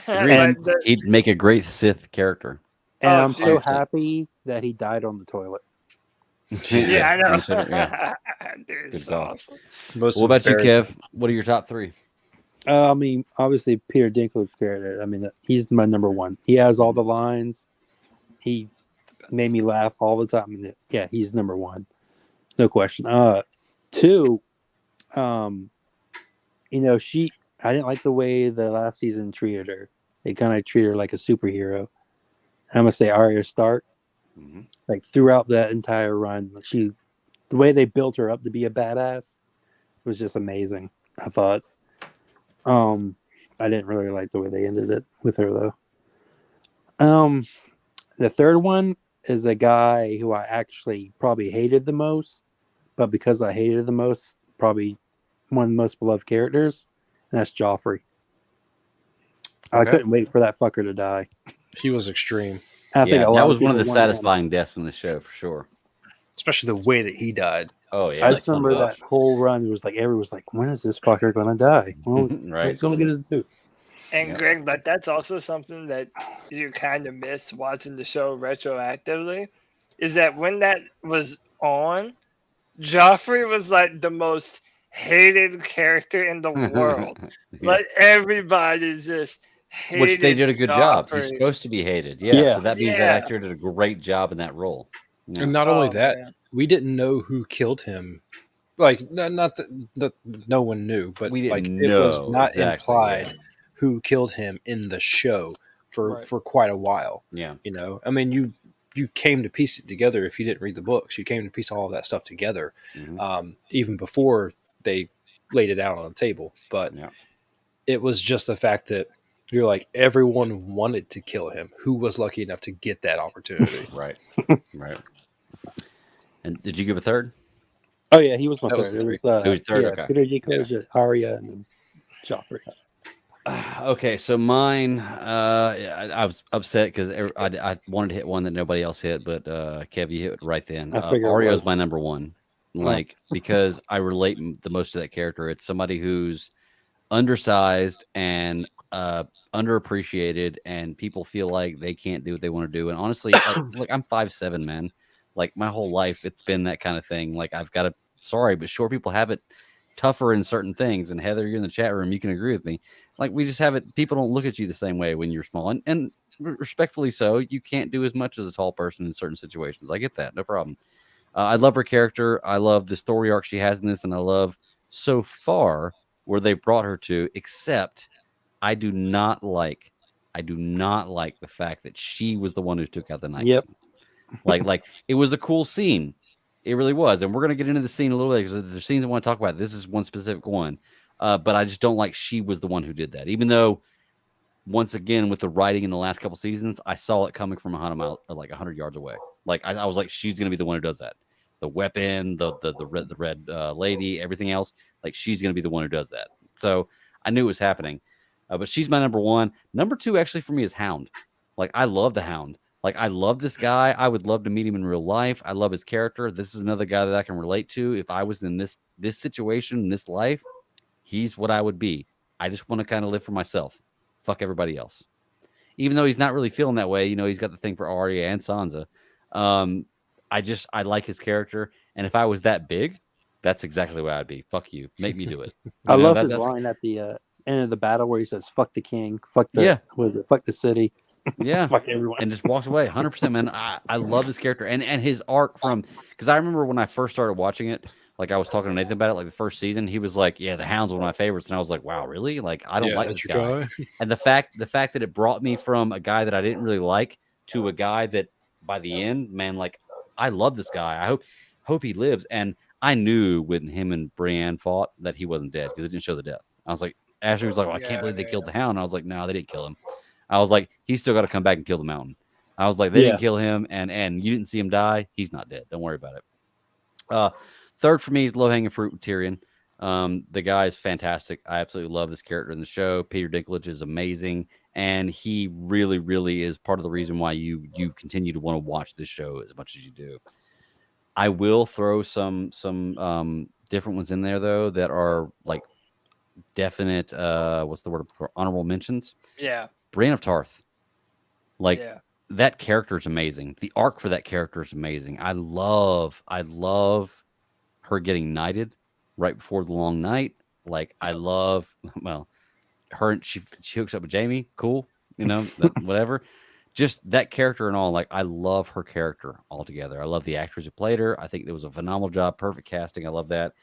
And he'd make a great Sith character. And I'm so 100%. happy that he died on the toilet. Yeah, I know. Yeah. Dude, Good so call. awesome. What about you, Kev? What are your top 3? I mean, obviously Peter Dinklage's character. I mean, he's my number 1. He has all the lines. He made me laugh all the time. I mean, yeah, he's number 1, no question. 2, you know, I didn't like the way the last season treated her. They kind of treated her like a superhero. I'm gonna say Arya Stark. Mm-hmm. Like throughout that entire run, the way they built her up to be a badass was just amazing. I thought. I didn't really like the way they ended it with her though. The third one is a guy who I actually probably hated the most, but because I hated the most, probably one of the most beloved characters, and that's Joffrey. I couldn't wait for that fucker to die. He was extreme. I think that was one of the satisfying deaths in the show for sure. Especially the way that he died. Oh yeah, I just remember that whole run. It was like everyone was like, "When is this fucker gonna die? Well, right, he's gonna get his due." And Greg, but that's also something that you kind of miss watching the show retroactively, is that when that was on, Joffrey was like the most hated character in the world. Like everybody just hated which they did a good job. He's Joffrey. supposed to be hated, so that means that Yeah. actor did a great job in that role. Yeah. And not only that, man. we didn't know who killed him. Like, not that no one knew, but We didn't it was know not exactly, implied who killed him in the show for quite a while. Yeah. You know, I mean, you came to piece it together if you didn't read the books. You came to piece all of that stuff together, even before they laid it out on the table. But it was just the fact that you're like, everyone wanted to kill him. Who was lucky enough to get that opportunity? Right. And did you give a third? Oh yeah, he was my That third. was the three. It was third, Yeah, okay. Peter Dinklage, Arya, and then Joffrey. Okay, so mine, I was upset because I wanted to hit one that nobody else hit, but Kev, you hit it right then. I figured it Arya was. is my number 1, like because I relate the most to that character. It's somebody who's undersized and underappreciated, and people feel like they can't do what they want to do. And honestly, look, I'm 5'7", man. Like my whole life, it's been that kind of thing. Like I've got to, sorry, but short people have it tougher in certain things. And Heather, you're in the chat room, you can agree with me. Like we just have it. People don't look at you the same way when you're small, and respectfully so. You can't do as much as a tall person in certain situations. I get that, no problem. I love her character. I love the story arc she has in this, and I love so far where they brought her to. Except, I do not like the fact that she was the one who took out the Night Yep. King. Like it was a cool scene. It really was, and we're gonna get into the scene a little bit because the scenes I want to talk about. This is one specific one, but I just don't like she was the one who did that. Even though, once again, with the writing in the last couple seasons, I saw it coming from 100 yards away. Like I was like, she's gonna be the one who does that. The weapon, the red lady, everything else. Like she's gonna be the one who does that. So I knew it was happening, but she's my number one. Number two, actually, for me is Hound. Like I love the Hound. Like I love this guy. I would love to meet him in real life. I love his character. This is another guy that I can relate to. If I was in this situation, in this life, he's what I would be. I just want to kind of live for myself. Fuck everybody else. Even though he's not really feeling that way, he's got the thing for Arya and Sansa. I like his character, and if I was that big, that's exactly what I'd be. Fuck you, make me do it. I love his line at the end of the battle where he says, "Fuck the king, fuck the fuck the city." Yeah, fuck everyone, and just walks away. 100%, man. I love this character and his arc from, because I remember when I first started watching it, like I was talking to Nathan about it, like the first season, he was like, "Yeah, the Hound's one of my favorites," and I was like, "Wow, really? Like I don't like this guy." And the fact that it brought me from a guy that I didn't really like to a guy that by the end, man, like I love this guy. I hope he lives. And I knew when him and Brienne fought that he wasn't dead because it didn't show the death. I was like, Ashley was like, "Well, I can't believe they killed the Hound." And I was like, "No, they didn't kill him." I was like, he's still got to come back and kill the Mountain. I was like, they didn't kill him, and you didn't see him die. He's not dead. Don't worry about it. Third for me is low-hanging fruit with Tyrion. The guy is fantastic. I absolutely love this character in the show. Peter Dinklage is amazing, and he really, really is part of the reason why you continue to want to watch this show as much as you do. I will throw some different ones in there though that are like definite. What's the word for honorable mentions? Yeah. Brienne of Tarth. That character is amazing. The arc for that character is amazing. I love her getting knighted right before the long night. Like I love, her, she hooks up with Jamie. Cool. Whatever. Just that character and all. Like I love her character altogether. I love the actress who played her. I think it was a phenomenal job. Perfect casting. I love that.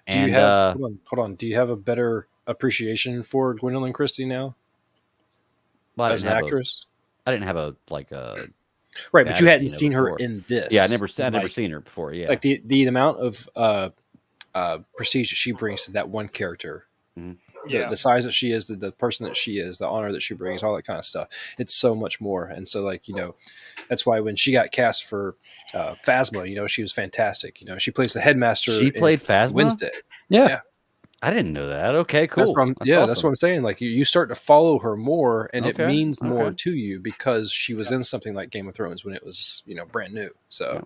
Hold on. Do you have a better appreciation for Gwendolyn Christie now? As an actress? I didn't have a right, but you hadn't seen her in this. Yeah, I'd never seen her before. Yeah, like the amount of prestige that she brings to that one character, the size that she is, the person that she is, the honor that she brings, all that kind of stuff. It's so much more. And so, that's why when she got cast for Phasma, she was fantastic. She plays the headmaster. She played Phasma Wednesday. Yeah. I didn't know that. Okay, cool. That's what I'm saying. Like you start to follow her more, and it means more to you because she was in something like Game of Thrones when it was, brand new. So,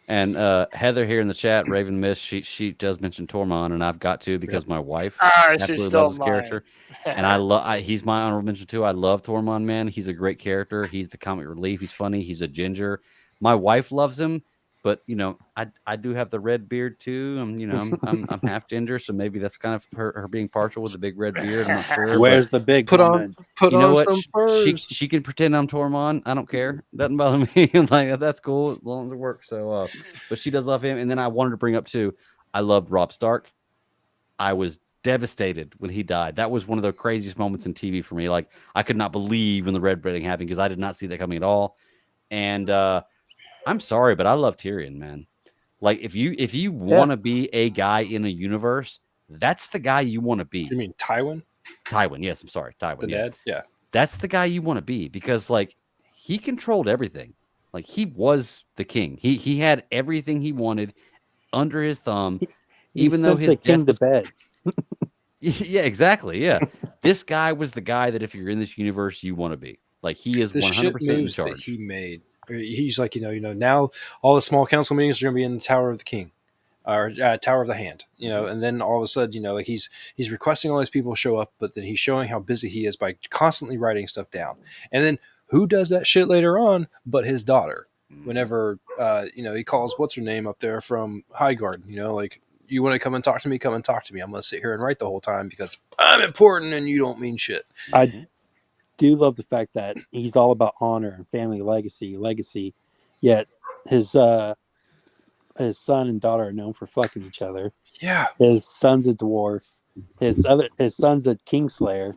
and Heather here in the chat, Raven Miss, she does mention Tormund, and I've got to because my wife absolutely loves his character, and he's my honorable mention too. I love Tormund, man. He's a great character. He's the comic relief. He's funny. He's a ginger. My wife loves him. But I do have the red beard too. I'm half ginger, so maybe that's kind of her being partial with the big red beard. I'm not sure. Where's the big put on some furs? She can pretend I'm Tormund. I don't care. Doesn't bother me. Like that's cool as long as it works. So, but she does love him. And then I wanted to bring up too. I loved Robb Stark. I was devastated when he died. That was one of the craziest moments in TV for me. Like I could not believe when the red wedding happened because I did not see that coming at all. And I'm sorry, but I love Tyrion, man. Like if you want to be a guy in a universe, that's the guy you want to be. You mean Tywin? Tywin, yes. I'm sorry, Tywin. The dad, yeah. That's the guy you want to be because like he controlled everything. Like he was the king. He had everything he wanted under his thumb. Even though his king to bed. Yeah, exactly. Yeah, this guy was the guy that if you're in this universe, you want to be. Like he is 100% in charge. That he made. He's like, now all the small council meetings are going to be in the Tower of the King or Tower of the Hand, and then all of a sudden, like he's requesting all these people show up, but then he's showing how busy he is by constantly writing stuff down. And then who does that shit later on but his daughter? Whenever, he calls, what's her name up there from Highgarden, like, you want to come and talk to me? Come and talk to me. I'm going to sit here and write the whole time because I'm important and you don't mean shit. I do love the fact that he's all about honor and family legacy, yet his his son and daughter are known for fucking each other. Yeah. His son's a dwarf. His son's a Kingslayer,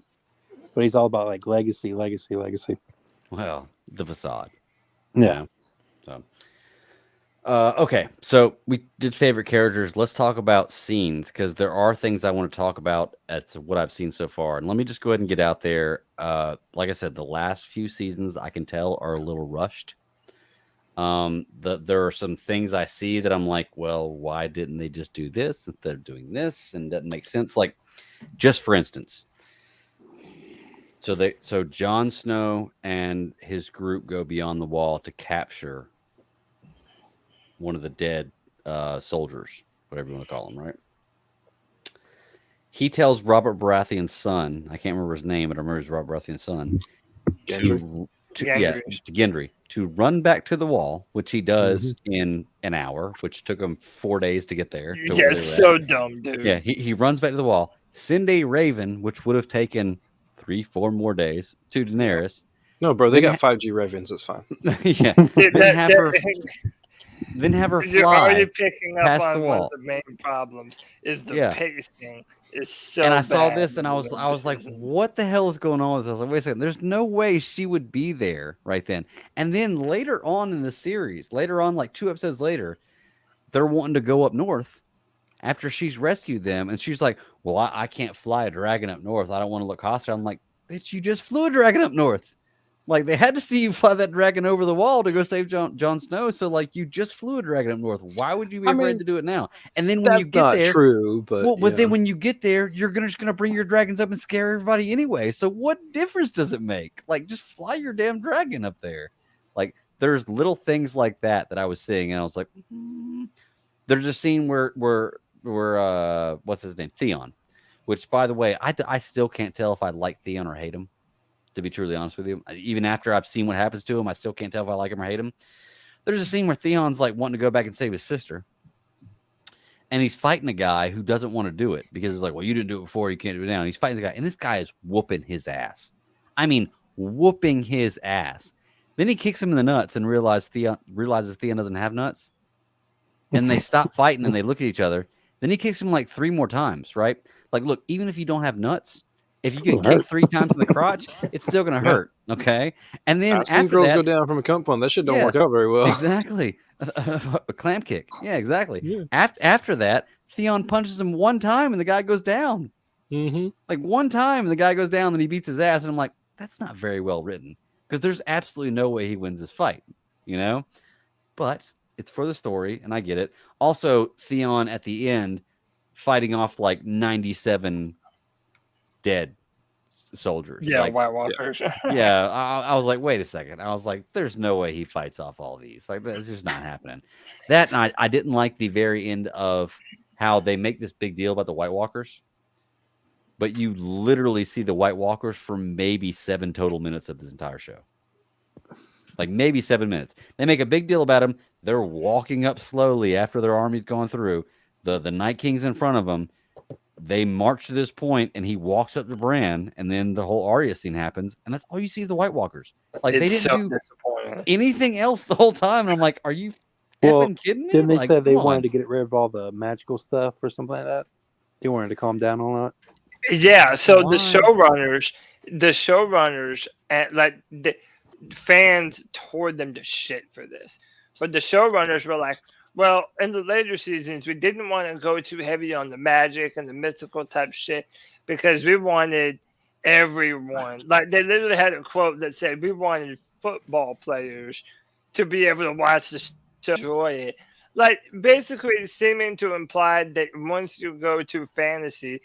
but he's all about like legacy. Well, the facade. Yeah. So, okay. So we did favorite characters. Let's talk about scenes because there are things I want to talk about. That's what I've seen so far. And let me just go ahead and get out there. Like I said, the last few seasons I can tell are a little rushed. There are some things I see that I'm like, well, why didn't they just do this instead of doing this? And doesn't make sense. Like, just for instance, so Jon Snow and his group go beyond the wall to capture one of the dead soldiers, whatever you want to call him, right? He tells Robert Baratheon's son, I can't remember his name, but I remember it's Robert Baratheon's son, Gendry, to run back to the wall, which he does in an hour, which took him 4 days to get there. Yeah, so dumb, dude. Yeah, he runs back to the wall. Send a raven, which would have taken 3-4 more days, to Daenerys. No, bro, they got 5G ravens. It's fine. Yeah. Then have her You're fly already picking up past on the one wall. of the main problems is the pacing is so And I saw bad this and I in was like, seasons. what the hell is going on with this? I was like, wait a second, there's no way she would be there right then. And then later on in the series, like 2 episodes later, they're wanting to go up north after she's rescued them. And she's like, well, I can't fly a dragon up north. I don't want to look hostile. I'm like, bitch, you just flew a dragon up north. Like, they had to see you fly that dragon over the wall to go save Jon Snow. So, like, you just flew a dragon up north. Why would you be afraid to do it now? And then when you get there, true, but then when you get there, you're just gonna bring your dragons up and scare everybody anyway. So what difference does it make? Like, just fly your damn dragon up there. Like, there's little things like that I was seeing, and I was like, there's a scene where what's his name, Theon, which, by the way, I still can't tell if I like Theon or hate him. To be truly honest with you, even after I've seen what happens to him, I still can't tell if I like him or hate him. There's a scene where Theon's like wanting to go back and save his sister, and he's fighting a guy who doesn't want to do it because it's like, well, you didn't do it before, you can't do it now. And he's fighting the guy, and this guy is whooping his ass. I mean, whooping his ass. Then he kicks him in the nuts and realizes Theon doesn't have nuts, and they stop fighting and they look at each other. Then he kicks him like 3 more times, right? Like, look, even if you don't have nuts, if you get kicked 3 times in the crotch, it's still going to hurt, okay? And then I've seen girls go down from a cunt punch. That shit don't work out very well. Exactly. A clam kick. Yeah, exactly. Yeah. After that, Theon punches him 1 time and the guy goes down. Like 1 time and the guy goes down and he beats his ass. And I'm like, that's not very well written because there's absolutely no way he wins this fight, you know? But it's for the story and I get it. Also, Theon at the end fighting off like 97 dead soldiers. Yeah, like, White Walkers. Yeah, I was like, wait a second. I was like, there's no way he fights off all these. Like, that's just not happening. That night, I didn't like the very end of how they make this big deal about the White Walkers, but you literally see the White Walkers for maybe 7 total minutes of this entire show. Like maybe 7 minutes. They make a big deal about them. They're walking up slowly after their army's gone through. The Night King's in front of them. They march to this point, and he walks up to Bran, and then the whole Arya scene happens, and that's all you see is the White Walkers. Like, they didn't do anything else the whole time. And I'm like, are you effing kidding me? Didn't they like, say they wanted to get rid of all the magical stuff or something like that? They wanted to calm down on that? Yeah, so the showrunners, and like the fans tore them to shit for this. But the showrunners were like, well, in the later seasons, we didn't want to go too heavy on the magic and the mystical type shit because we wanted everyone. Like, they literally had a quote that said, we wanted football players to be able to watch the show, enjoy it. Like, basically seeming to imply that once you go to fantasy,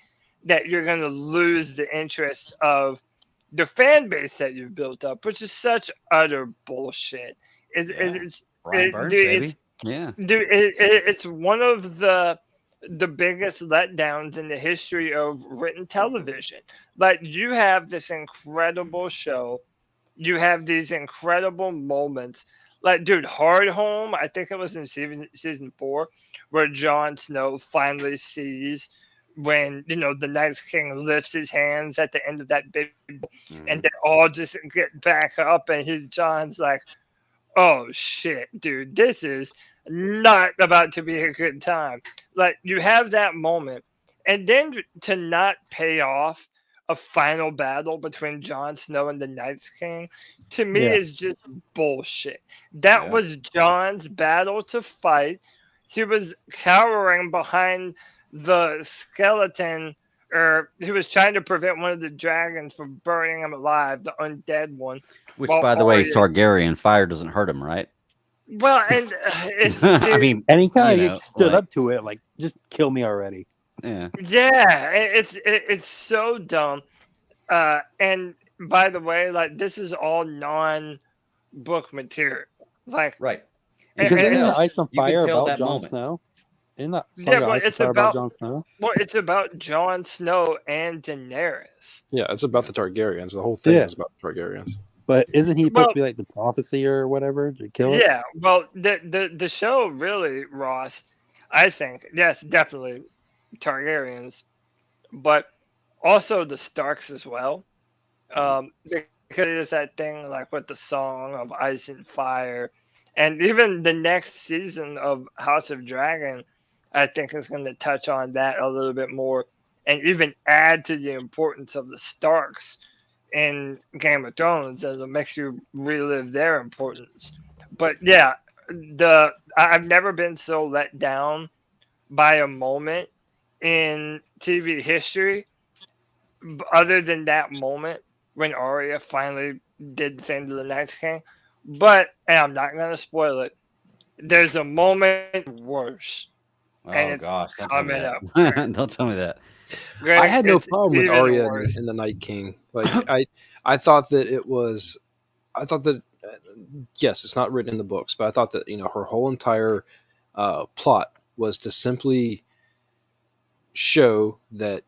that you're going to lose the interest of the fan base that you've built up, which is such utter bullshit. It's Brian Burns, baby. Yeah, dude, it's one of the biggest letdowns in the history of written television. Like, you have this incredible show, you have these incredible moments. Like, dude, Hardhome, I think it was in season 4, where Jon Snow finally sees when, you know, the Night King lifts his hands at the end of that big, and they all just get back up, and John's like, oh shit, dude, this is not about to be a good time. Like you have that moment, and then to not pay off a final battle between Jon Snow and the Night's King, to me Yeah. is just bullshit. That Yeah. was Jon's battle to fight. He was cowering behind the skeleton, or he was trying to prevent one of the dragons from burning him alive, the undead one. Which, while by the way, Arya- Targaryen fire doesn't hurt him, right? well, and it's I mean, And he kind you of know, stood like, up to it, like, just kill me already. yeah, yeah, it's so dumb. And by the way, like this is all non-book material. Like, right. and, Because You can isn't the tell. Ice on You can Fire tell about that Jon moment. Snow? Isn't that song yeah, of well, Ice on it's Fire about about Jon Snow? it's about Jon Snow and Daenerys. Yeah, it's about the Targaryens. The whole thing Yeah. is about the Targaryens. But isn't he supposed Well, to be like the prophecy or whatever to kill it? yeah, well, the show really, Ross, I think, yes, definitely Targaryens, but also the Starks as well. Because it's that thing like with the song of Ice and Fire, and even the next season of House of Dragon, I think is going to touch on that a little bit more, and even add to the importance of the Starks in Game of Thrones, as it makes you relive their importance. But yeah, I've never been so let down by a moment in TV history, other than that moment when Arya finally did the thing to the Night's King. But, and I'm not going to spoil it, there's a moment worse. And Oh it's gosh, don't tell me coming up. that. Don't tell me that. Greg, I had no it's problem with even Arya worse. and the Night King. Like I thought that it was. I thought that yes, it's not written in the books, but I thought that her whole entire plot was to simply show that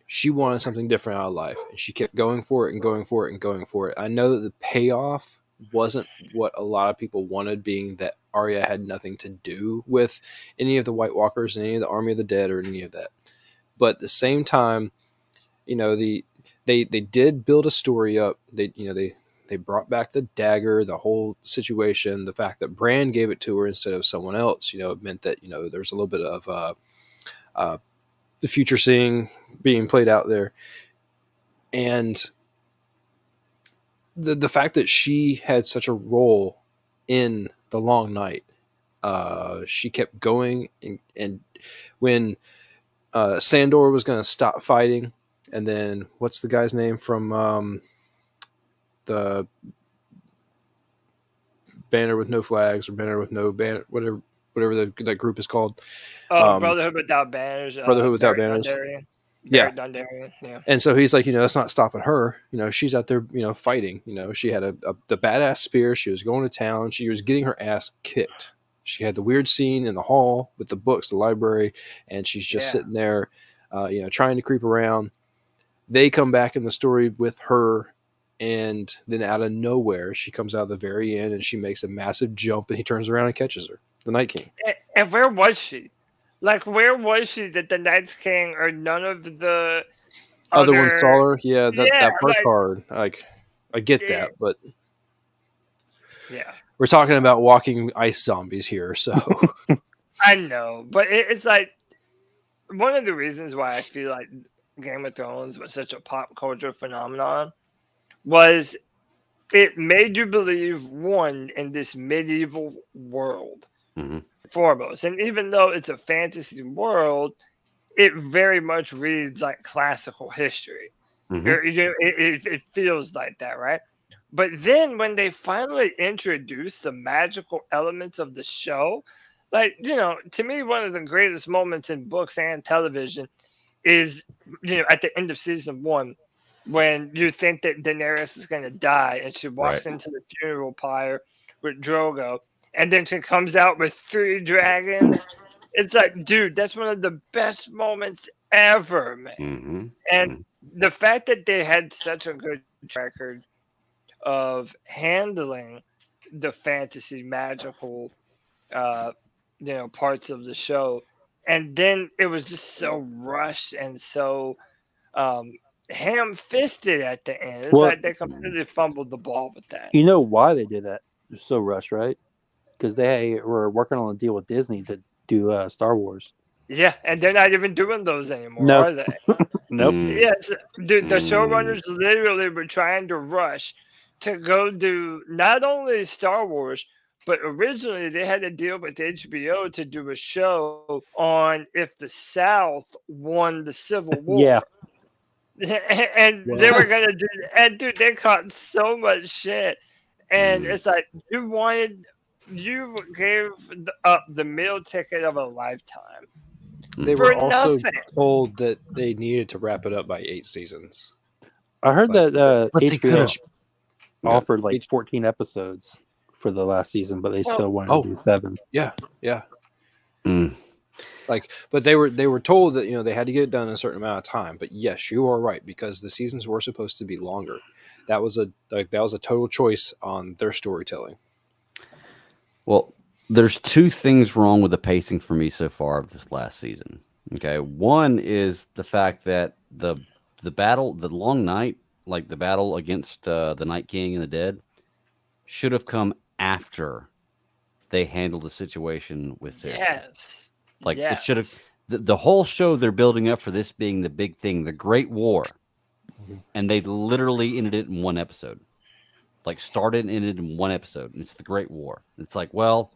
she wanted something different out of life, and she kept going for it and going for it and going for it. I know that the payoff wasn't what a lot of people wanted, being that Arya had nothing to do with any of the White Walkers and any of the Army of the Dead or any of that. But at the same time, they did build a story up. They brought back the dagger, the whole situation, the fact that Bran gave it to her instead of someone else. It meant that there's a little bit of the future seeing being played out there, and the fact that she had such a role in the Long Night. She kept going, and when Sandor was going to stop fighting, and then what's the guy's name from the Banner with No Flags or Banner with No Banner, whatever that group is called. Brotherhood Without Banners. Brotherhood Without Barry Banners. Dondarrion. Yeah. Barry Dondarrion, yeah. And so he's like, that's not stopping her. She's out there, fighting. She had the badass spear. She was going to town. She was getting her ass kicked. She had the weird scene in the hall with the books, the library, and she's just sitting there, trying to creep around. They come back in the story with her, and then out of nowhere, she comes out at the very end, and she makes a massive jump, and he turns around and catches her, the Night King. And where was she? Like, where was she that the Night's King or none of the other ones saw her? Yeah, that part's like, hard. Like, I get that, but yeah, we're talking about walking ice zombies here, so I know, but it's like one of the reasons why I feel like Game of Thrones was such a pop culture phenomenon was it made you believe, one, in this medieval world, foremost. And even though it's a fantasy world, it very much reads like classical history. It feels like that, right? But then when they finally introduced the magical elements of the show, like, to me, one of the greatest moments in books and television is, at the end of season 1, when you think that Daenerys is going to die and she walks into the funeral pyre with Drogo, and then she comes out with 3 dragons. It's like, dude, that's one of the best moments ever, man. And the fact that they had such a good record of handling the fantasy magical parts of the show, and then it was just so rushed and so ham-fisted at the end. It's like they completely fumbled the ball with that. You know why they did that? It was so rushed, right? because they were working on a deal with Disney to do Star Wars. Yeah, and they're not even doing those anymore, No. are they? Nope. Yes, dude, the showrunners literally were trying to rush to go do not only Star Wars, but originally they had a deal with HBO to do a show on if the South won the Civil War. Yeah. And Well- they were gonna do, and dude, they caught so much shit. And it's like you gave up the meal ticket of a lifetime. They For were also nothing. told that they needed to wrap it up by 8 seasons. I heard But- that But they HBO could've- offered like H- 14 episodes for the last season, but they still wanted Oh. to do 7. Yeah. Mm. But they were told that they had to get it done in a certain amount of time. But yes, you are right, because the seasons were supposed to be longer. That was a total choice on their storytelling. Well, there's 2 things wrong with the pacing for me so far of this last season. Okay, one is the fact that the battle, the long night, like the battle against the Night King and the Dead, should have come after they handled the situation with Cersei. Yes. Like yes. it should have. The whole show they're building up for this being the big thing, the Great War, and they literally ended it in 1 episode. Like started and ended in 1 episode, and it's the Great War. It's like, well,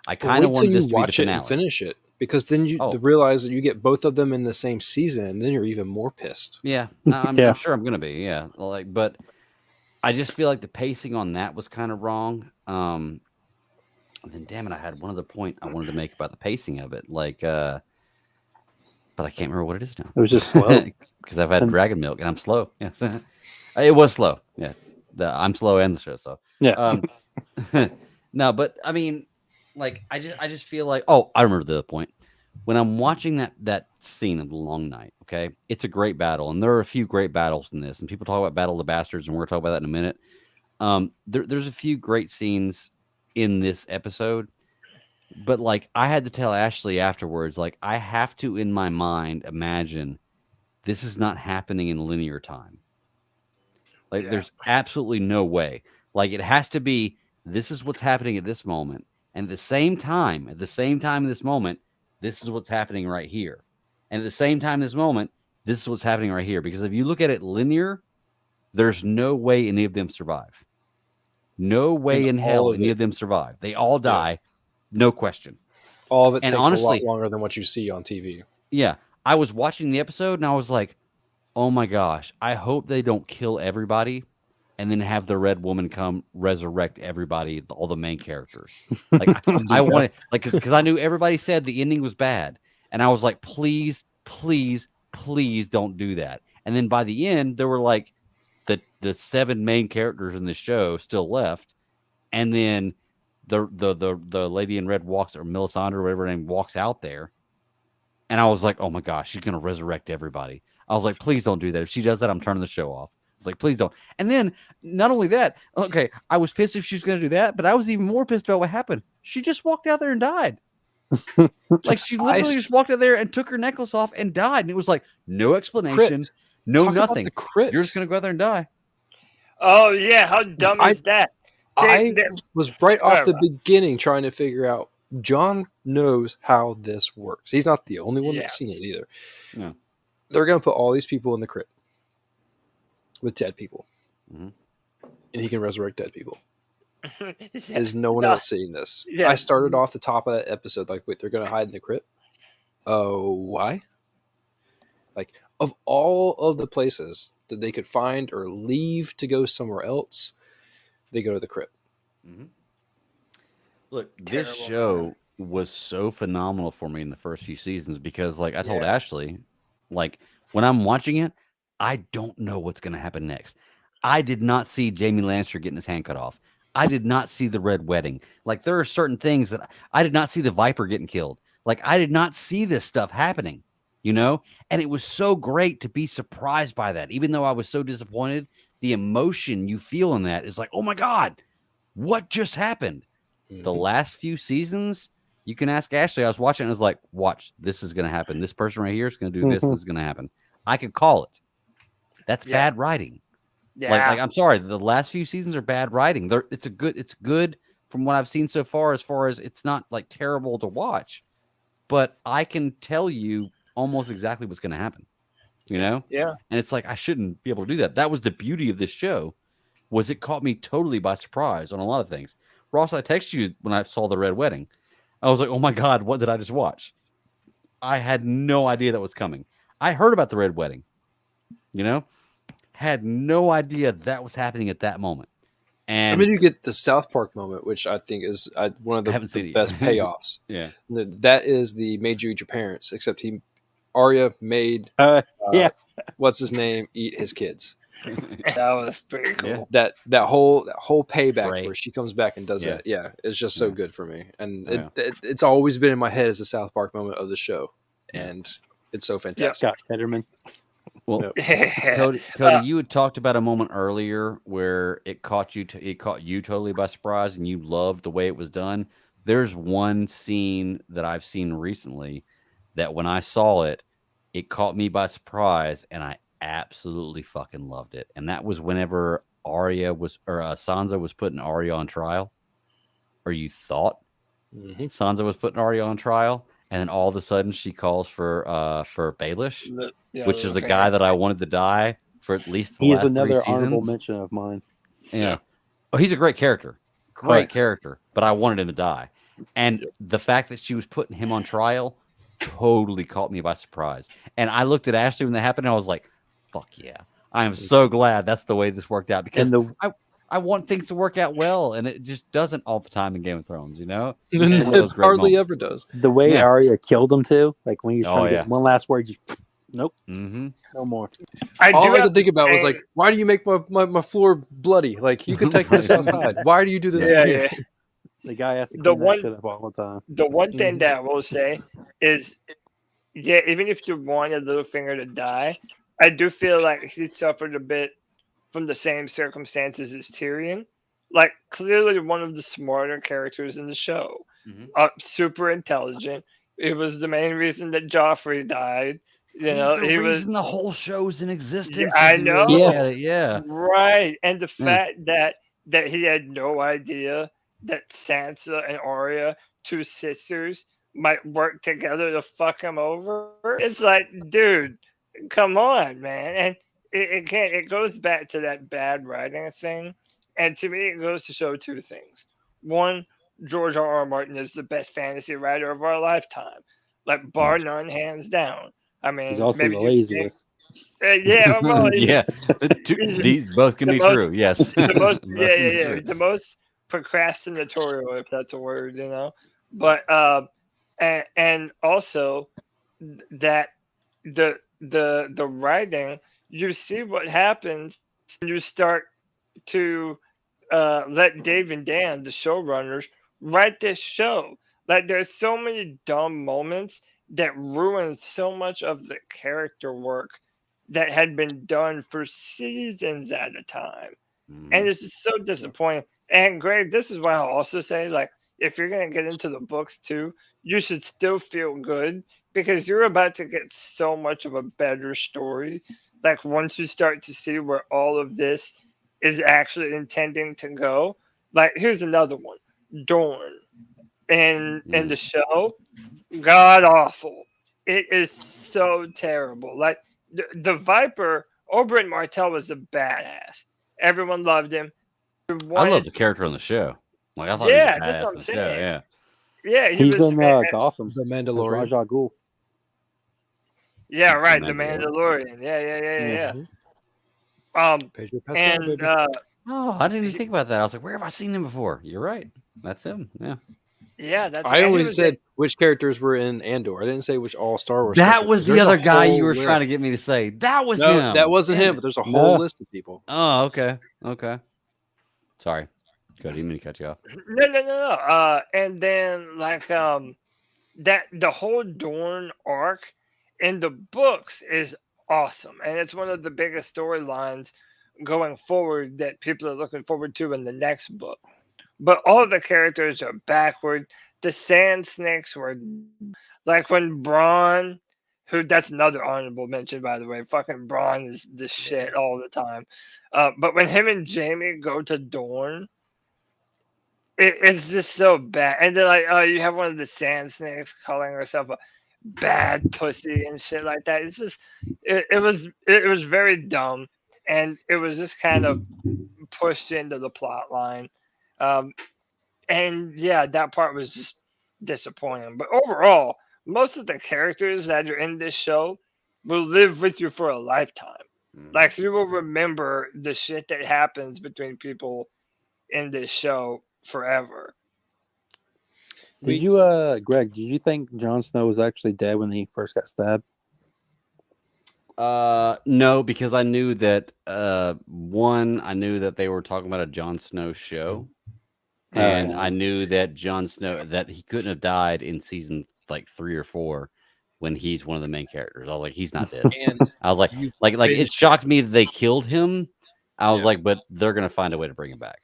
I kind of Wait till wanted you this to be the watch it finale. and finish it, because then you Oh. realize that you get both of them in the same season, and then you're even more pissed. Yeah, Yeah. I'm sure I'm gonna be. Yeah, like, but I just feel like the pacing on that was kind of wrong. And then, damn it, I had one other point I wanted to make about the pacing of it, like, but I can't remember what it is now. It was just slow. Because I've had dragon milk and I'm slow. Yes, it was slow. Yeah, I'm slow and the show. So Yeah. no, but I mean, like, I just feel like, oh, I remember the point. When I'm watching that scene of the Long Night, okay, it's a great battle, and there are a few great battles in this, and people talk about Battle of the Bastards, and we're gonna talk about that in a minute. There's a few great scenes in this episode, but like I had to tell Ashley afterwards, like I have to in my mind imagine this is not happening in linear time. Like Yeah. there's absolutely no way. Like it has to be, this is what's happening at this moment, and at the same time in this moment, this is what's happening right here, and at the same time this moment, this is what's happening right here. Because if you look at it linear, there's no way any of them survive. No way in hell any of them survive. They all die, no question. All of it And takes honestly- a lot longer than what you see on TV. Yeah, I was watching the episode and I was like, oh my gosh, I hope they don't kill everybody and then have the Red Woman come resurrect everybody, all the main characters. Like I wanted, like, because I knew everybody said the ending was bad, and I was like, please, please, please don't do that. And then by the end, there were like the 7 main characters in the show still left, and then the lady in red walks, or Melisandre or whatever her name, walks out there, and I was like, oh my gosh, she's gonna resurrect everybody. I was like, please don't do that. If she does that, I'm turning the show off. It's like, please don't. And then not only that, okay, I was pissed if she was gonna do that, but I was even more pissed about what happened. She just walked out there and died. Like she literally just walked out there and took her necklace off and died, and it was like no explanation, no Talk about nothing. the crit. You're just gonna go out there and die. Oh yeah, how dumb is that? I They- was right off the Right. beginning trying to figure out. John knows how this works. He's not the only one that's Yes. seen it either. No. They're going to put all these people in the crypt with dead people, Mhm. and he can resurrect dead people. Is no one No. else seeing this? Yeah. I started off the top of that episode like, wait, they're going to hide in the crypt? Oh, why? Like, of all of the places that they could find or leave to go somewhere else, they go to the crypt. Look, this Terrible, show was so phenomenal for me in the first few seasons because, like I told Yeah. Ashley, like when I'm watching it, I don't know what's going to happen next. I did not see Jamie Lannister getting his hand cut off. I did not see the Red Wedding. Like there are certain things that I did not see the Viper getting killed. Like I did not see this stuff happening, you know? And it was so great to be surprised by that. Even though I was so disappointed, the emotion you feel in that is like, oh my God, what just happened? The last few seasons, you can ask Ashley. I was watching and I was like, watch, this is going to happen. This person right here is going to do this. This is going to happen. I could call it. That's Yeah. bad writing. yeah. Like I'm sorry, the last few seasons are bad writing. It's good from what I've seen so far as it's not like terrible to watch, but I can tell you almost exactly what's going to happen, you know? Yeah. And it's like, I shouldn't be able to do that. That was the beauty of this show, was it caught me totally by surprise on a lot of things. Ross, I texted you when I saw the Red Wedding. I was like, oh my God, what did I just watch? I had no idea that was coming. I heard about the Red Wedding, you know, had no idea that was happening at that moment. And you get the South Park moment, which I think is one of I haven't the seen it best yet. payoffs. Yeah. That is the made you eat your parents, except Arya made Yeah. what's his name eat his kids. That was pretty cool. Yeah. That whole payback Frey. where she comes back and does Yeah. that. Yeah, it's just so Yeah. good for me, and Yeah. it's always been in my head as a South Park moment of the show, Yeah. and it's so fantastic. Scott Fetterman. Well, Yep. Cody, you had talked about a moment earlier where it caught you totally by surprise, and you loved the way it was done. There's one scene that I've seen recently that when I saw it, it caught me by surprise, and I absolutely fucking loved it. And that was whenever Sansa was putting Arya on trial, or you thought Mm-hmm. Sansa was putting Arya on trial, and then all of a sudden she calls for Baelish, which is a guy that I wanted to die for at least the He is last 3 another seasons. honorable mention of mine. Yeah. Oh, he's a great character. Great character, but I wanted him to die. And the fact that she was putting him on trial totally caught me by surprise. And I looked at Ashley when that happened, and I was like, fuck yeah. I am so glad that's the way this worked out, because I want things to work out well, and it just doesn't all the time in Game of Thrones, you know? It hardly ever does. The way Arya killed him too, like when he was trying to yeah. get one last word, just nope, Mm-hmm. no more. All I had to think about was like, why do you make my floor bloody? Like, you could take this outside. Why do you do this? Yeah. The guy has to clean that shit up all the time. The one thing that I will say is, yeah, even if you wanted Littlefinger to die, I do feel like he suffered a bit from the same circumstances as Tyrion. Like, clearly one of the smarter characters in the show. Super intelligent. It was the main reason that Joffrey died. You know, He's the reason the whole show's in existence. I know. Yeah. Right. And the fact that he had no idea that Sansa and Arya, two sisters, might work together to fuck him over. It's like, dude, come on, man. And it goes back to that bad writing thing. And to me, it goes to show two things. One, George R.R. Martin is the best fantasy writer of our lifetime. Like, bar none, hands down. I mean, He's also maybe the laziest. Yeah, well, yeah. These both can be true. Yes. The most, the most procrastinatorial, if that's a word, you know. But and also that the writing, you see what happens when you start to let Dave and Dan, the showrunners, write this show. Like, there's so many dumb moments that ruin so much of the character work that had been done for seasons at a time. And it's just so disappointing. And Greg, this is why I'll also say, like, if you're going to get into the books too, you should still feel good, because you're about to get so much of a better story. Like, once you start to see where all of this is actually intending to go. Like, here's another one. Dorne. In the show, god awful. It is so terrible. Like, the Viper, Oberyn Martell was a badass. Everyone loved him. I love the character on the show. Like, I thought he was a badass that's what on I'm the saying. show. Yeah, he's in Gotham. The As Mandalorian. Ra's al Ghul. Yeah, right. The Mandalorian. Yeah. Pedro Pascal, baby. Oh, I didn't even think about that. I was like, where have I seen him before? You're right. That's him. Yeah. Yeah, that's. I only said which characters were in Andor. I didn't say which all Star Wars. That was the There's other a guy you whole were list. trying to get me to say. That was No, him. that wasn't him, but there's a whole list of people. Oh, okay. Sorry. Good. Didn't mean to cut you off. No. And then, like, that the whole Dorne arc in the books is awesome, and it's one of the biggest storylines going forward that people are looking forward to in the next book. But all of the characters are backward. The Sand Snakes were like, when Bronn, that's another honorable mention, by the way. Fucking Bronn is the shit all the time. But when him and Jaime go to Dorne, it's just so bad. And they're like, oh, you have one of the sand snakes calling herself a bad pussy and shit like that. It's just it was very dumb, and it was just kind of pushed into the plot line. Um, and yeah, that part was just disappointing. But overall, most of the characters that are in this show will live with you for a lifetime. Like you will remember the shit that happens between people in this show forever. Did you, Greg? Did you think Jon Snow was actually dead when he first got stabbed? No, because I knew that one, I knew that they were talking about a Jon Snow show, and I knew that Jon Snow that he couldn't have died in season like 3 or 4 when he's one of the main characters. I was like, he's not dead. And I was like it shocked me that they killed him. I was like, but they're gonna find a way to bring him back.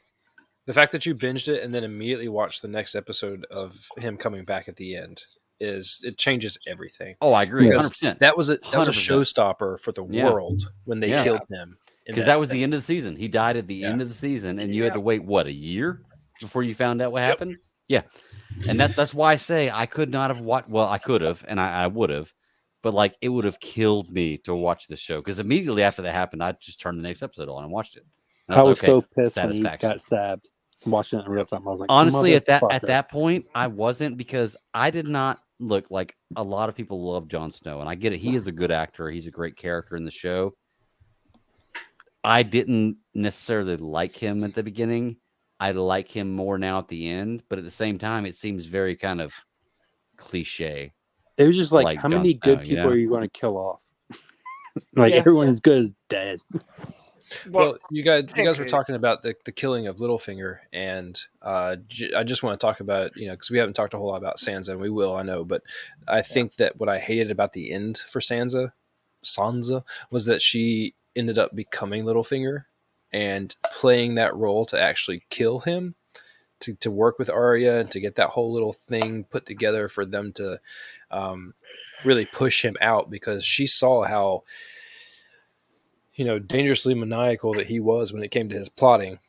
the fact that you binged it and then immediately watched the next episode of him coming back at the end it changes everything. Oh, I agree, Because 100%. That was a 100%. showstopper for the world when they killed him. Because that was the end of the season. He died at the end of the season, and you had to wait a year before you found out what happened. Yeah, and that's why I say I could not have watched. Well, I could have, and I would have, but like it would have killed me to watch the show because immediately after that happened, I just turned the next episode on and watched it. I was so pissed when he got stabbed. Watching it in real time, I was like, honestly, at that point, I wasn't because I did not look like a lot of people love Jon Snow, and I get it. He is a good actor. He's a great character in the show. I didn't necessarily like him at the beginning. I like him more now at the end, but at the same time, it seems very kind of cliche. It was just like how many good people are you going to kill off? Everyone as good as dead. Well, you guys were talking about the killing of Littlefinger, and I just want to talk about it, because we haven't talked a whole lot about Sansa, and we will, I know, but I think that what I hated about the end for Sansa, was that she ended up becoming Littlefinger and playing that role to actually kill him, to work with Arya and to get that whole little thing put together for them to really push him out, because she saw how dangerously maniacal that he was when it came to his plotting.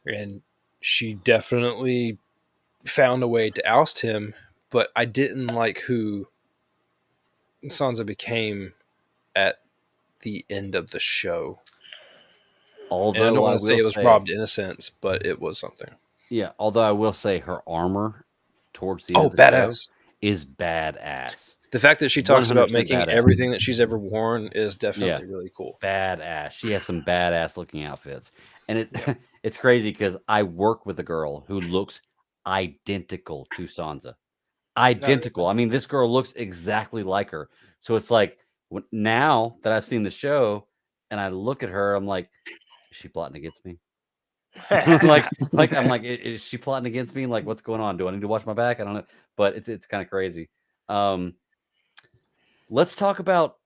And she definitely found a way to oust him, but I didn't like who Sansa became at the end of the show. Although and I don't want to say it was robbed innocence, but it was something. Yeah, although I will say her armor towards the end of the badass. show is badass. The fact that she talks about making everything that she's ever worn is definitely really cool. Badass. She has some badass looking outfits. And it's crazy because I work with a girl who looks identical to Sansa. Identical. I mean, this girl looks exactly like her. So it's like now that I've seen the show and I look at her, I'm like, is she plotting against me? I'm like, is she plotting against me? Like, what's going on? Do I need to watch my back? I don't know. But it's kind of crazy. Let's talk about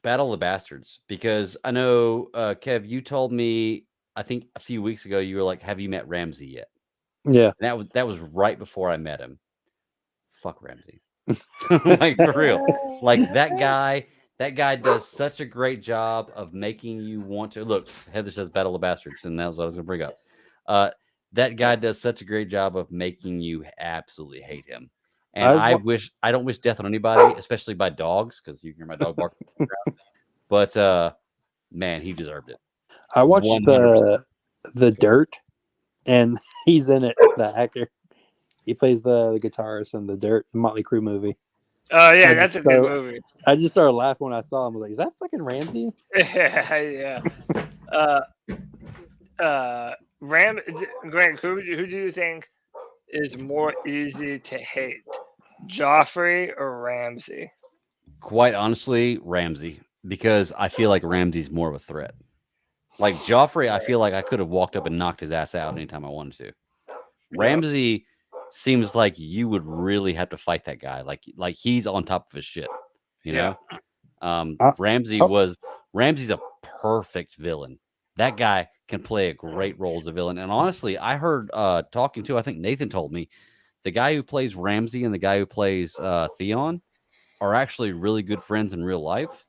Battle of the Bastards, because I know, Kev, you told me, I think a few weeks ago, you were like, have you met Ramsay yet? Yeah. And that was right before I met him. Fuck Ramsay. Like, for real. Like, that guy does such a great job of making you want to. Look, Heather says Battle of the Bastards, and that was what I was going to bring up. That guy does such a great job of making you absolutely hate him. And I don't wish death on anybody, especially by dogs, because you can hear my dog barking. But man, he deserved it. I watched the Dirt, and he's in it. The actor, he plays the guitarist in the Dirt, the Motley Crue movie. Oh yeah, that's a good movie. I just started laughing when I saw him. I was like, "Is that fucking Ramsay?" Yeah. Greg, who do you think is more easy to hate, Joffrey or Ramsay? Quite honestly, Ramsay, because I feel like Ramsay's more of a threat. Like Joffrey, I feel like I could have walked up and knocked his ass out anytime I wanted to. Ramsay seems like you would really have to fight that guy. Like he's on top of his shit, know? Ramsay's a perfect villain. That guy can play a great role as a villain. And honestly, I heard talking to, I think Nathan told me, the guy who plays Ramsay and the guy who plays Theon are actually really good friends in real life.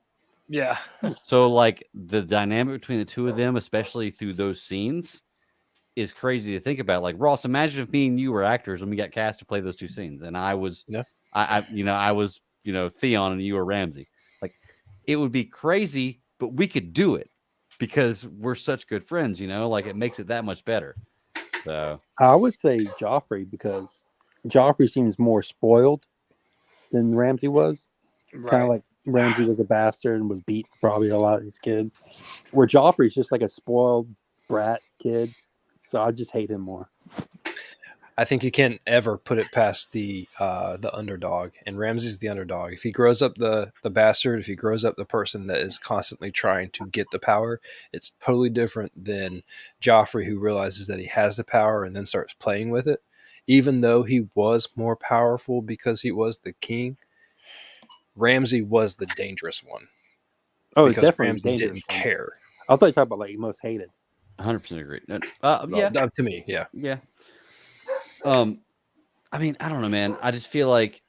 Yeah. So like the dynamic between the two of them, especially through those scenes, is crazy to think about. Like Ross, imagine if me and you were actors and we got cast to play those two scenes, and I was, Yeah. I was, Theon and you were Ramsey. Like, it would be crazy, but we could do it because we're such good friends. Like it makes it that much better. So I would say Joffrey because Joffrey seems more spoiled than Ramsey was. Kind Right. of like Ramsey was a bastard and was beaten probably a lot as a kid. Where Joffrey's just like a spoiled brat kid. So I just hate him more. I think you can't ever put it past the underdog, and Ramsay's the underdog. If he grows up the bastard, if he grows up the person that is constantly trying to get the power, it's totally different than Joffrey, who realizes that he has the power and then starts playing with it. Even though he was more powerful because he was the king, Ramsay was the dangerous one. Oh, because definitely Ramsay dangerous didn't one. care. I thought you talking about like most hated. 100% agree. Yeah. Well, to me, yeah. Yeah. I mean, I don't know, man. I just feel like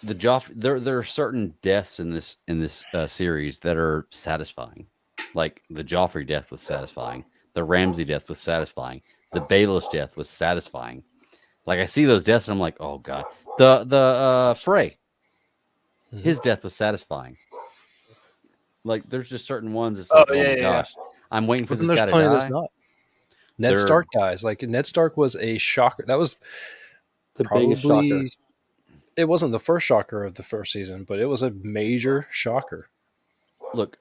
the Joffrey. There are certain deaths in this series that are satisfying. Like the Joffrey death was satisfying. The Ramsay death was satisfying. The Baelish death was satisfying. Like I see those deaths and I'm like, oh god. The Frey, his death was satisfying. Like there's just certain ones. It's like, oh my gosh, I'm waiting for this guy to die. There's not. Ned Stark dies. Like Ned Stark was a shocker. That was the biggest shocker. It wasn't the first shocker of the first season, but it was a major shocker. Look,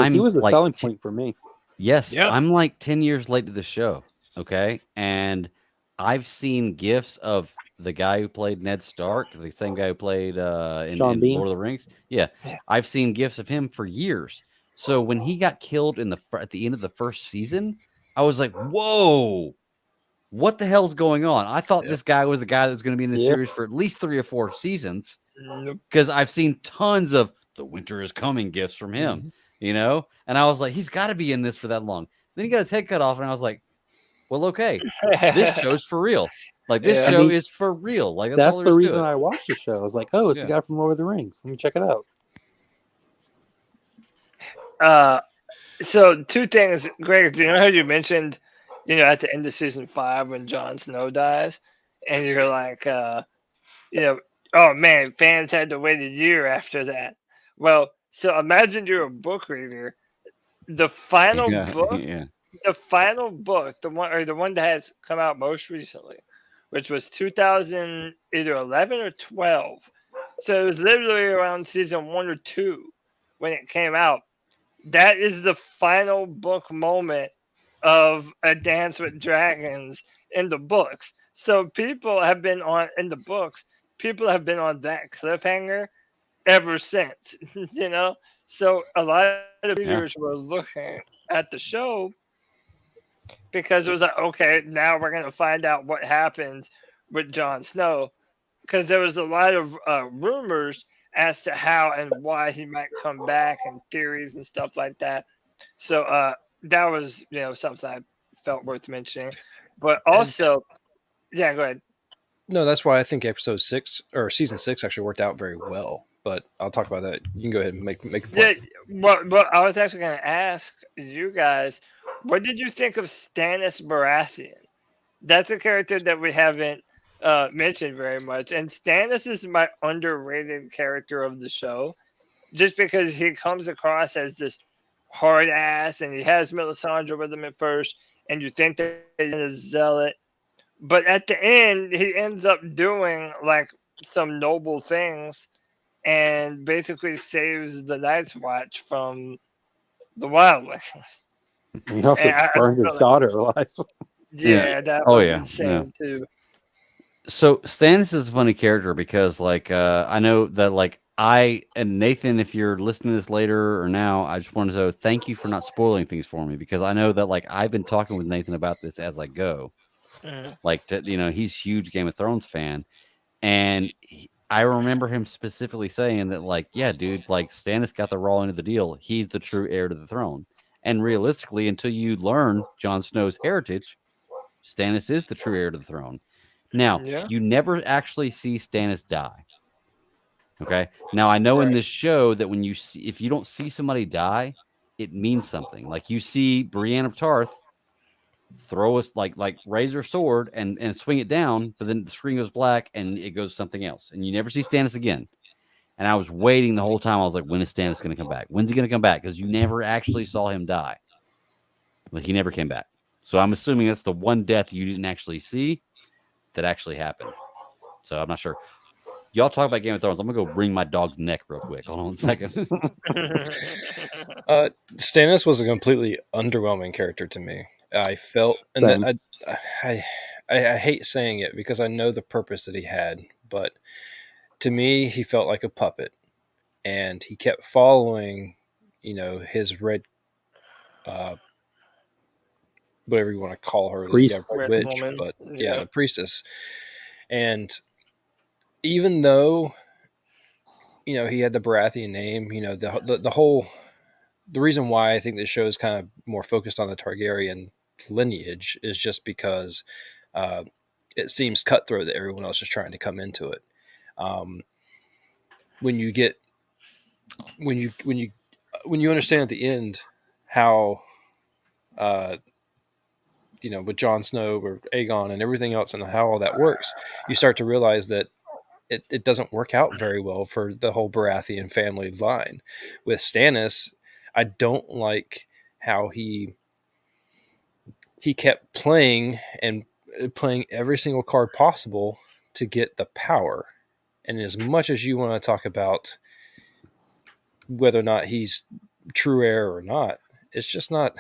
he was a selling point for me. Yes, yeah. I'm like 10 years late to the show. Okay, and I've seen gifs of the guy who played Ned Stark, the same guy who played in Lord of the Rings. Yeah, I've seen gifs of him for years. So when he got killed at the end of the first season, I was like, whoa, what the hell's going on? I thought this guy was the guy that's going to be in the series for at least 3 or 4 seasons because I've seen tons of the winter is coming gifts from him, and I was like, he's got to be in this for that long. Then he got his head cut off, and I was like, well, okay, this show's for real. Like this show is for real. Like that's the reason I watched the show. I was like, oh, it's the guy from Lord of the Rings. Let me check it out. So 2 things, Greg. Do you know how you mentioned, at the end of season 5 when Jon Snow dies, and you're like, oh man, fans had to wait a year after that. Well, so imagine you're a book reader. The final book. Yeah. The final book, the one that has come out most recently, which was 2011 or 12. So it was literally around season 1 or 2 when it came out. That is the final book moment of A Dance with Dragons in the books. So people have been on that cliffhanger ever since, So a lot of readers were looking at the show because it was like, okay, now we're going to find out what happens with Jon Snow. Because there was a lot of rumors as to how and why he might come back and theories and stuff like that. So that was, something I felt worth mentioning. But also, go ahead. No, that's why I think episode 6 or season 6 actually worked out very well. But I'll talk about that. You can go ahead and make a point. Yeah, well, I was actually going to ask you guys, what did you think of Stannis Baratheon? That's a character that we haven't mentioned very much. And Stannis is my underrated character of the show, just because he comes across as this hard ass, and he has Melisandre with him at first, and you think that he's a zealot. But at the end, he ends up doing like some noble things and basically saves the Night's Watch from the wildlings. He also burns his daughter alive. Yeah, that was insane too. So Stannis is a funny character because, like, I know that, like, and Nathan, if you're listening to this later or now, I just wanted to thank you for not spoiling things for me, because I know that, like, I've been talking with Nathan about this as I go. Like, he's a huge Game of Thrones fan, and I remember him specifically saying that, like, yeah, dude, like, Stannis got the raw end of the deal. He's the true heir to the throne. And realistically, until you learn Jon Snow's heritage, Stannis is the true heir to the throne. Now, you never actually see Stannis die. Okay? Now, I know in this show that when if you don't see somebody die, it means something. Like, you see Brienne of Tarth throw us like raise her sword and swing it down, but then the screen goes black and it goes something else, and you never see Stannis again. And I was waiting the whole time. I was like, when is Stannis going to come back? When's he going to come back? Because you never actually saw him die. Like, he never came back. So I'm assuming that's the one death you didn't actually see that actually happened. So I'm not sure. Y'all talk about Game of Thrones. I'm going to go wring my dog's neck real quick. Hold on a second. Stannis was a completely underwhelming character to me. I felt, and that I hate saying it because I know the purpose that he had, but to me, he felt like a puppet, and he kept following, his red, whatever you want to call her, Priest. witch, Woman. but Yeah. the priestess. And even though, he had the Baratheon name, the reason why I think this show is kind of more focused on the Targaryen lineage is just because it seems cutthroat that everyone else is trying to come into it. When you understand at the end how with Jon Snow or Aegon and everything else and how all that works, you start to realize that it doesn't work out very well for the whole Baratheon family line. With Stannis, I don't like how he kept playing every single card possible to get the power. And as much as you want to talk about whether or not he's true heir or not, it's just not.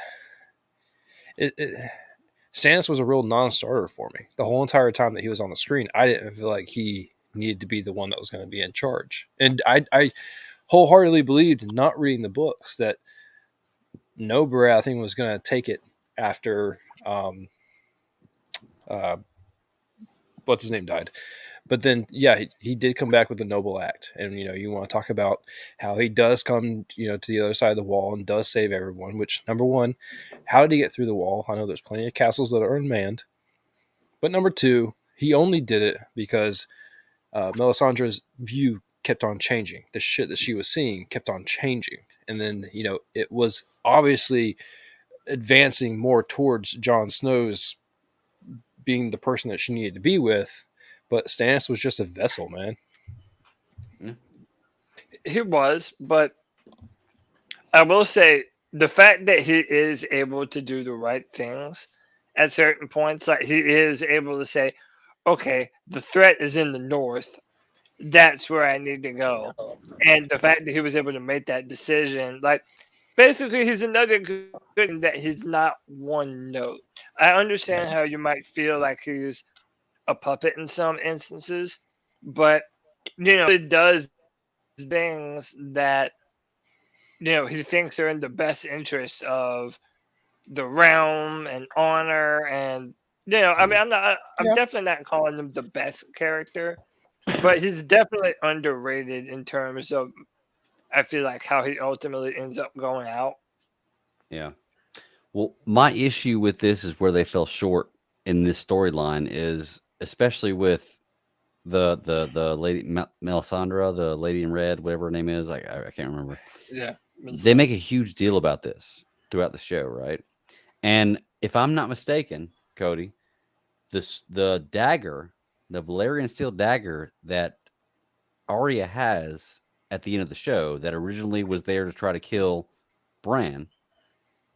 Stannis was a real non-starter for me the whole entire time that he was on the screen. I didn't feel like he needed to be the one that was going to be in charge, and I wholeheartedly believed, not reading the books, that no Baratheon was going to take it after what's his name died. But then, yeah, he did come back with a noble act. And, you want to talk about how he does come, to the other side of the wall and does save everyone, which, number one, how did he get through the wall? I know there's plenty of castles that are unmanned. But number two, he only did it because Melisandre's view kept on changing. The shit that she was seeing kept on changing. And then, it was obviously advancing more towards Jon Snow's being the person that she needed to be with. But Stannis was just a vessel, man. He was, but I will say the fact that he is able to do the right things at certain points, like he is able to say, okay, the threat is in the north. That's where I need to go. And the fact that he was able to make that decision, like, basically, he's another good thing that he's not one note. I understand how you might feel like he's a puppet in some instances, but it does things that he thinks are in the best interest of the realm and honor. And I mean, I'm definitely not calling him the best character, but he's definitely underrated in terms of, I feel like, how he ultimately ends up going out. Yeah. Well, my issue with this is where they fell short in this storyline is, especially with the lady Melisandre, the lady in red, whatever her name is, I can't remember. Yeah. They make a huge deal about this throughout the show, right? And if I'm not mistaken, Cody, the dagger, the Valyrian steel dagger that Arya has at the end of the show that originally was there to try to kill Bran,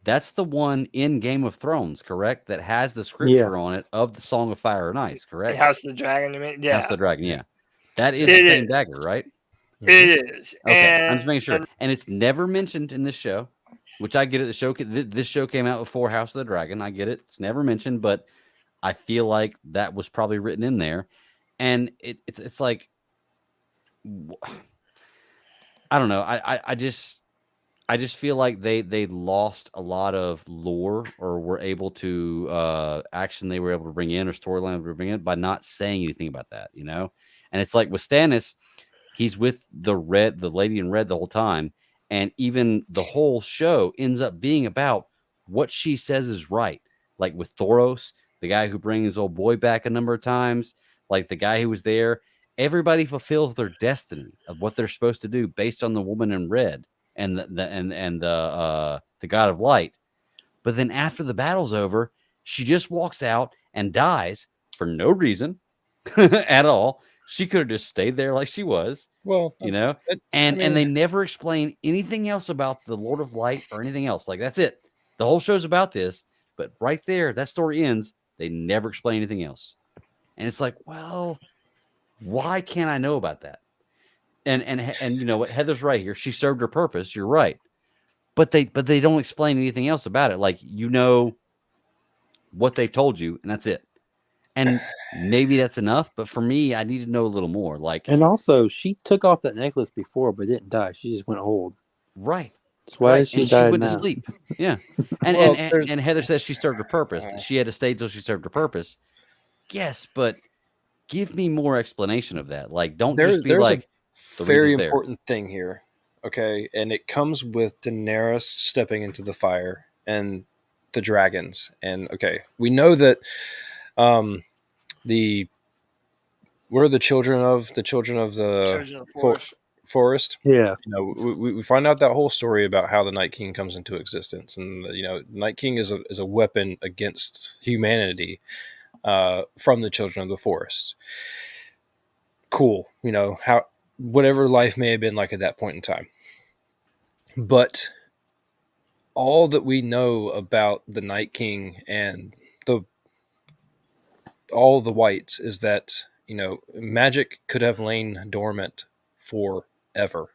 that's the one in Game of Thrones, correct? That has the scripture on it of the Song of Fire and Ice, correct? House of the Dragon, you mean? Yeah. House of the Dragon, yeah. That is the same dagger, right? It is. Okay, I'm just making sure. And it's never mentioned in this show, which I get it. This show came out before House of the Dragon. I get it. It's never mentioned, but I feel like that was probably written in there. And it's like, I don't know. I just feel like they lost a lot of lore, or were able to action they were able to bring in, or storyline they were bring in, by not saying anything about that, And it's like with Stannis, he's with the lady in red the whole time, and even the whole show ends up being about what she says is right. Like with Thoros, the guy who brings his old boy back a number of times, like the guy who was there. Everybody fulfills their destiny of what they're supposed to do based on the woman in red and the God of Light. But then after the battle's over, She just walks out and dies for no reason at all. She could have just stayed there like she was, Well, you know. And they never explain anything else about the Lord of Light or anything else. Like, that's it. The whole show's about this, but right there, that story ends. They never explain anything else. And it's like, well, why can't I know about that? And you know what? Heather's right here. She served her purpose. You're right. But they don't explain anything else about it. Like, you know what they've told you, and that's it. And maybe that's enough, but for me, I need to know a little more. Like, And also, she took off that necklace before, but didn't die. She just went old. right. That's why Right. she And she died went to now. sleep. Yeah. And, Well, and Heather says she served her purpose. That she had to stay till she served her purpose. Yes, but give me more explanation of that. Like, don't just be there's like, a very important thing here, okay? And it comes with Daenerys stepping into the fire and the dragons. And okay, we know that what are the children of the Children of the Forest. forest? Yeah. You know, we find out that whole story about how the Night King comes into existence, and you know, Night King is a weapon against humanity from the children of the forest. Cool, you know, how whatever life may have been like at that point in time, but all that we know about the Night King and all the whites is that, you know, magic could have lain dormant forever.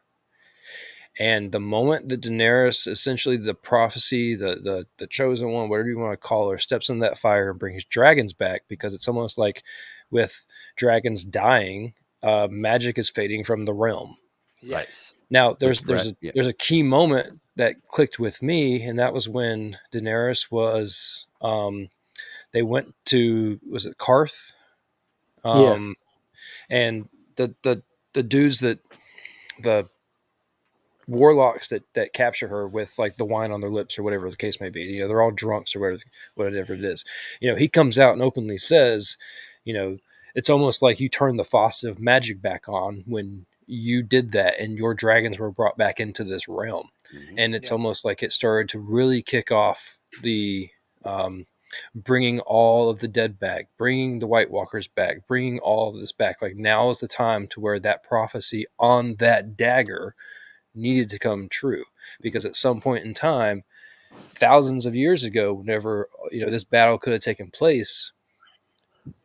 And the moment that Daenerys, essentially the prophecy, the chosen one, whatever you want to call her, steps in that fire and brings dragons back, because it's almost like with dragons dying, magic is fading from the realm. Yes. Now there's a key moment that clicked with me, and that was when Daenerys was they went to, was it Karth? And the dudes that the warlocks that capture her with like the wine on their lips or whatever the case may be, you know, they're all drunks or whatever it is. You know, he comes out and openly says, you know, it's almost like you turned the faucet of magic back on when you did that, and your dragons were brought back into this realm. Mm-hmm. And it's almost like it started to really kick off the bringing all of the dead back, bringing the White Walkers back, bringing all of this back. Like, now is the time to where that prophecy on that dagger needed to come true, because at some point in time, thousands of years ago, whenever, you know, this battle could have taken place,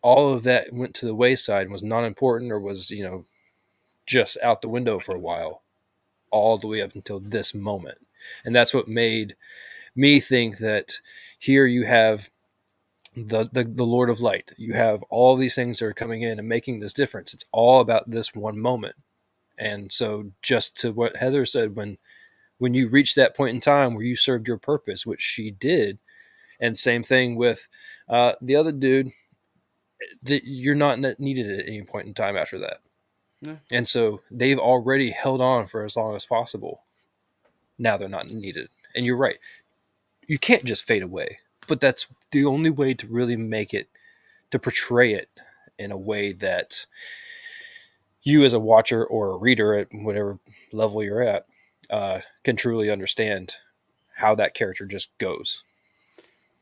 all of that went to the wayside and was not important, or was, you know, just out the window for a while, all the way up until this moment. And that's what made me think that here you have the Lord of Light. You have all these things that are coming in and making this difference. It's all about this one moment. And so, just to what Heather said, when you reach that point in time where you served your purpose, which she did, and same thing with the other dude, that you're not needed at any point in time after that. Yeah. And so they've already held on for as long as possible. Now they're not needed. And you're right. You can't just fade away, but that's the only way to really make it, to portray it in a way that you as a watcher or a reader at whatever level you're at can truly understand how that character just goes.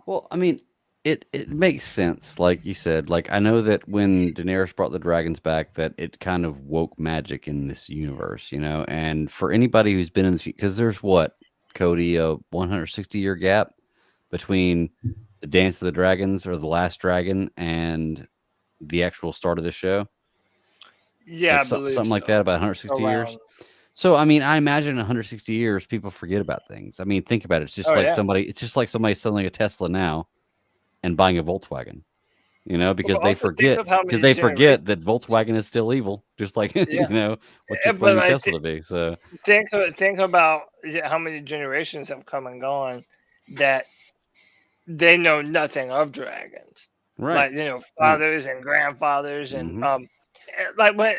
Well, I mean, it makes sense, like you said. Like, I know that when Daenerys brought the dragons back, that it kind of woke magic in this universe, you know. And for anybody who's been in this, because there's what, Cody, a 160-year gap between the Dance of the Dragons, or the Last Dragon, and the actual start of the show. Yeah, like something like that, about 160 years. So, I mean, I imagine in 160 years, people forget about things. I mean, think about it. It's just it's just like somebody selling a Tesla now and buying a Volkswagen, you know, because they forget that Volkswagen is still evil, just like, you know, what you're claiming Tesla to be. So think about how many generations have come and gone that they know nothing of dragons. Right. Like, you know, fathers and grandfathers, and like when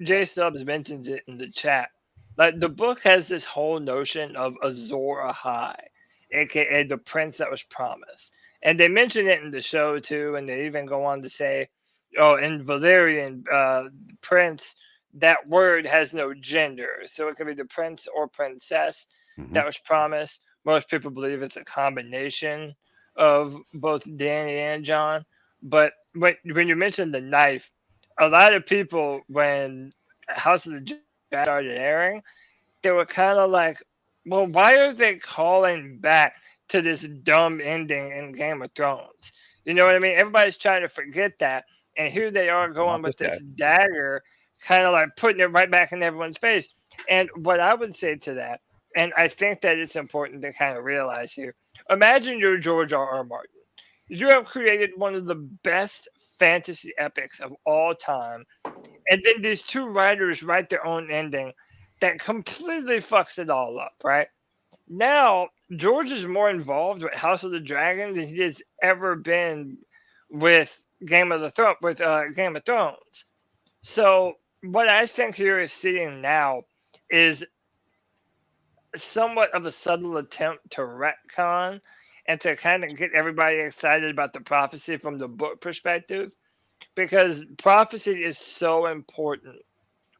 Jay Stubbs mentions it in the chat, like, the book has this whole notion of Azor Ahai, aka the prince that was promised. And they mention it in the show too, and they even go on to say, oh, in Valyrian, prince, that word has no gender. So it could be the prince or princess that was promised. Most people believe it's a combination of both Danny and John. But when you mentioned the knife, a lot of people, when House of the Dragon started airing, they were kind of like, well, why are they calling back to this dumb ending in Game of Thrones? You know what I mean? Everybody's trying to forget that. And here they are going Not with this this dagger, kind of like putting it right back in everyone's face. And what I would say to that, and I think that it's important to kind of realize here, imagine you're George R. R. Martin. You have created one of the best fantasy epics of all time. And then these two writers write their own ending that completely fucks it all up, right? Now, George is more involved with House of the Dragon than he has ever been with Game of Thrones. So, what I think here is seeing now is somewhat of a subtle attempt to retcon and to kind of get everybody excited about the prophecy from the book perspective, because prophecy is so important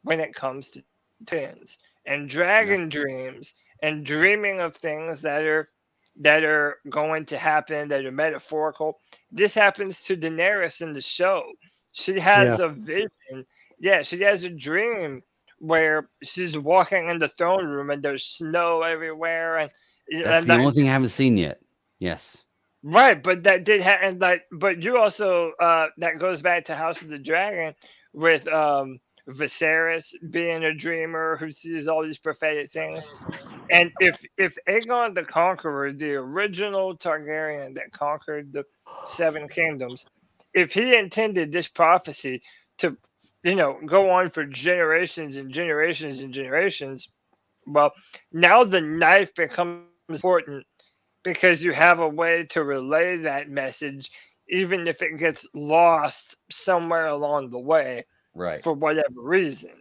when it comes to twins and dragon dreams and dreaming of things that are going to happen, that are metaphorical. This happens to Daenerys in the show. She has a vision. Yeah, she has a dream where she's walking in the throne room and there's snow everywhere, and That's the only thing I haven't seen yet. Yes. Right, but that did happen. Like, but you also that goes back to House of the Dragon with Viserys being a dreamer who sees all these prophetic things. And if Aegon the Conqueror, the original Targaryen that conquered the Seven Kingdoms, if he intended this prophecy to, go on for generations and generations and generations, well, now the knife becomes important because you have a way to relay that message, even if it gets lost somewhere along the way, Right. for whatever reason,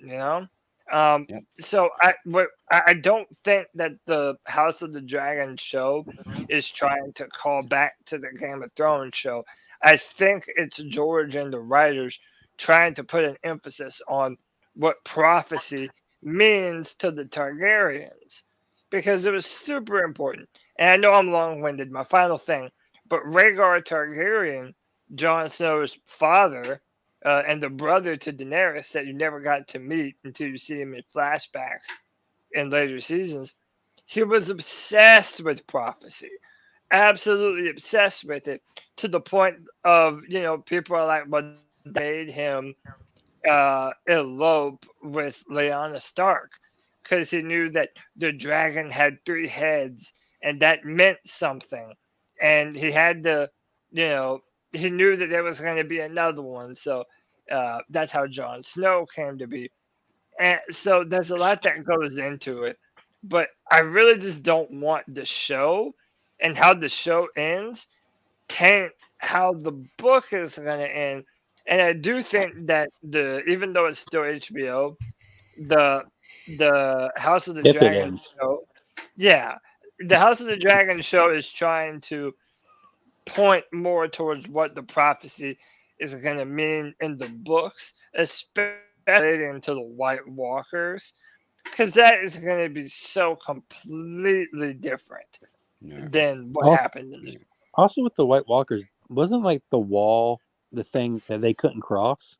So I don't think that the House of the Dragon show is trying to call back to the Game of Thrones show. I think it's George and the writers trying to put an emphasis on what prophecy means to the Targaryens, because it was super important. And I know I'm long-winded, my final thing, but Rhaegar Targaryen, Jon Snow's father, and the brother to Daenerys that you never got to meet until you see him in flashbacks in later seasons, he was obsessed with prophecy, absolutely obsessed with it, to the point of, people are like, well, they made him elope with Lyanna Stark because he knew that the dragon had 3 heads and that meant something. And he had to, he knew that there was going to be another one. So that's how Jon Snow came to be. And so there's a lot that goes into it. But I really just don't want the show and how the show ends taint how the book is going to end. And I do think that even though it's still HBO, the House of the Dragon show, the House of the Dragon show is trying to point more towards what the prophecy is going to mean in the books, especially into the White Walkers, because that is going to be so completely different than what happened in the. Also, with the White Walkers, wasn't like the wall the thing that they couldn't cross?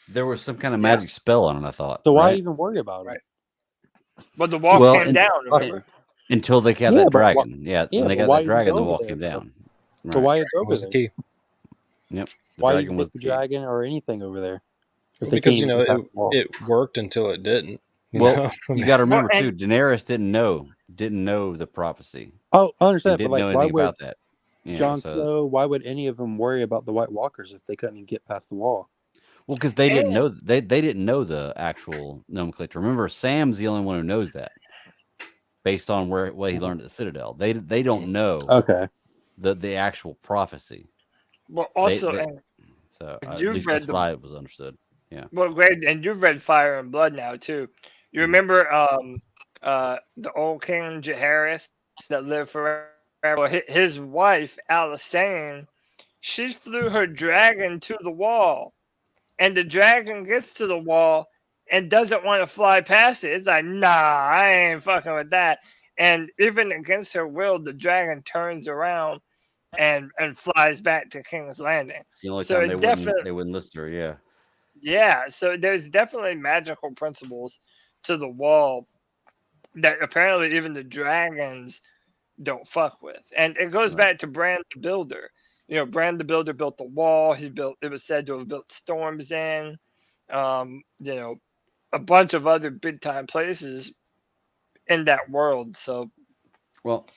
There was some kind of magic spell on it, I thought. So why even worry about it? But the wall came down, remember? Until they got that dragon. When they got that dragon, the wall came down. So why was the key? Yep. Why even get the dragon or anything over there? Because it worked until it didn't. You got to remember too, Daenerys didn't know the prophecy. Oh, I understand. Didn't but know anything about that. Jon Snow, why would any of them worry about the White Walkers if they couldn't even get past the wall? Well, because they didn't know they didn't know the actual nomenclature. Remember, Sam's the only one who knows that, based on what he learned at the Citadel. They don't know the actual prophecy. Well, also, at least that's why it was understood. Yeah. Well, great, and you've read Fire and Blood now too. You remember the old King Jaehaerys that lived forever? Well, his wife Alysanne, she flew her dragon to the wall, and the dragon gets to the wall and doesn't want to fly past it. It's like, nah, I ain't fucking with that. And even against her will, the dragon turns around and flies back to King's Landing. It's the only So time it they wouldn't listen to her. Yeah. yeah, so there's definitely magical principles to the wall that apparently even the dragons don't fuck with. And it goes Right. back to Bran the Builder. You know, Bran the Builder built the wall. It was said to have built Storm's End. You know, a bunch of other big time places in that world. So, Well,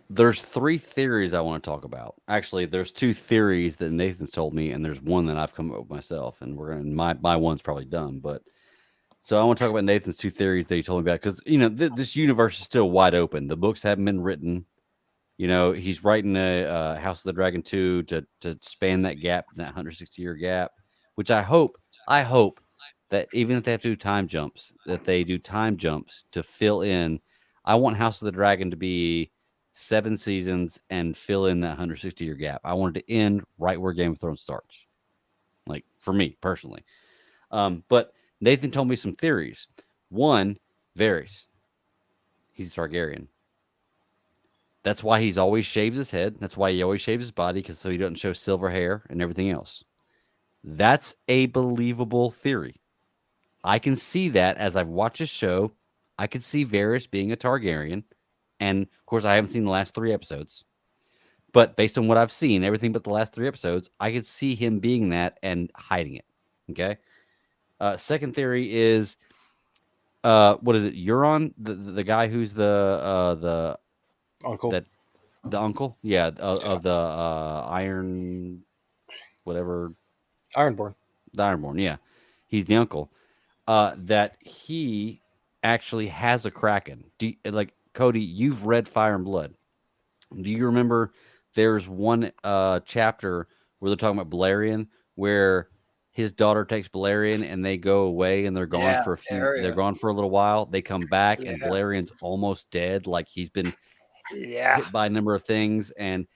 there's 3 theories I want to talk about. Actually, there's 2 theories that Nathan's told me, and there's one that I've come up with myself. And my one's probably dumb, but so I want to talk about Nathan's 2 theories that he told me about because this universe is still wide open. The books haven't been written. He's writing a House of the Dragon 2 to span that gap, that 160-year gap, which I hope that even if they have to do time jumps, that they do time jumps to fill in. I want House of the Dragon to be 7 seasons and fill in that 160-year gap. I want it to end right where Game of Thrones starts. Like for me personally. But Nathan told me some theories. One, Varys. He's a Targaryen. That's why he's always shaves his head. That's why he always shaves his body, because so he doesn't show silver hair and everything else. That's a believable theory. I can see that as I've watched this show. I could see Varys being a Targaryen. And of course, I haven't seen the last 3 episodes. But based on what I've seen, everything but the last 3 episodes, I could see him being that and hiding it. Okay. Second theory is, what is it? Euron, the guy who's the Uncle. The uncle, yeah, of the Iron, whatever, Ironborn. the Ironborn, yeah, he's the uncle. That he actually has a Kraken. Like Cody, you've read Fire and Blood. Do you remember? There's one chapter where they're talking about Balerion, where his daughter takes Balerion and they go away and they're gone for they're gone for a little while. They come back and Balerion's almost dead, like he's been hit by a number of things. And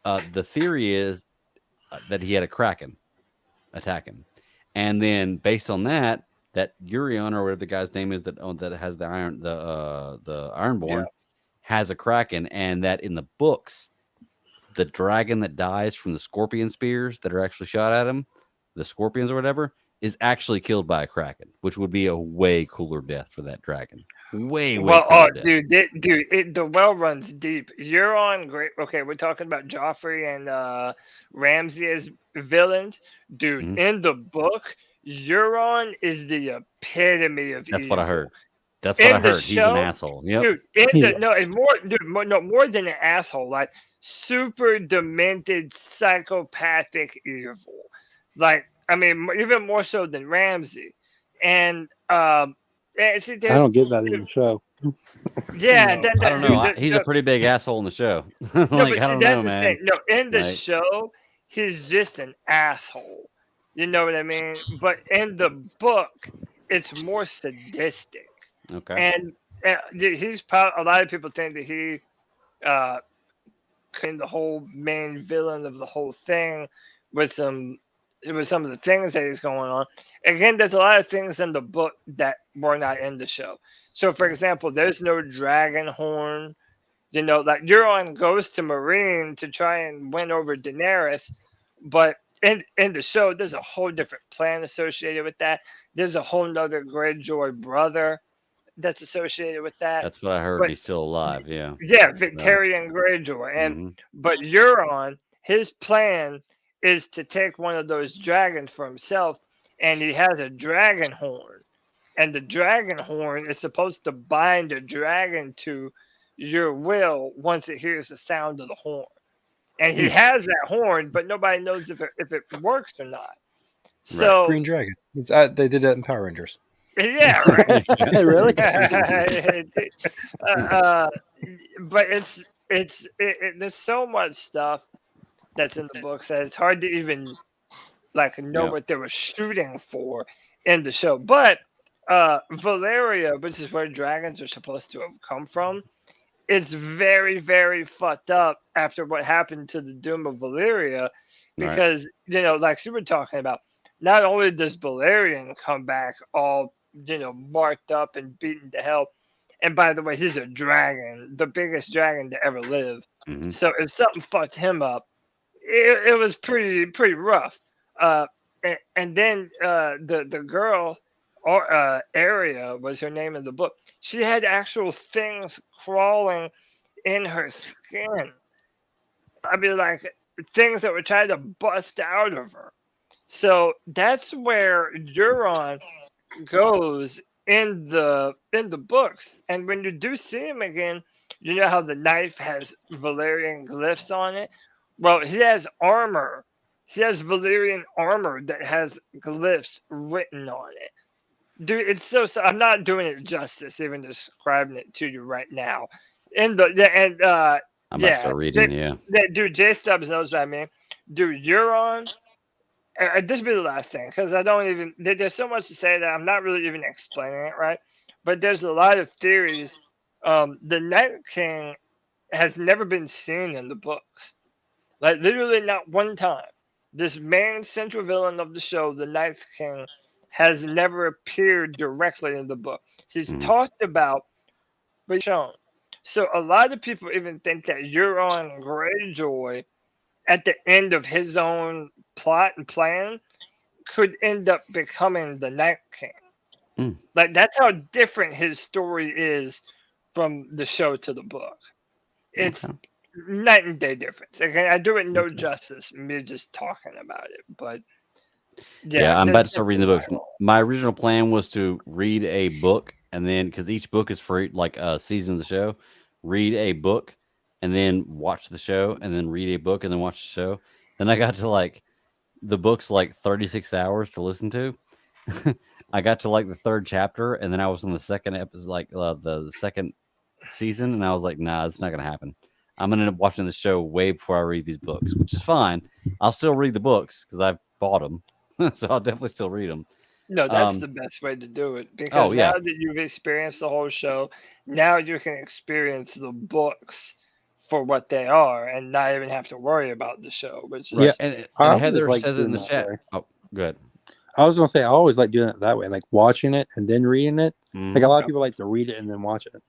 the theory is that he had a Kraken attack him, and then based on that Urion or whatever the guy's name is that has the Ironborn has a Kraken, and that in the books the dragon that dies from the scorpion spears that are actually shot at him, the scorpions or whatever, is actually killed by a Kraken, which would be a way cooler death for that dragon. Way cooler death. The well runs deep. You're on great. Okay, we're talking about Joffrey and Ramsay as villains. Dude, in the book, Euron is the epitome of That's evil. what I heard. That's what I heard. He's an asshole. Yep. Dude, more than an asshole. Like super demented, psychopathic evil. Like, I mean, even more so than Ramsay. And see, I don't get that in the show. Yeah, I don't know. He's a pretty big asshole in the show. Like, I don't know, man. No, in the show, he's just an asshole. You know what I mean? But in the book, it's more sadistic. Okay. And he's probably, a lot of people think that he became the whole main villain of the whole thing with some of the things that is going on. Again, there's a lot of things in the book that were not in the show. So, for example, there's no dragon horn. You know, like Euron goes to Meereen to try and win over Daenerys, but in the show, there's a whole different plan associated with that. There's a whole nother Greyjoy brother that's associated with that. That's what I heard. But he's still alive. Yeah. Yeah, Victorian Greyjoy, and but Euron, his plan is to take one of those dragons for himself, and he has a dragon horn. And the dragon horn is supposed to bind a dragon to your will once it hears the sound of the horn. And he has that horn, but nobody knows if it works or not. So Green Dragon. They did that in Power Rangers. Yeah, right. Really? But there's so much stuff that's in the books that it's hard to even know what they were shooting for in the show. But Valyria, which is where dragons are supposed to have come from, is very, very fucked up after what happened to the Doom of Valyria, because like you were talking about, not only does Balerion come back all marked up and beaten to hell, and by the way, he's a dragon, the biggest dragon to ever live. Mhm. So if something fucked him up, it was pretty rough. And then the girl or Aria was her name in the book. She had actual things crawling in her skin. I mean, like things that were trying to bust out of her. So that's where Euron goes in the books. And when you do see him again, you know how the knife has Valyrian glyphs on it? Well, he has armor. He has Valyrian armor that has glyphs written on it. Dude, it's so I'm not doing it justice even describing it to you right now. In the and I'm about to yeah, start reading. Yeah. dude, J Stubbs knows what I mean. Dude, Euron, this will be the last thing because I don't even. There's so much to say that I'm not really even explaining it right. But there's a lot of theories. The Night King has never been seen in the books, like literally not one time. This main central villain of the show, the Night King, has never appeared directly in the book. He's Mhm. talked about, but shown. So a lot of people even think that Euron Greyjoy, at the end of his own plot and plan, could end up becoming the Night King. Mm. Like that's how different his story is from the show to the book. It's Okay. night and day difference. Again, I do it no Okay. justice me just talking about it, but Yeah, I'm there's about to start reading the books. My original plan was to read a book, and then because each book is for like a season of the show, read a book, and then watch the show, and then read a book, and then watch the show. Then I got to like the book's like 36 hours to listen to. I got to like the third chapter, and then I was on the second episode, like the second season, and I was like, nah, it's not gonna happen. I'm gonna end up watching the show way before I read these books, which is fine. I'll still read the books because I've bought them, so I'll definitely still read them. No, that's the best way to do it because Oh now yeah, that you've experienced the whole show, now you can experience the books for what they are and not even have to worry about the show, which right. is And I always Heather like says it in doing the that chat. way. Oh, good. I was gonna say I always like doing it that way, like watching it and then reading it. Like a lot of Yep. people like to read it and then watch it.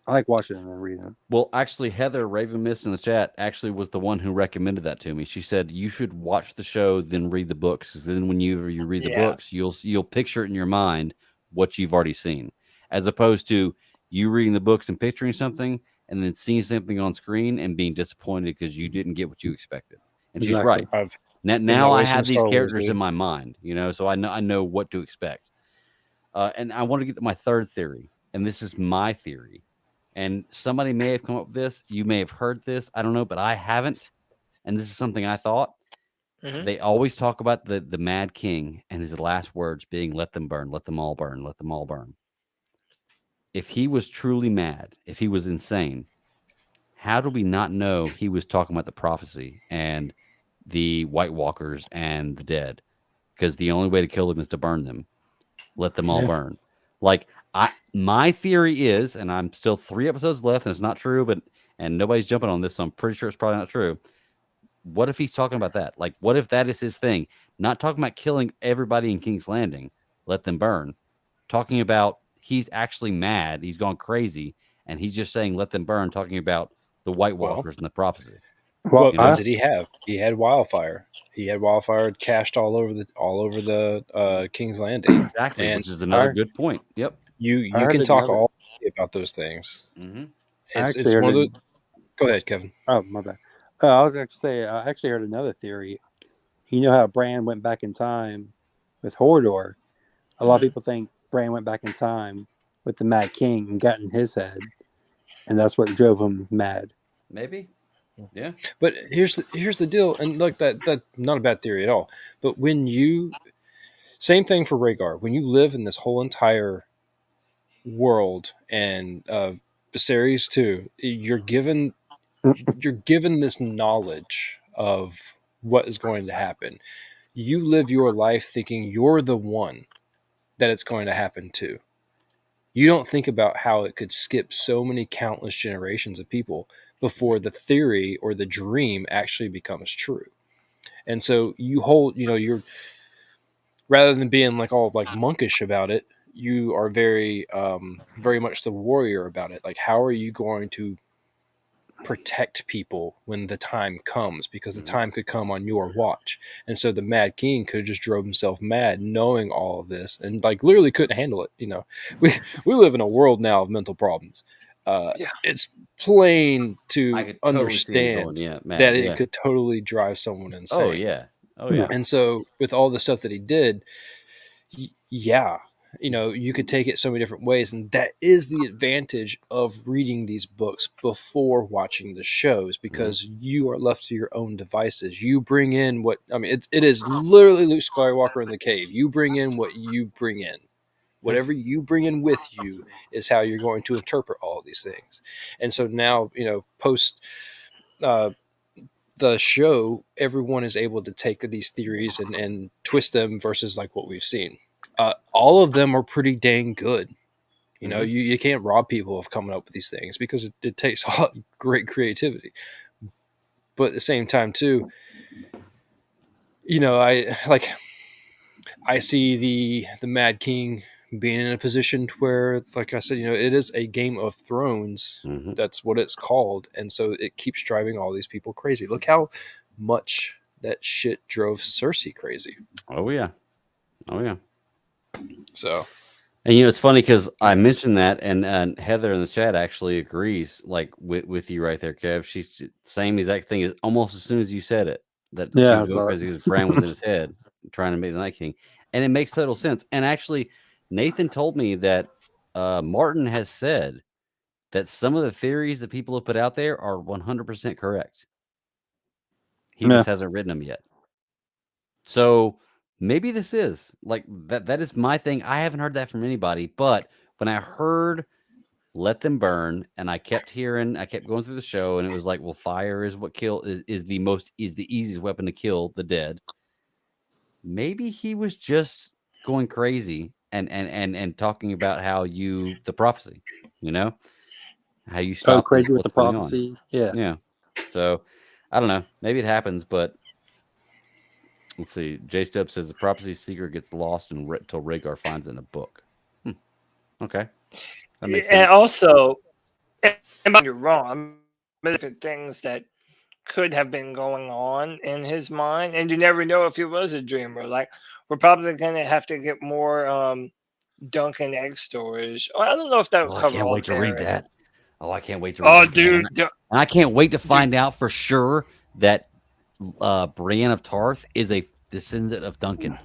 I like watching it and then reading it. Well, actually, Heather Raven Mist in the chat actually was the one who recommended that to me. She said you should watch the show, then read the books. 'Cause then when you read the Yeah. books, you'll picture it in your mind what you've already seen, as opposed to you reading the books and picturing something and then seeing something on screen and being disappointed because you didn't get what you expected. And she's right. Exactly. I've Now that I way since have these Star Wars, characters in dude. my mind, so I know what to expect. And I want to get to my third theory, and this is my theory. And somebody may have come up with this. You may have heard this. I don't know, but I haven't. And this is something I thought. Mhm. They always talk about the Mad King and his last words being, let them burn, let them all burn, let them all burn. If he was truly mad, if he was insane, how do we not know he was talking about the prophecy and the White Walkers and the dead? Because the only way to kill them is to burn them. Let them all Yeah. burn. Like my theory is, and I'm still 3 episodes left, and it's not true, and nobody's jumping on this, so I'm pretty sure it's probably not true. What if he's talking about that? Like, what if that is his thing? Not talking about killing everybody in King's Landing, let them burn. Talking about he's actually mad, he's gone crazy, and he's just saying let them burn, talking about the White Walkers and the prophecy. Well, What did he have? He had wildfire. He had wildfire cached all over the King's Landing. Exactly, And which is another I- good point. Yep. you I heard can talk another- all about those things. Mm-hmm. I It's actually heard one of the. Go ahead, Kevin. Oh, my bad. I was actually say I actually heard another theory. You know how Bran went back in time with Hodor? A lot of people think Bran went back in time with the Mad King and got in his head, and that's what drove him mad. Maybe. Yeah. But here's the deal, and look, that not a bad theory at all. But when you, same thing for Rhaegar, when you live in this whole entire world and Viserys too, you're given this knowledge of what is going to happen. You live your life thinking you're the one that it's going to happen to. You don't think about how it could skip so many countless generations of people before the theory or the dream actually becomes true. And so you hold, you're, rather than being like all like monkish about it, you are very, very much the warrior about it. Like, how are you going to protect people when the time comes, because the time could come on your watch. And so the Mad King could have just drove himself mad knowing all of this and like literally couldn't handle it. We live in a world now of mental problems. It's plain to understand that it could totally drive someone insane. Oh yeah. And so with all the stuff that he did, you could take it so many different ways, and that is the advantage of reading these books before watching the shows, because you are left to your own devices. You bring in it is literally Luke Skywalker in the cave. You bring in what you bring in. Whatever you bring in with you is how you're going to interpret all of these things. And so now, post the show, everyone is able to take these theories and twist them versus like what we've seen. All of them are pretty dang good. You can't rob people of coming up with these things, because it takes a lot of great creativity. But at the same time too, I see the Mad King being in a position to where, like I said, it is a Game of Thrones. That's what it's called. And so it keeps driving all these people crazy. Look how much that shit drove Cersei crazy. Oh yeah. So, and it's funny because I mentioned that, and Heather in the chat actually agrees, like with you right there, Kev. She's same exact thing. Almost as soon as you said it, that because his brain was in his head trying to make the Night King, and it makes total sense. And actually, Nathan told me that Martin has said that some of the theories that people have put out there are 100% correct. He just hasn't written them yet. So maybe this is like that. That is my thing. I haven't heard that from anybody, but when I heard "Let Them Burn" and I kept going through the show, and it was like, well, fire is what is the easiest weapon to kill the dead. Maybe he was just going crazy and talking about how the prophecy, how you stop crazy with the prophecy. Yeah. So I don't know. Maybe it happens, but let's see. J Stub says the prophecy secret gets lost until Rhaegar finds it in a book. Okay. That makes sense. And also, you're wrong. Different things that could have been going on in his mind, and you never know if he was a dreamer. Like, we're probably going to have to get more Duncan egg stories. I don't know if that would cover. I can't wait to read that. Oh, I can't wait to read that. Dude. And I can't wait to find out for sure that Brienne of Tarth is a descendant of Duncan.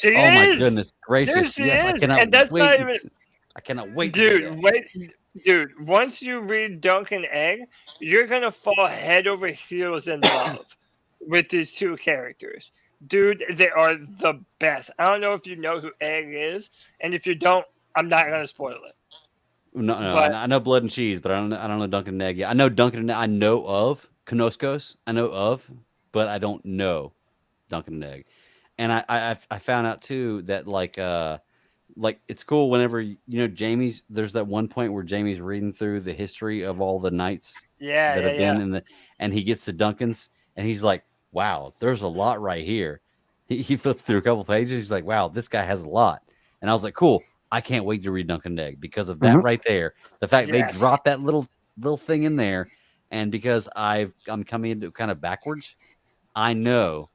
My goodness gracious. Yes, I cannot wait. I cannot wait. Dude, once you read Duncan Egg, you're going to fall head over heels in love with these two characters. Dude, they are the best. I don't know if you know who Egg is, and if you don't, I'm not going to spoil it. No, but I know Blood and Cheese, but I don't know Duncan and Egg. Yeah, I know Duncan and I know of Knoskos. I know of, but I don't know Duncan and Egg. And I found out too that like it's cool whenever Jaime's. There's that one point where Jaime's reading through the history of all the knights that have been in and he gets to Duncan's and he's like, wow, there's a lot right here. He flips through a couple pages. He's like, wow, this guy has a lot. And I was like, cool. I can't wait to read Duncan and Egg because of that right there. The fact they dropped that little thing in there, and because I'm coming into kind of backwards, I know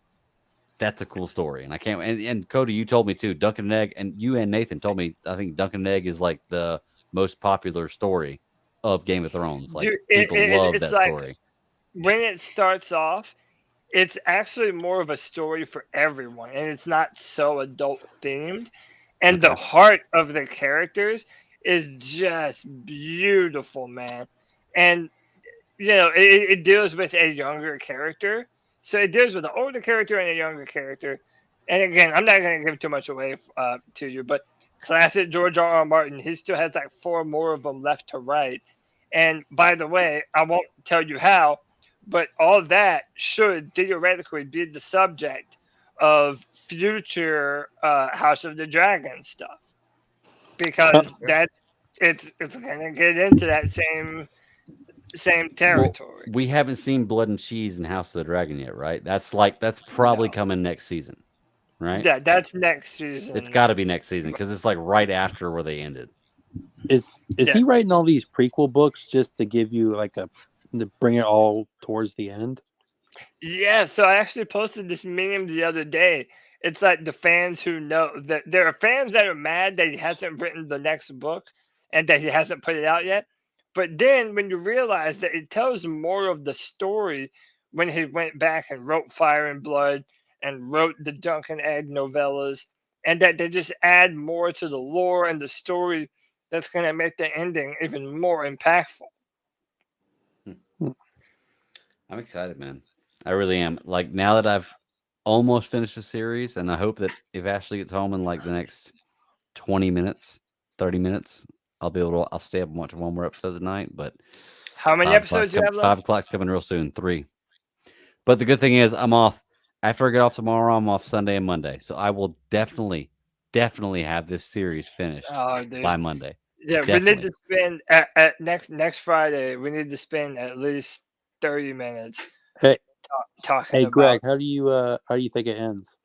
that's a cool story, and I can't. And Cody, you told me too. Duncan and Egg, and you and Nathan told me. I think Duncan and Egg is like the most popular story of Game of Thrones. Like, people love that story. When it starts off, it's actually more of a story for everyone, and it's not so adult themed. And the heart of the characters is just beautiful, man. And, it deals with a younger character. So it deals with an older character and a younger character. And again, I'm not going to give too much away to you, but classic George R.R. Martin, he still has like 4 more of them left to write. And by the way, I won't tell you how, but all that should theoretically be the subject of future House of the Dragon stuff, because it's gonna get into that same territory. Well, we haven't seen Blood and Cheese and House of the Dragon yet, right? That's probably coming next season, right? Yeah, that's next season. It's got to be next season because it's like right after where they ended. Is he writing all these prequel books just to give you like a to bring it all towards the end. Yeah, so I actually posted this meme the other day. It's like the fans who know that there are fans that are mad that he hasn't written the next book and that he hasn't put it out yet. But then when you realize that it tells more of the story when he went back and wrote Fire and Blood and wrote the Dunk and Egg novellas, and that they just add more to the lore and the story that's going to make the ending even more impactful. I'm excited, man. I really am. Like now that I've almost finished the series, and I hope that if Ashley gets home in like the next 20 minutes, 30 minutes, I'll stay up and watch one more episode tonight. But How many episodes you have left? 5 o'clock's coming real soon. 3. But the good thing is I'm off. After I get off tomorrow, I'm off Sunday and Monday. So I will definitely have this series finished Oh, dude. by Monday. Yeah, Definitely. we need to spend at next Friday. We need to spend at least 30 minutes Hey, talking hey, about. Greg, how do you think it ends?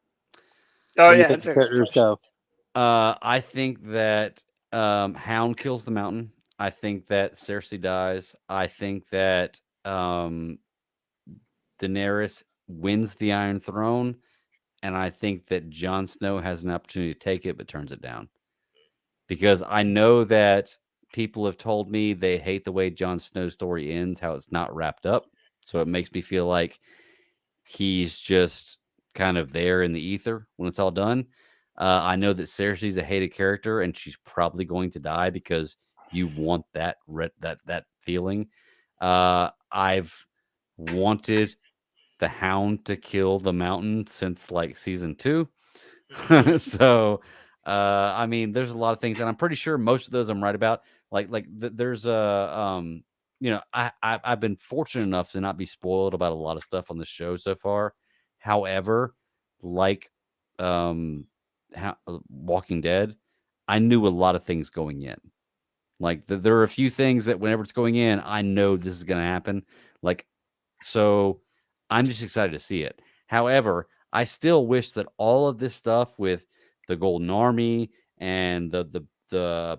Oh How do you yeah, think that's the a good characters question. go? I think that Hound kills the Mountain. I think that Cersei dies. I think that Daenerys wins the Iron Throne, and I think that Jon Snow has an opportunity to take it but turns it down. Because I know that people have told me they hate the way Jon Snow's story ends, how it's not wrapped up. So it makes me feel like he's just kind of there in the ether when it's all done. I know that Cersei's a hated character, and she's probably going to die because you want that feeling. I've wanted the Hound to kill the Mountain since like season 2. So I mean, there's a lot of things, and I'm pretty sure most of those I'm right about. There's a I've been fortunate enough to not be spoiled about a lot of stuff on the show so far. However, like Walking Dead, I knew a lot of things going in. Like there are a few things that whenever it's going in, I know this is going to happen. Like, so I'm just excited to see it. However, I still wish that all of this stuff with the Golden Army and the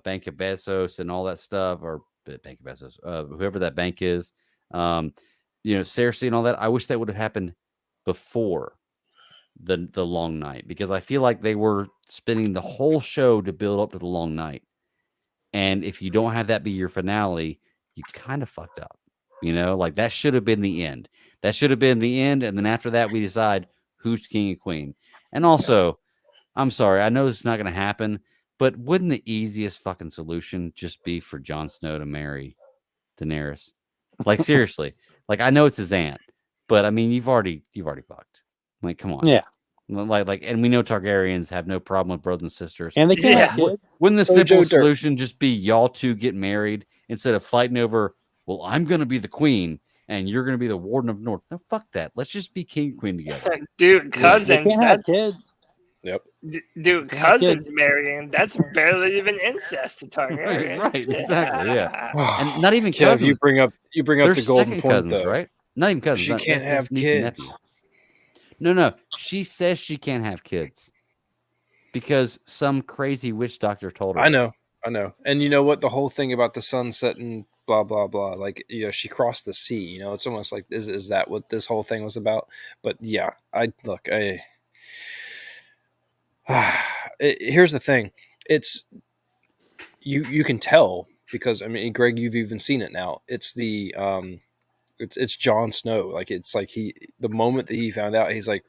Bank of Bezos and all that stuff, or Bank of Bezos, whoever that bank is, Cersei and all that, I wish that would have happened before the long night, because I feel like they were spending the whole show to build up to the long night. And if you don't have that be your finale, you kind of fucked up. Like that should have been the end. That should have been the end. And then after that, we decide who's king and queen. And also, I'm sorry, I know this is not going to happen, but wouldn't the easiest fucking solution just be for Jon Snow to marry Daenerys? Like seriously, like I know it's his aunt, but I mean you've already fucked. Like come on, Yeah. Like, and we know Targaryens have no problem with brothers and sisters. And they can't Yeah. have kids. Wouldn't the So simple Joe Dirt. solution just be y'all two get married instead of fighting over, well, I'm going to be the queen and you're going to be the Warden of North? No, fuck that. Let's just be king and queen together. Dude, They cousin, can't have that's kids. Yep. dude, Can't have cousins kids. marrying. That's barely even incest to Targaryen. Right, exactly, yeah. And not even Kev, cousins. you bring up They're the golden second point cousins, though. right? Not even cousins. She Not- can't that's have niece and kids. nephew. No. She says she can't have kids because some crazy witch doctor told her. I know. And you know what? The whole thing about the sun setting, blah blah blah. Like she crossed the sea. It's almost like is that what this whole thing was about? But yeah, here's the thing. It's you can tell because I mean, Greg, you've even seen it now. It's the it's Jon Snow. Like it's like the moment that he found out, he's like,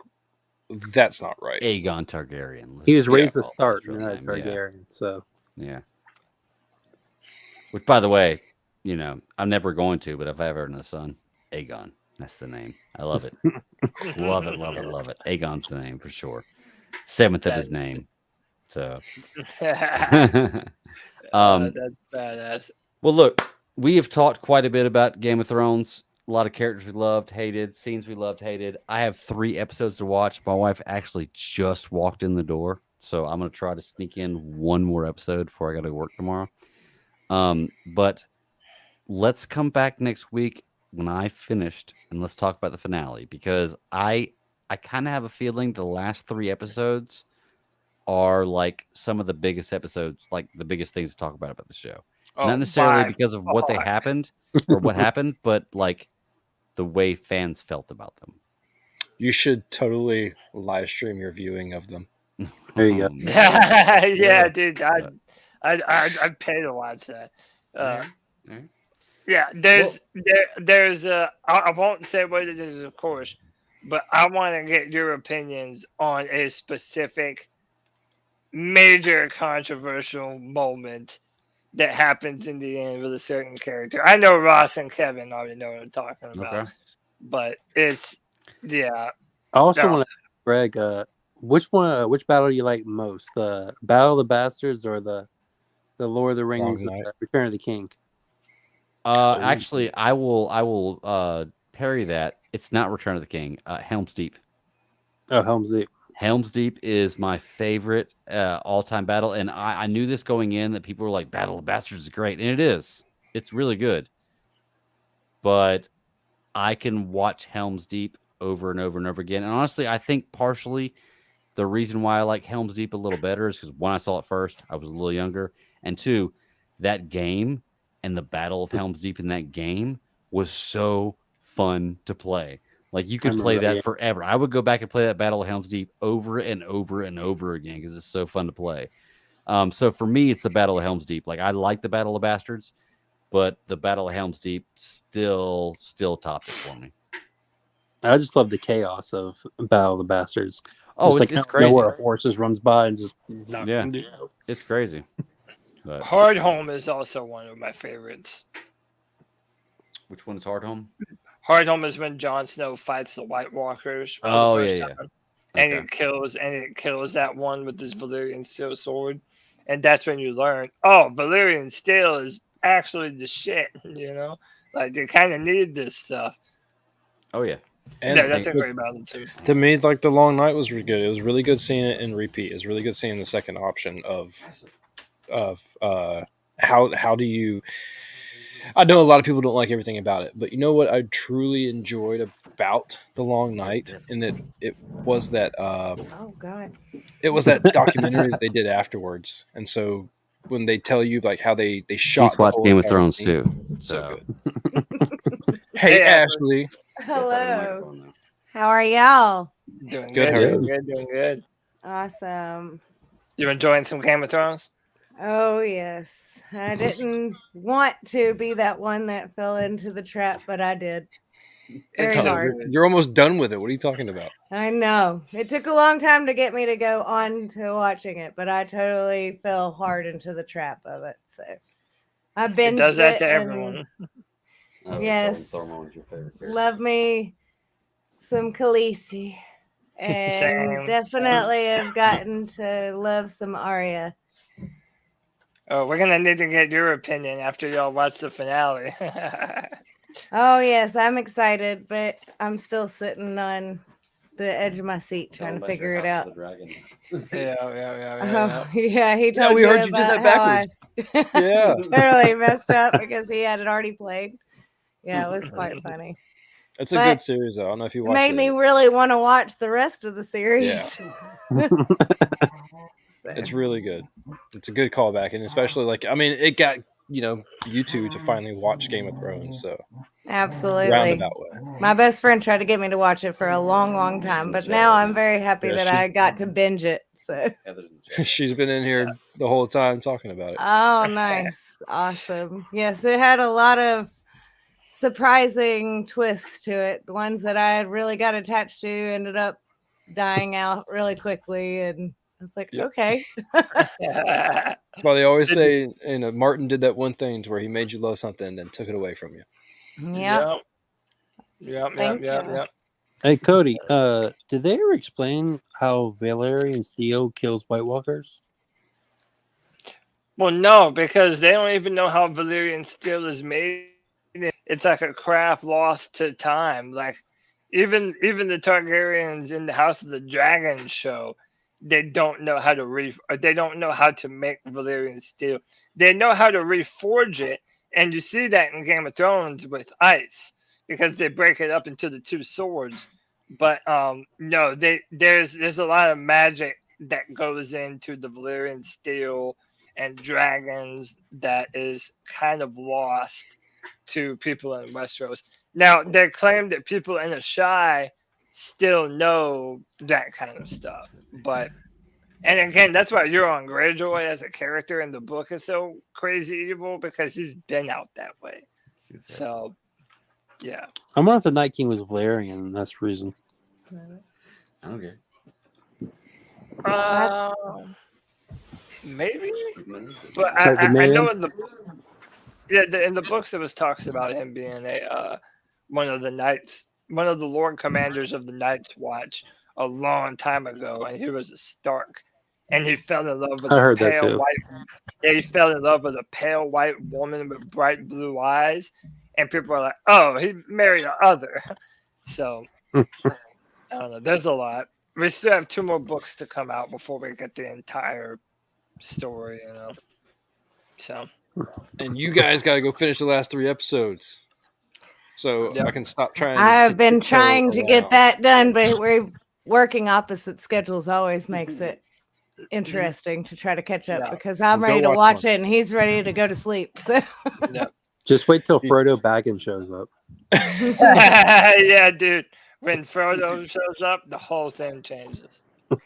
that's not right. Aegon Targaryen. He was raised Yeah. to start Real in name, yeah. Targaryen, so Yeah. Which, by the way, I'm never going to, but if I ever have a son, Aegon. That's the name. I love it. love it. Aegon's the name for sure. 7th of his name. So. That's badass. Well, look, we have talked quite a bit about Game of Thrones. A lot of characters we loved, hated, scenes we loved, hated. I have 3 episodes to watch. My wife actually just walked in the door, so I'm going to try to sneak in one more episode before I got to work tomorrow. But let's come back next week when I finished, and let's talk about the finale, because I kind of have a feeling the last 3 episodes are like some of the biggest episodes, like the biggest things to talk about the show. Not necessarily my because of what they God. happened or what happened, but like the way fans felt about them. You should totally live stream your viewing of them. There you go. Yeah, Sure. dude, I'd pay to watch that. Alright, alright. Yeah, there's I won't say what it is, of course, but I want to get your opinions on a specific major controversial moment that happens in the end with a certain character. I know Ross and Kevin already know what I'm talking about, Okay. but it's yeah. I also No. want to ask Greg, which battle do you like most? The Battle of the Bastards or the Lord of the Rings Long Night. Return of the King? Actually, I will parry that. It's not Return of the King. Helm's Deep. Oh, Helm's Deep. Helm's Deep is my favorite all-time battle, and I knew this going in that people were like, "Battle of the Bastards is great," and it is. It's really good. But I can watch Helm's Deep over and over and over again. And honestly, I think partially the reason why I like Helm's Deep a little better is because when I saw it first, I was a little younger, and two, that game and the Battle of Helm's Deep in that game was so fun to play. Like you could play that forever. I would go back and play that Battle of Helm's Deep over and over and over again because it's so fun to play. So for me, it's the Battle of Helm's Deep. Like I like the Battle of Bastards, but the Battle of Helm's Deep still topped it for me. I just love the chaos of Battle of the Bastards. Oh, just it's crazy. Nowhere horses runs by and just knocks them down. It's crazy. But Hardhome is also one of my favorites. which one's Hardhome? Hardhome is when Jon Snow fights the White Walkers. Oh, the first yeah. time. And Okay. it kills that one with his Valyrian steel sword. And that's when you learn, oh, Valyrian steel is actually the shit, you know? Like they kind of needed this stuff. Oh yeah. And Yeah, that's a great battle too. to me, like the Long Night was really good. It was really good seeing it in repeat. It was really good seeing the second option of how do you. I know a lot of people don't like everything about it, but you know what I truly enjoyed about the Long Night, and that it was that Oh God. it was that documentary that they did afterwards. And so when they tell you like how they shot She's the watched whole Game of entire Thrones scene, too. so So good. Hey, Hey, Ashley. Hello. How are y'all? Doing Good, good, how are doing you? good, doing good. Awesome. You enjoying some Game of Thrones? Oh yes. I didn't want to be that one that fell into the trap, but I did. Very It's so hard. good. You're almost done with it. What are you talking about? I know. It took a long time to get me to go on to watching it, but I totally fell hard into the trap of it. So I It binged does that to and everyone. Yes. Thormon's your favorite character. love me some Khaleesi. And Same. definitely have gotten to love some Arya. Oh, we're gonna need to get your opinion after y'all watch the finale. Oh yes, I'm excited, but I'm still sitting on the edge of my seat trying to figure it out. yeah. Oh yeah, he Yeah, told we you heard you did about that how I Yeah. totally messed up because he had it already played. Yeah, it was quite funny. It's a But good series, though. I don't know if you It watched made it. me really want to watch the rest of the series. So, It's really good. It's a good callback, and especially like it got you two to finally watch Game of Thrones. So absolutely. roundabout way. My best friend tried to get me to watch it for a long, long time, but now I'm very happy Yeah, that I got to binge it. So, She's been in here the whole time talking about it. oh, nice, awesome. Yes, it had a lot of surprising twists to it. The ones that I had really got attached to ended up dying out really quickly, and it's like, Yep. okay. That's why they always say, Martin did that one thing to where he made you love something and then took it away from you. Yep. Thank you. Yep. Hey Cody, did they ever explain how Valerian steel kills White Walkers? Well, no, because they don't even know how Valyrian steel is made. It's like a craft lost to time. Like even the Targaryens in the House of the Dragon show, they don't know how to they don't know how to make Valyrian steel. They know how to reforge it, and you see that in Game of Thrones with ice because they break it up into the two swords. But no, there's a lot of magic that goes into the Valyrian steel and dragons that is kind of lost to people in Westeros. Now, they claim that people in the Shy still know that kind of stuff. But, and again, that's why Euron Greyjoy as a character in the book is so crazy evil, because he's been out that way. So, yeah. I'm wondering if the Night King was Valerian, and that's the reason. Okay. Maybe, but Like the I man? know in the books it was talks about him being a one of the knights, one of the Lord Commanders of the Night's Watch a long time ago, and he was a Stark, and he fell in love with I a heard that pale too. white. Yeah, he fell in love with a pale white woman with bright blue eyes, and people are like, "Oh, he married the other." So I don't know. There's a lot. We still have 2 more books to come out before we get the entire story, you know. So, And you guys got to go finish the last 3 episodes, so Yep. I can stop trying. I've to been tiptoe trying to get around. that done, but we're working opposite schedules always makes it interesting to try to catch up Yeah. because I'm Go ready to watch watch one. it and he's ready to go to sleep. So yeah. Just wait till Frodo Baggins shows up. Yeah, dude. When Frodo shows up, the whole thing changes. well,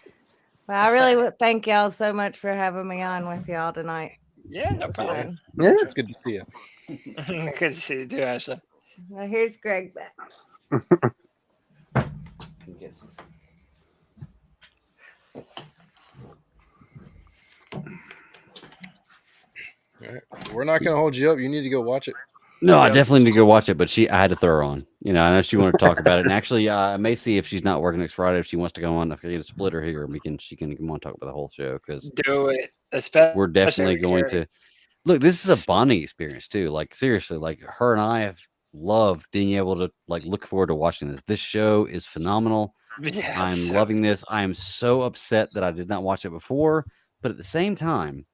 I really would thank y'all so much for having me on with y'all tonight. Yeah, no It's problem. fun. Yeah. It's good to see you. Good to see you too, Ashley. Well, here's Greg back. All right. We're not going to hold you up. You need to go watch it. No, I Yeah. definitely need to go watch it, but I had to throw her on. You know, I know she wanted to talk about it. And actually, I may see if she's not working next Friday, if she wants to go on, if I get a splitter here, she can come on and talk about the whole show, because Do it. Especially we're definitely going Carrie. to look. This is a bonding experience too. Like, seriously, like her and I have loved being able to like look forward to watching this. This show is phenomenal. Yeah, I'm so- loving this. I am so upset that I did not watch it before, but at the same time,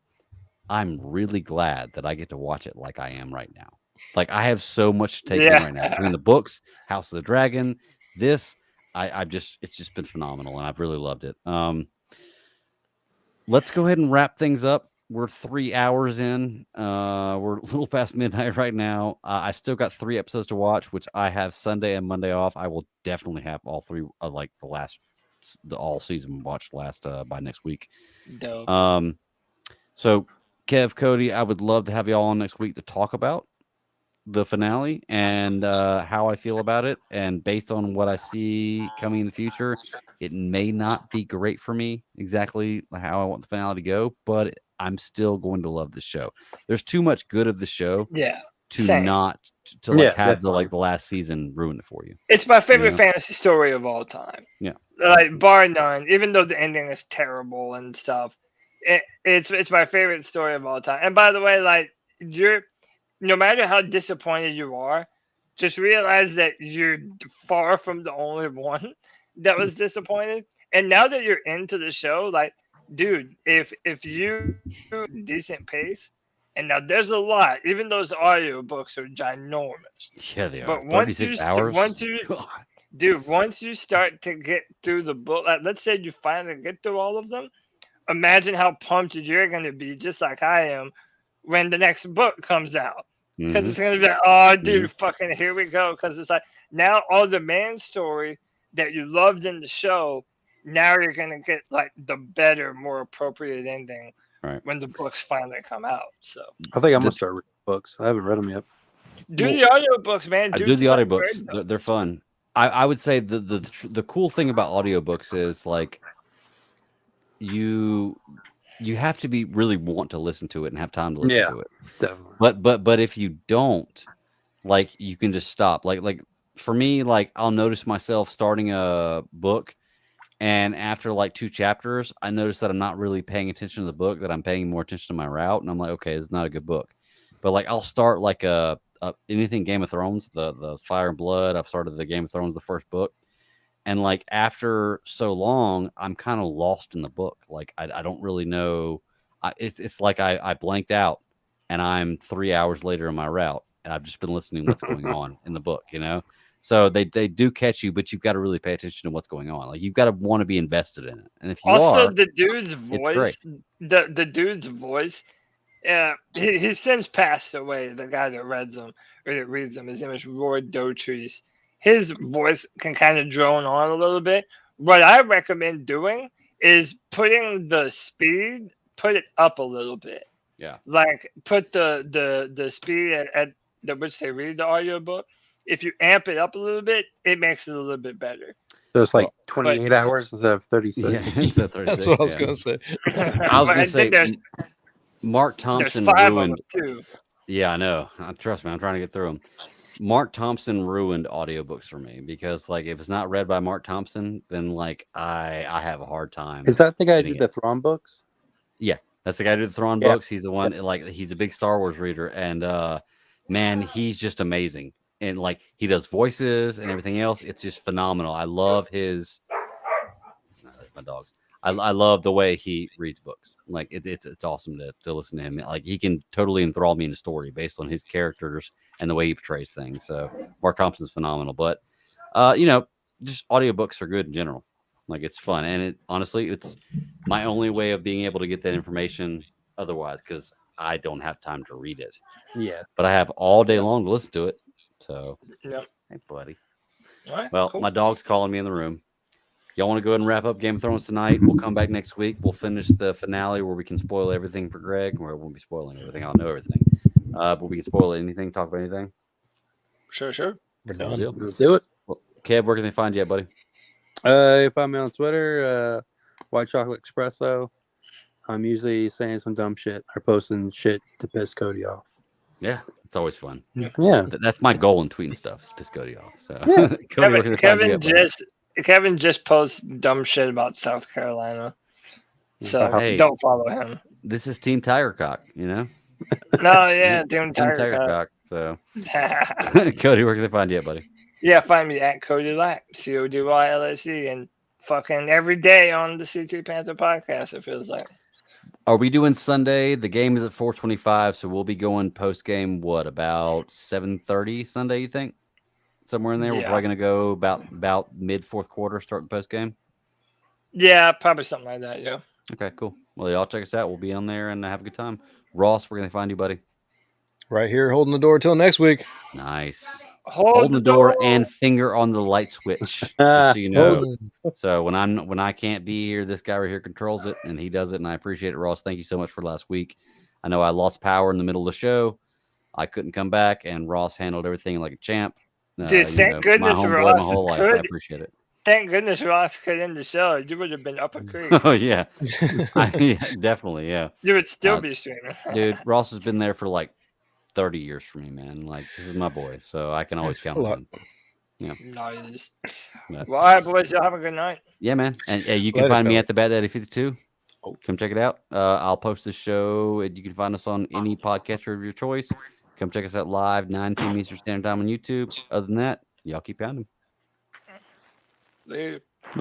I'm really glad that I get to watch it like I am right now. Like, I have so much to take in right now between the books, House of the Dragon, this. It's just been phenomenal, and I've really loved it. Let's go ahead and wrap things up. We're 3 hours in. We're a little past midnight right now. I still got 3 episodes to watch, which I have Sunday and Monday off. I will definitely have all 3, like the all season watched last by next week. Dope. So Kev, Cody, I would love to have you all on next week to talk about the finale and how I feel about it. And based on what I see coming in the future, it may not be great for me exactly how I want the finale to go, but I'm still going to love the show. There's too much good of the show Yeah. to same. not to Yeah, have the definitely. the last season ruin it for you. It's my favorite Yeah. fantasy story of all time. Yeah. Like, bar none, even though the ending is terrible and stuff. It's my favorite story of all time. And by the way, like, no matter how disappointed you are, just realize that you're far from the only one that was disappointed. And now that you're into the show, like, dude, if you decent pace, and now there's a lot, even those audiobooks are ginormous. Yeah, they are. But once 36 hours. God. Dude, once you start to get through the book, like, let's say you finally get through all of them, imagine how pumped you're going to be, just like I am, when the next book comes out. Because Mhm. it's going to be like, oh, dude, fucking here we go. Because it's like, now all the main story that you loved in the show, now you're going to get like the better, more appropriate ending Right. when the books finally come out. So I think I'm gonna start reading books. I haven't read them yet. do the audiobooks, man. I Dude, do the fucking audiobooks. great, though. They're fun. I would say the cool thing about audiobooks is like you have to be really want to listen to it and have time to listen Yeah. to it. Definitely. But if you don't, like, you can just stop. Like for me, like, I'll notice myself starting a book, and after like 2 chapters, I notice that I'm not really paying attention to the book, that I'm paying more attention to my route, and I'm like, okay, it's not a good book. But like, I'll start like anything Game of Thrones, the Fire and Blood. I've started the Game of Thrones, the first book, and like after so long, I'm kind of lost in the book. Like, I don't really know. It's like I blanked out, and I'm 3 hours later in my route, and I've just been listening to what's going on in the book, you know? So they do catch you, but you've got to really pay attention to what's going on. Like, you've got to want to be invested in it. And if you Also, are, the dude's it's great. voice, the dude's voice he's since passed away. The guy that reads them or that reads them, his name is Roy Dotrice. His voice can kind of drone on a little bit. What I recommend doing is putting the speed, put it up a little bit. Yeah. Like put the speed at which they read the audiobook. If you amp it up a little bit, it makes it a little bit better. So it's like 28 hours instead of 36. Yeah, it's a 36, That's what I was yeah. going to say. I was But going to say, there's Mark Thompson 5 ruined. of them too. Yeah, I know. Trust me, I'm trying to get through them. Mark Thompson ruined audiobooks for me because, like, if it's not read by Mark Thompson, then like I have a hard time. Is that the guy who getting did the Thrawn books? That's the guy who did the Thrawn Yeah. books. He's the one, like, he's a big Star Wars reader, and man, he's just amazing. And like, he does voices and everything else. It's just phenomenal. I love his. My dogs. I love the way he reads books. Like it's awesome to listen to him. Like he can totally enthrall me in a story based on his characters and the way he portrays things. So Mark Thompson's phenomenal. But just audiobooks are good in general. Like it's fun, and honestly, it's my only way of being able to get that information otherwise, because I don't have time to read it. Yeah. But I have all day long to listen to it. So Yep. hey, buddy. All right, Well, cool. my dog's calling me in the room. Y'all want to go ahead and wrap up Game of Thrones tonight? We'll come back next week. We'll finish the finale where we can spoil everything for Greg. Or we won't be spoiling everything. I'll know everything. But we can spoil anything, talk about anything. Sure. We're Cool done. deal. Let's do it. Well, Kev, where can they find you at, buddy? You find me on Twitter, White Chocolate Espresso. I'm usually saying some dumb shit or posting shit to piss Cody off. Yeah, it's always fun. Yeah. That's my goal in tweeting stuff, is piss Cody off. So Yeah. Cody, where can they find you Kevin at, buddy? just posts dumb shit about South Carolina. So Hey. don't follow him. This is Team Tiger Cock, you know? No, yeah, Team Team Tiger Cock. Cock. So Cody, where can they find you at, buddy? Yeah, find me at Cody Lack, CODYLSE, and fucking every day on the C2 Panther podcast, it feels like. Are we doing Sunday? The game is at 4:25, so we'll be going post game. What, about 7:30 Sunday? You think somewhere in there? We're Yeah. probably gonna go about mid fourth quarter, start the post game. Yeah, probably something like that. Yeah. Okay, cool. Well, y'all check us out. We'll be on there and have a good time. Ross, where can they find you, buddy? Right here, holding the door till next week. Nice. Hold Holding the door and finger on the light switch, just so you know. So when I can't be here, this guy right here controls it, and he does it, and I appreciate it, Ross. Thank you so much for last week. I know I lost power in the middle of the show. I couldn't come back, and Ross handled everything like a champ. Dude, thank goodness my homeboy, Ross my whole life. I could. appreciate it. Thank goodness Ross could end the show. You would have been up a creek. Oh yeah, yeah, definitely, yeah. You would still be streaming. Dude, Ross has been there for like 30 years for me, man. Like, this is my boy, so I can always count on him. Yeah. Nice. But- Well, all right, boys. Y'all have a good night. Yeah, man. And you can Later, find me fella. at the Bad Daddy 52. Oh. Come check it out. I'll post this show. And you can find us on any podcatcher of your choice. Come check us out live, 9 p.m. Eastern Standard Time on YouTube. Other than that, y'all keep pounding. Later.